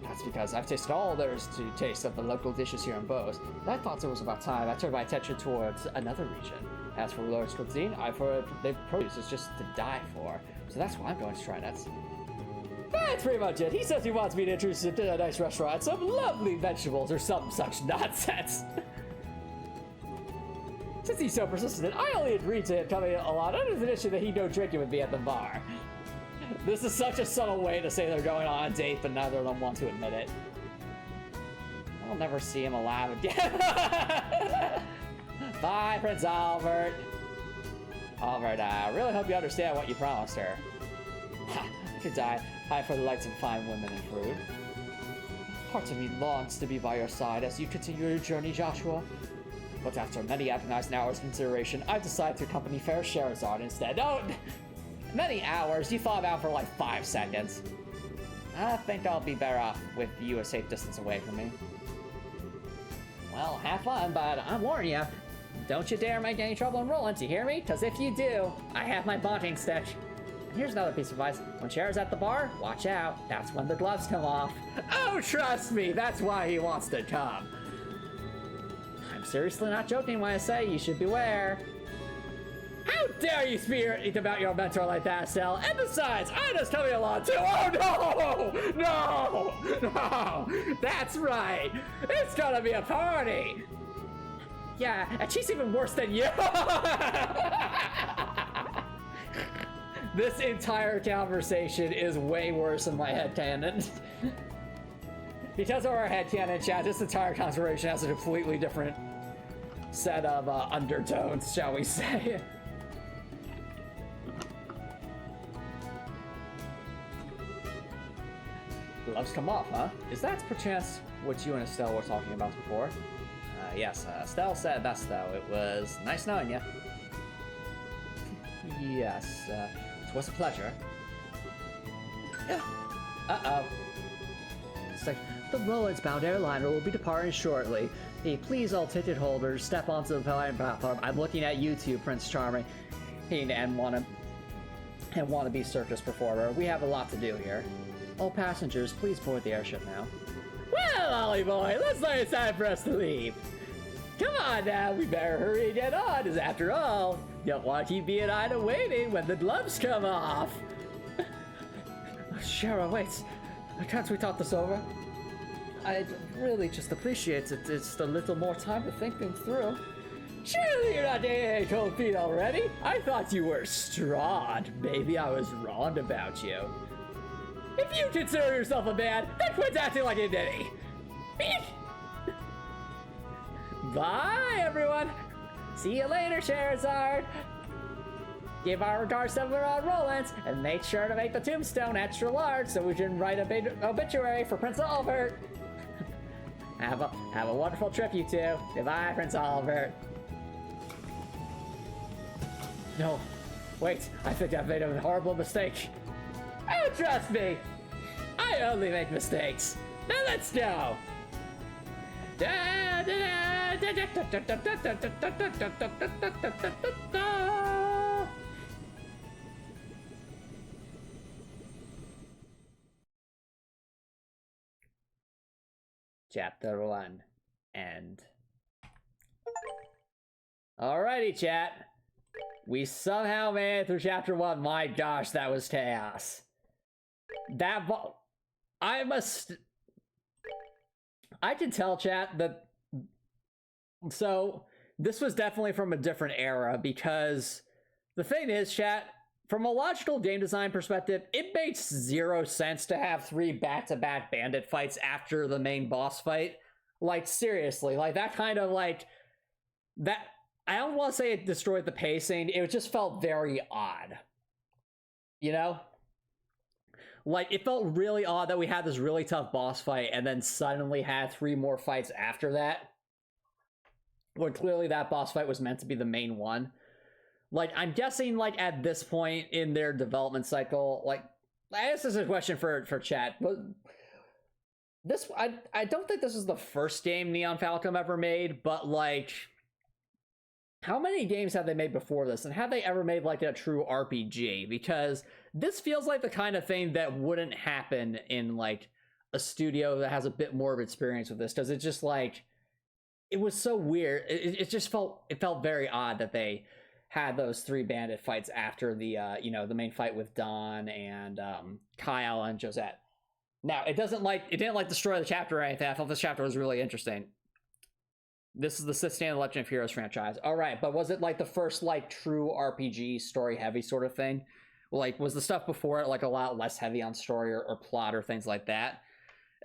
That's because I've tasted all there is to taste of the local dishes here in Bose. And I thought it was about time I turned my attention towards another region. As for Lord's cuisine, I've heard their produce is just to die for. So that's why I'm going to try next. That's pretty much it. He says he wants me to introduce him to a nice restaurant, some lovely vegetables, or some such nonsense. Since he's so persistent, I only agreed to him coming along under the condition that he'd go drinking with me at the bar. This is such a subtle way to say they're going on a date, but neither of them want to admit it. I'll never see him alive again. Bye, Prince Albert. Albert, I really hope you understand what you promised her. I could die for the likes of fine women and food. Part of me longs to be by your side as you continue your journey, Joshua. But after many agonizing hours of consideration, I've decided to accompany Fair Sherazade instead. Oh, many hours? You thought about for like 5 seconds. I think I'll be better off with you a safe distance away from me. Well, have fun, but I'm warning you. Don't you dare make any trouble in Roland, you hear me? Because if you do, I have my bonding stick. Here's another piece of advice. When Cher's at the bar, watch out. That's when the gloves come off. Oh, trust me, that's why he wants to come. I'm seriously not joking when I say you should beware. How dare you speak about your mentor like that, Estelle? And besides, Ida's coming along too. Oh no! No! No! That's right! It's gonna be a party! Yeah, and she's even worse than you! This entire conversation is way worse than my headcanon. Because of our headcanon chat, this entire conversation has a completely different set of undertones, shall we say. Gloves come off, huh? Is that perchance what you and Estelle were talking about before? Yes, Estelle said best though. It was nice knowing you. Yes, it was a pleasure. Uh-oh. It's like, the Rollins-bound airliner will be departing shortly. Hey, please all ticket holders, step onto the platform. I'm looking at you two, Prince Charming, and wanna be circus performer. We have a lot to do here. All passengers, please board the airship now. Well, Ollie boy, looks like it's time for us to leave. Come on now, we better hurry and get on, as after all, you don't want to keep me and Ida waiting when the gloves come off. Cheryl, wait. Can't we talk this over? I really just appreciate it. It's a little more time to think things through. Surely you're not dating cold feet already? I thought you were strong. Maybe I was wrong about you. If you consider yourself a man, then quit acting like a ninny. Bye, everyone. See you later, Charizard. Give our regards to everyone Rollins, and make sure to make the tombstone extra large so we can write a big obituary for Prince Albert. Have a wonderful trip, you two. Goodbye, Prince Albert. No, wait. I think I've made a horrible mistake. Oh, trust me. I only make mistakes. Now let's go. Chapter 1. End. Alrighty, chat. We somehow made it through chapter 1. My gosh, that was chaos. I can tell, chat, that... So, this was definitely from a different era, because the thing is, chat, from a logical game design perspective, it makes zero sense to have 3 back-to-back bandit fights after the main boss fight. Like, seriously, like, that kind of, like... that... I don't want to say it destroyed the pacing, it just felt very odd. You know? Like, it felt really odd that we had this really tough boss fight and then suddenly had 3 more fights after that. When clearly that boss fight was meant to be the main one. Like, I'm guessing, like, at this point in their development cycle, like, this is a question for chat, but this, I don't think this is the first game Neon Falcom ever made, but, like, how many games have they made before this, and have they ever made, like, a true RPG? Because this feels like the kind of thing that wouldn't happen in, like, a studio that has a bit more of experience with this, because it's just, like, it was so weird. It just felt very odd that they had those 3 bandit fights after the, you know, the main fight with Dawn and Kyle and Josette. Now, it didn't destroy the chapter or anything. I thought this chapter was really interesting. This is the 6th game of the Legend of Heroes franchise. All right, but was it, like, the first, like, true RPG, story-heavy sort of thing? Like, was the stuff before it, like, a lot less heavy on story or plot or things like that?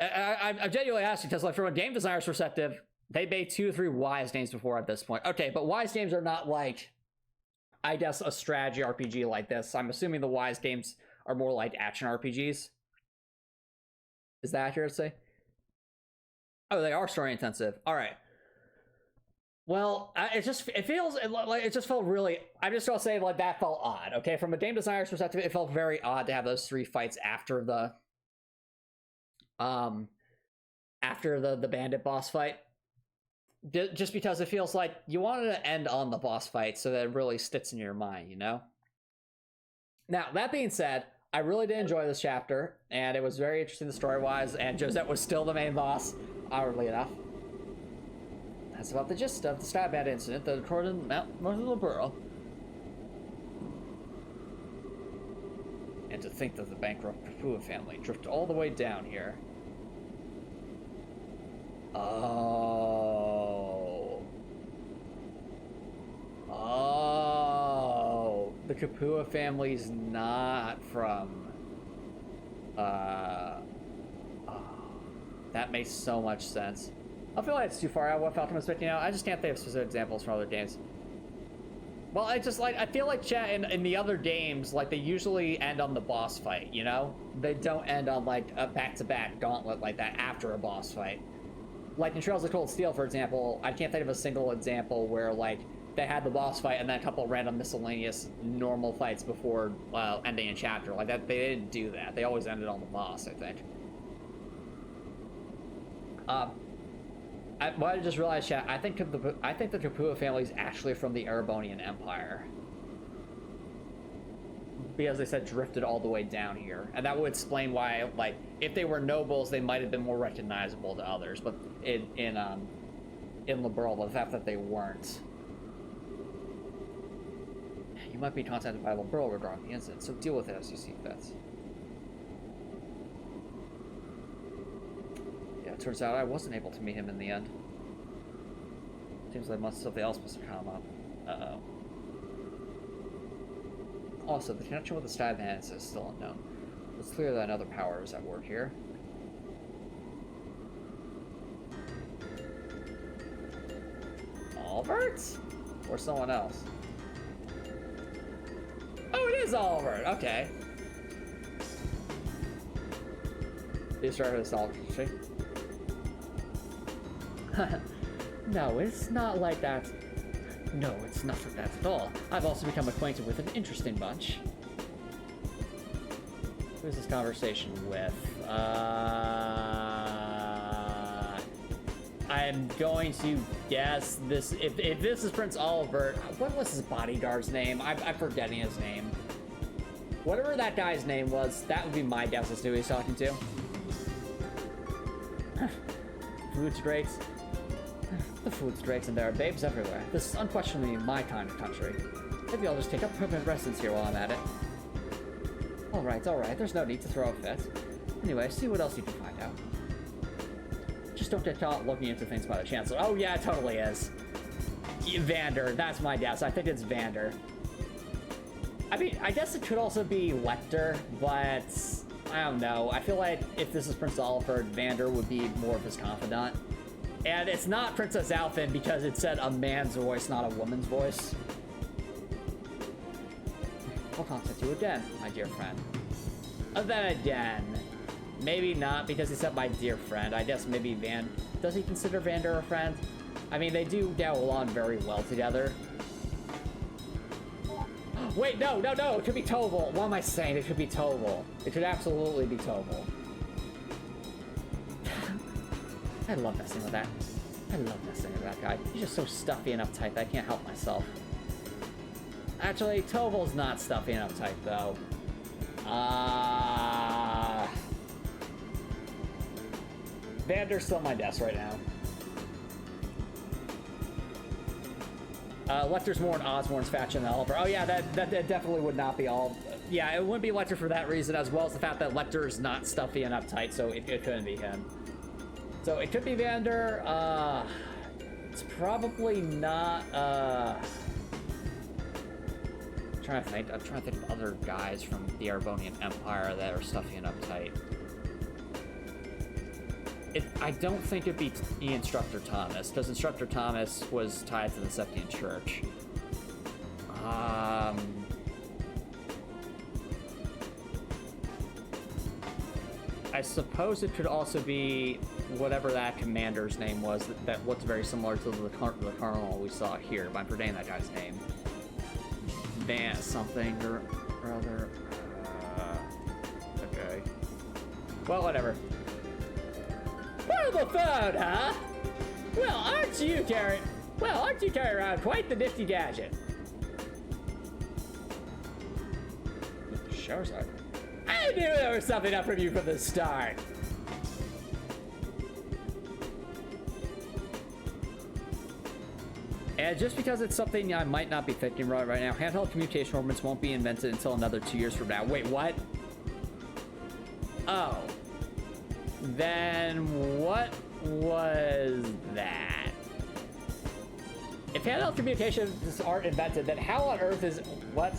I'm genuinely asking, because, like, from a game designer's perspective, they made 2 or 3 Wise games before at this point. Okay, but Wise games are not, like, I guess, a strategy RPG like this. I'm assuming the Wise games are more like action RPGs. Is that accurate to say? Oh, they are story intensive. All right. Well, it just felt really, I'm just gonna say, like, that felt odd, okay? From a game designer's perspective, it felt very odd to have those 3 fights after the bandit boss fight. Just because it feels like you wanted to end on the boss fight so that it really sticks in your mind, you know? Now, that being said, I really did enjoy this chapter, and it was very interesting story-wise, and Josette was still the main boss, oddly enough. That's about the gist of the Sky Bandit incident that occurred in north of the borough. And to think that the bankrupt Kapua family drifted all the way down here. Oh. Oh. The Kapua family's not from... Oh. That makes so much sense. I feel like it's too far out what Falcon was picking out. I just can't think of specific examples from other games. Well, I feel like chat in the other games, like, they usually end on the boss fight, you know? They don't end on, like, a back-to-back gauntlet like that after a boss fight. Like in Trails of Cold Steel, for example, I can't think of a single example where, like, they had the boss fight and then a couple random miscellaneous normal fights before ending a chapter. Like, that, they didn't do that. They always ended on the boss, I think. I just realized, chat, I think the Kapua family is actually from the Erebonian Empire. Because they said drifted all the way down here. And that would explain why, like, if they were nobles, they might have been more recognizable to others. But in Liberal, the fact that they weren't. You might be contacted by Liberal regarding the incident, so deal with it as you see fit. Turns out I wasn't able to meet him in the end. Seems like something else must have come up. Uh-oh. Also, the connection with the Sky Bandits is still unknown. It's clear that another power is at work here. Albert? Or someone else? Oh, it is Albert! Okay. Please start with this Albert. No, it's not like that. No, it's not like that at all. I've also become acquainted with an interesting bunch. Who's this conversation with? I'm going to guess this. If this is Prince Albert, what was his bodyguard's name? I'm forgetting his name. Whatever that guy's name was, that would be my guess as to who he's talking to. Food's great. The food's great and there are babes everywhere. This is unquestionably my kind of country. Maybe I'll just take up permanent residence here while I'm at it. Alright, there's no need to throw a fit. Anyway, see what else you can find out. Just don't get caught looking into things by the Chancellor. Oh yeah, it totally is. Vander, that's my guess. I think it's Vander. I mean, I guess it could also be Lecter, but I don't know. I feel like if this is Prince Alfred, Vander would be more of his confidant. And it's not Princess Alphen because it said a man's voice, not a woman's voice. I'll contact you again, my dear friend. Then again, maybe not because he said my dear friend. I guess maybe does he consider Vander a friend? I mean, they do get along very well together. Wait, no, it could be Toval. What am I saying? It could be Toval. It could absolutely be Toval. I love messing with that. I love messing with that guy. He's just so stuffy and uptight that I can't help myself. Actually, Toval's not stuffy and uptight, though. Vander's still my guess right now. Lecter's more in Osborne's faction than Oliver. Oh yeah, that definitely would not be all. Yeah, it wouldn't be Lecter for that reason, as well as the fact that Lecter's not stuffy and uptight, so it couldn't be him. So it could be Vander. It's probably not. I'm trying to think of other guys from the Erebonian Empire that are stuffy and uptight. I don't think it'd be Instructor Thomas, because Instructor Thomas was tied to the Septian Church. I suppose it could also be whatever that commander's name was that looked very similar to the colonel we saw here, but I'm forgetting that guy's name. Van something or other. Okay. Well, whatever. Portable phone, huh? Well, aren't you carrying around quite the nifty gadget? Charizard. I knew there was something up from you from the start. And just because it's something I might not be thinking right now, handheld communication ornaments won't be invented until another 2 years from now. Wait, what? Oh. Then what was that? If handheld communications aren't invented, then how on earth is... What?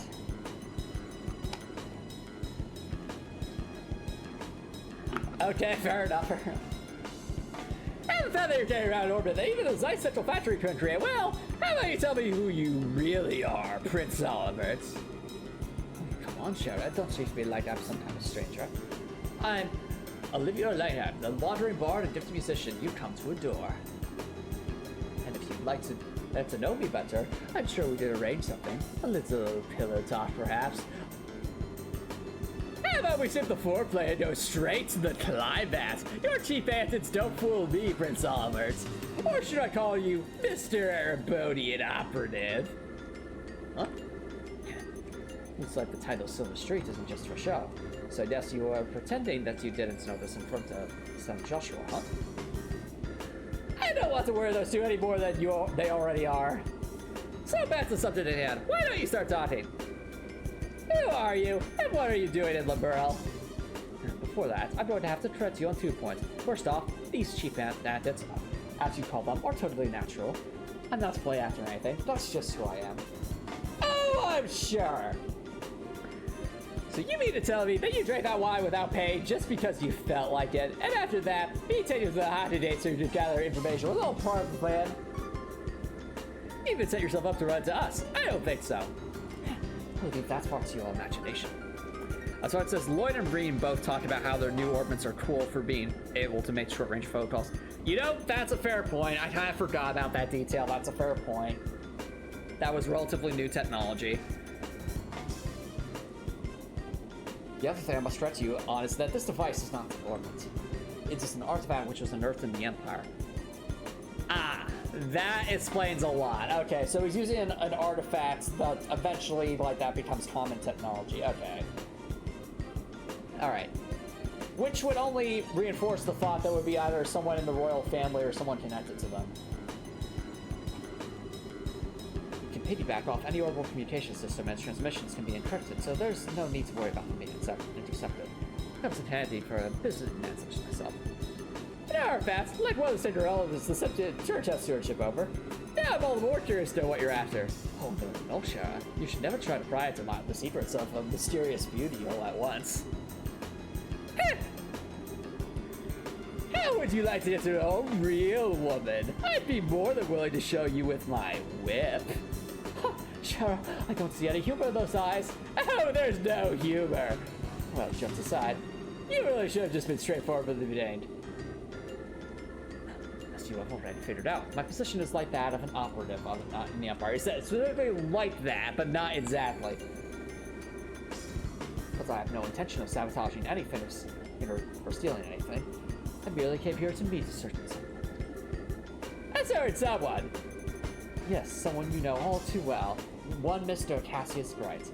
Okay, fair enough. I haven't found that you're carrying around in orbit that even the Zeiss Central Factory couldn't create. Well, how about you tell me who you really are, Prince Oliver? Come on, Shara, don't treat me like I'm some kind of stranger. I'm Olivia Langham, the wandering bard and gifted musician you've come to adore. And if you'd like to know me better, I'm sure we could arrange something. A little pillow talk, perhaps. How about we skip the foreplay and go straight to the climax? Your cheap antics don't fool me, Prince Oliver. Or should I call you Mr. Erebonian Operative? Huh? Looks like the title Silver Street isn't just for show. So I guess you are pretending that you didn't know this in front of St. Joshua, huh? I don't want to worry those two any more than they already are. So back to the subject at hand. Why don't you start talking? Who are you, and what are you doing in Liberl? Before that, I'm going to have to correct you on 2 points. First off, these cheap antics, as you call them, are totally natural. I'm not to play after anything, that's just who I am. Oh, I'm sure! So you mean to tell me that you drank that wine without paying just because you felt like it, and after that, you take you to the holiday date so to gather information was all part of the plan? You even set yourself up to run to us. I don't think so. I think that's part of your imagination. So it says Lloyd and Breen both talked about how their new orbits are cool for being able to make short-range phone calls. You know, that's a fair point. I kind of forgot about that detail. That's a fair point. That was relatively new technology. The other thing I must stress you on is that this device is not an orbit. It's just an artifact which was unearthed in the Empire. Ah, that explains a lot. Okay, so he's using an artifact that eventually, like, that becomes common technology. Okay. Alright. Which would only reinforce the thought that would be either someone in the royal family or someone connected to them. You can piggyback off any orbital communication system and transmissions can be encrypted, so there's no need to worry about them being intercepted. Comes in handy for a businessman such as myself. There are facts, like one of the Cinderella's the church has stewardship over. Now I'm all the more curious to know what you're after. Oh no, Shara. You should never try to pry into the secrets of a mysterious beauty all at once. How would you like to get to know a real woman? I'd be more than willing to show you with my whip. Shara, I don't see any humor in those eyes. Oh, there's no humor. Well, jokes aside, you really should have just been straightforward from the beginning. You have already figured out. My position is like that of an operative in the Empire. It's specifically like that, but not exactly. Because I have no intention of sabotaging anything or stealing anything. I merely came here to meet a certain someone. I heard someone! Yes, someone you know all too well. One Mr. Cassius Bright.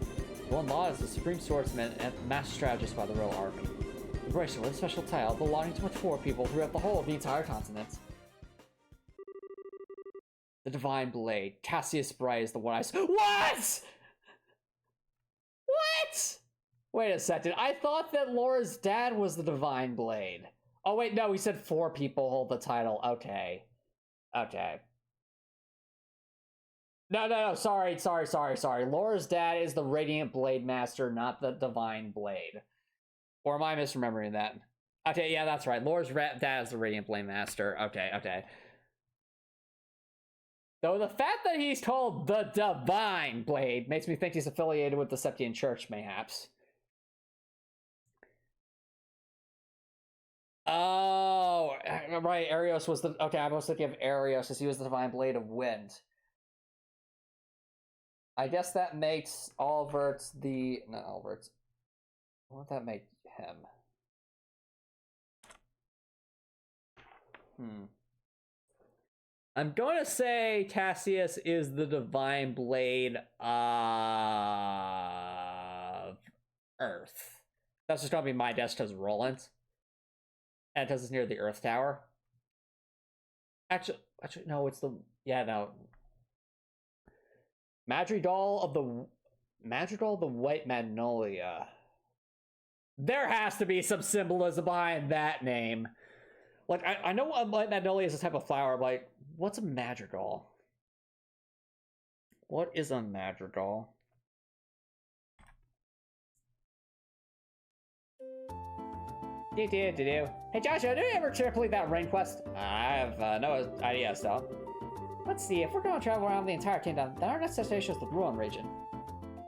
One law is the supreme swordsman and master strategist by the Royal Army. The bracelet with a special title belonging to much more people throughout the whole of the entire continent. The Divine Blade. Cassius Bright is the one I saw. What? What? Wait a second. I thought that Laura's dad was the Divine Blade. Oh, wait, no, he said 4 people hold the title. Okay. Okay. No, sorry. Laura's dad is the Radiant Blade Master, not the Divine Blade. Or am I misremembering that? Okay, yeah, that's right. Laura's dad is the Radiant Blade Master. Okay. Though the fact that he's called the Divine Blade makes me think he's affiliated with the Septian Church, mayhaps. Oh, right, Arios was the... Okay, I was thinking of Arios because he was the Divine Blade of Wind. I guess that makes Albert's the... Not Albert's. What would that make him? I'm going to say Cassius is the Divine Blade of Earth. That's just gonna be my desk because Roland. And because it's near the Earth Tower. Actually, no, it's the... Yeah, no. Madrigal of the White Magnolia. There has to be some symbolism behind that name. Like, I know a White Magnolia is a type of flower, but like, what's a madrigal? What is a madrigal? Hey Joshua, did you ever complete that rain quest? I have no idea, so. Let's see, if we're going to travel around the entire kingdom, then our next destination is the Ruin region.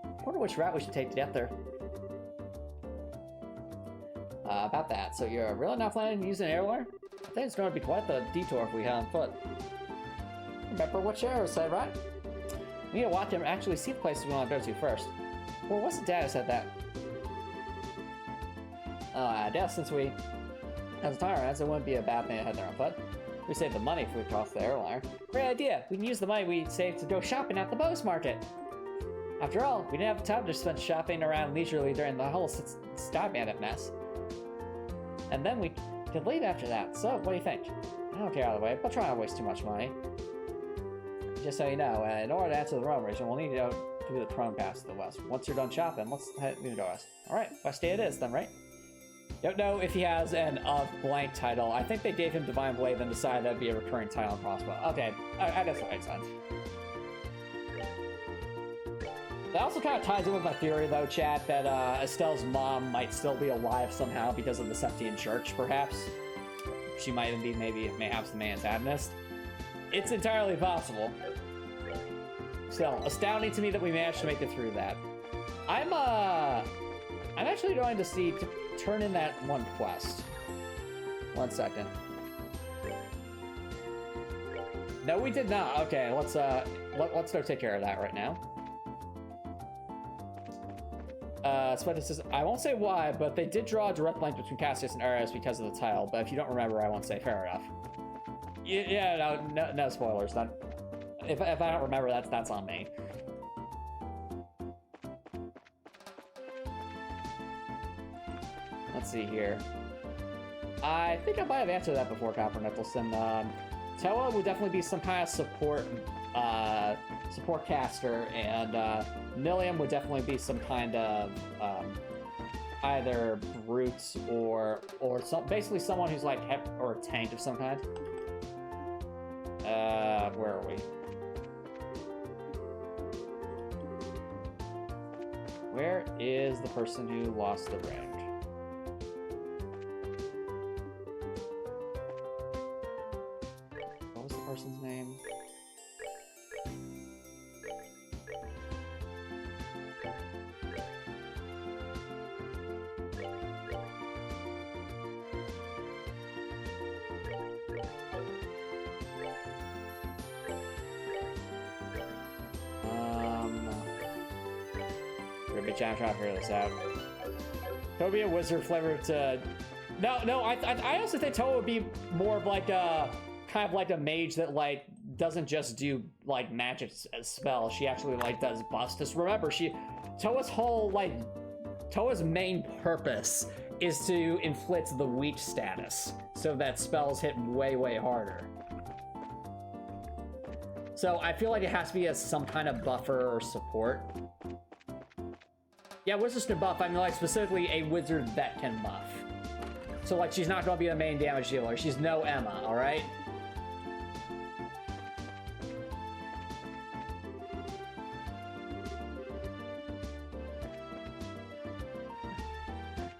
I wonder which route we should take to get there. About that, so you're really not planning to use an airliner? I think it's going to be quite the detour if we head on foot. Remember what Shara said, right? We need to walk and actually see the places we want to go to first. Well, what's the data said that? I guess since we have the tyrants, it wouldn't be a bad thing to head there on foot. We save the money if we cross the airliner. Great idea! We can use the money we saved to go shopping at the Bose Market! After all, we didn't have time to spend shopping around leisurely during the whole Sky Bandit mess. And then we could leave after that, so what do you think? I don't care either way, but try not to waste too much money. Just so you know, in order to enter the Rome region, we'll need to go through the Prone Pass to the west. Once you're done shopping, let's head to the west. Alright, west it is then, right? Don't know if he has an blank title. I think they gave him Divine Blade and decided that'd be a recurring title in Crossbow. Okay, I guess that makes sense. That also kind of ties in with my theory, though, Chad, that Estelle's mom might still be alive somehow because of the Septian Church, perhaps. She might indeed may have the antagonist. It's entirely possible. Still, astounding to me that we managed to make it through that. I'm actually going to turn in that one quest. 1 second. No, we did not. Okay, let's go take care of that right now. Says, I won't say why, but they did draw a direct link between Cassius and Arius because of the title, but if you don't remember, I won't say. Fair enough. Yeah, no spoilers. If I don't remember, that's on me. Let's see here. I think I might have answered that before, Copper Nicholson. Toa would definitely be some kind of support caster, and Nilium would definitely be some kind of either brute or basically someone who's like or a tank of some kind. Where are we? Where is the person who lost the range? What was the person's name? I'm trying to figure this out. Toa be a wizard flavored to... No, I also think Toa would be more of like a... kind of like a mage that like doesn't just do like magic spells. She actually like does bustus. Remember, Toa's main purpose is to inflict the weak status so that spells hit way, way harder. So I feel like it has to be as some kind of buffer or support. Yeah, wizards can buff. I mean, like, specifically a wizard that can buff. So, like, she's not going to be the main damage dealer. She's no Emma, alright?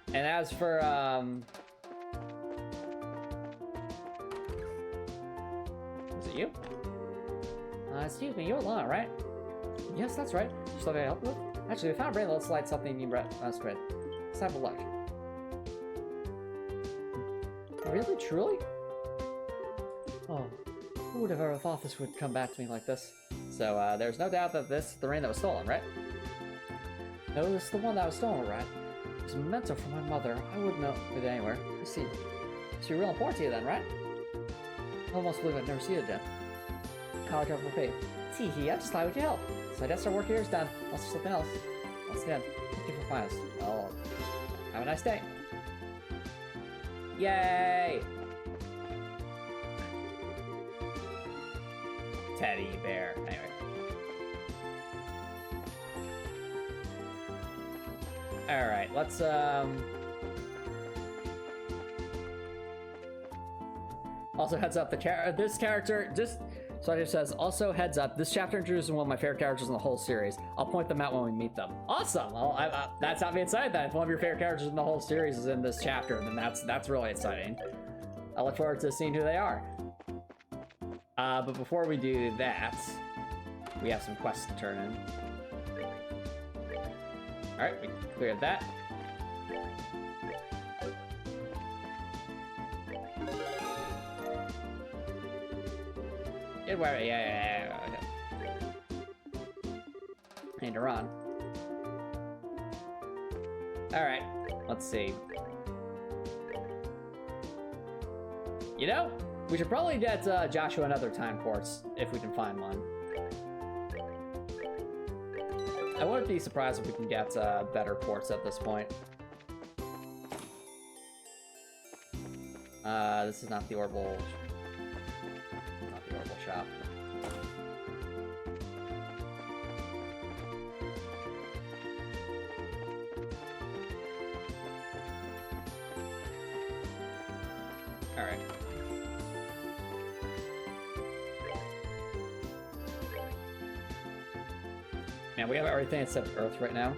And as for, is it you? Excuse me, you're alone, right? Yes, that's right. Just something I help with? Actually, we found a brain that looks like something you read. That's great. Let's have a look. Really? Truly? Oh, who would have ever thought this would come back to me like this? So, there's no doubt that this is the ring that was stolen, right? No, this is the one that was stolen, right? It was a memento from my mother. I wouldn't know it anywhere. I see. So you're real important to you then, right? I almost believe I'd never see it again. How would you ever pay? Tee-hee, I just thought we could help. So I guess our work here is done. Unless there's something else. Once again, thank you for finest. Well, have a nice day. Yay! Teddy bear. Anyway. Alright, let's, Also, heads up, this character, so it says, also heads up, this chapter introduces one of my favorite characters in the whole series. I'll point them out when we meet them. Awesome! Well, that's not being excited then. If one of your favorite characters in the whole series is in this chapter, then that's really exciting. I look forward to seeing who they are. But before we do that, we have some quests to turn in. Alright, we cleared that. Yeah. I need to run. Alright, let's see. You know, we should probably get Joshua another time ports if we can find one. I wouldn't be surprised if we can get better ports at this point. This is not the Orbital. Not the Orbital shop. All right. Man, we have everything except Earth right now.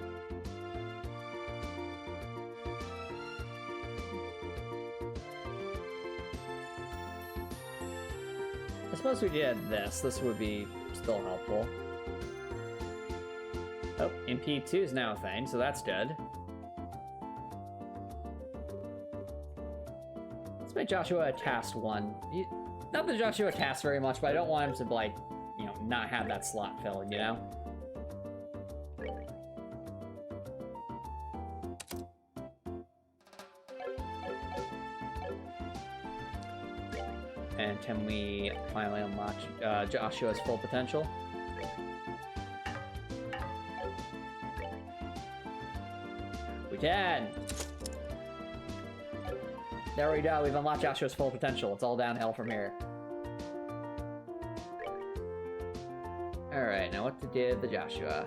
I suppose we did this. This would be still helpful. Oh, MP2 is now a thing, so that's good. Let's make Joshua a task 1. Not that Joshua tasks very much, but I don't want him to, like, you know, not have that slot filled, you know? And can we finally unlock Joshua's full potential? We can! There we go, we've unlocked Joshua's full potential. It's all downhill from here. Alright, now what to do with the Joshua?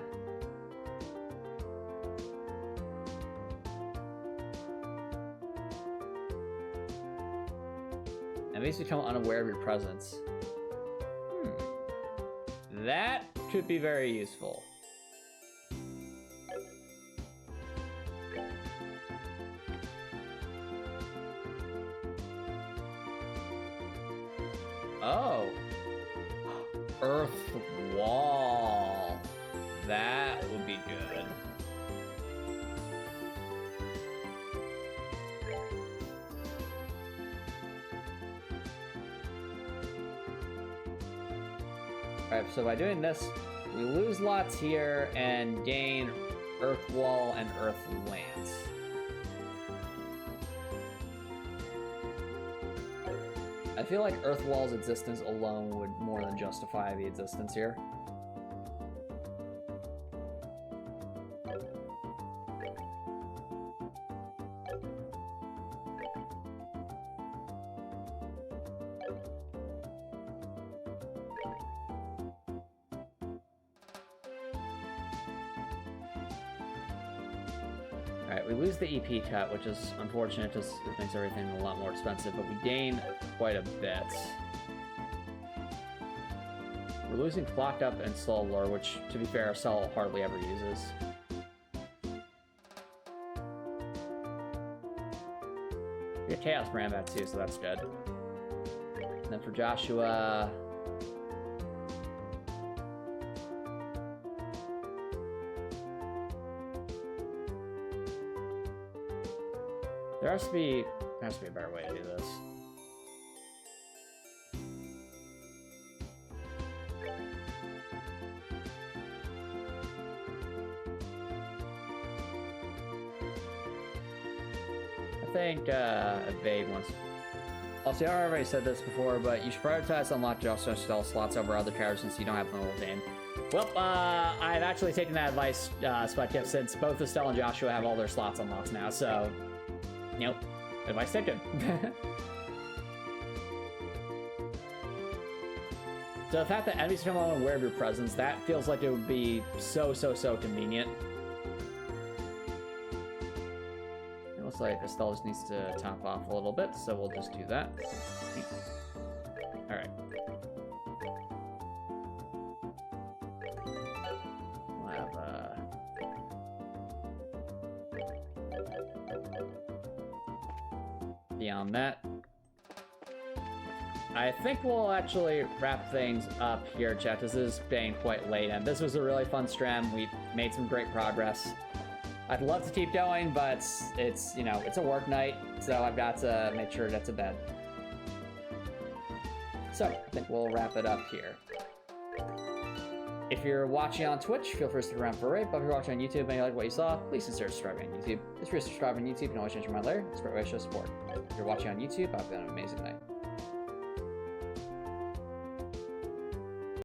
At least become unaware of your presence. That could be very useful. Oh. Earth wall. That would be good. Alright, so by doing this, we lose lots here and gain Earth Wall and Earth Lance. I feel like Earth Wall's existence alone would more than justify the existence here. Alright, we lose the EP cut, which is unfortunate because it makes everything a lot more expensive, but we gain quite a bit. We're losing Clocked Up and Soul Lure, which, to be fair, Soul hardly ever uses. We get Chaos Brand back too, so that's good. And then for Joshua... There has to be a better way to do this. I think Evade wants. Also, I already said this before, but you should prioritize unlock Joshua Estelle slots over other characters since you don't have the whole game. Well, I've actually taken that advice, Spudkip, since both Estelle and Joshua have all their slots unlocked now, so... Nope. Advice taken. So the fact that enemies come on aware of your presence, that feels like it would be so convenient. It looks like Estelle just needs to top off a little bit, so we'll just do that. Alright. We'll have, beyond that, I think we'll actually wrap things up here, chat. This is getting quite late, and this was a really fun stream. We made some great progress. I'd love to keep going, but it's you know, it's a work night, so I've got to make sure to get to bed. So, I think we'll wrap it up here. If you're watching on Twitch, feel free to stick around for a raid, but if you're watching on YouTube and you like what you saw, please consider subscribing on YouTube. If you're subscribing on YouTube, you can always change my layer. It's a great way to show support. If you're watching on YouTube, I hope you have an amazing night.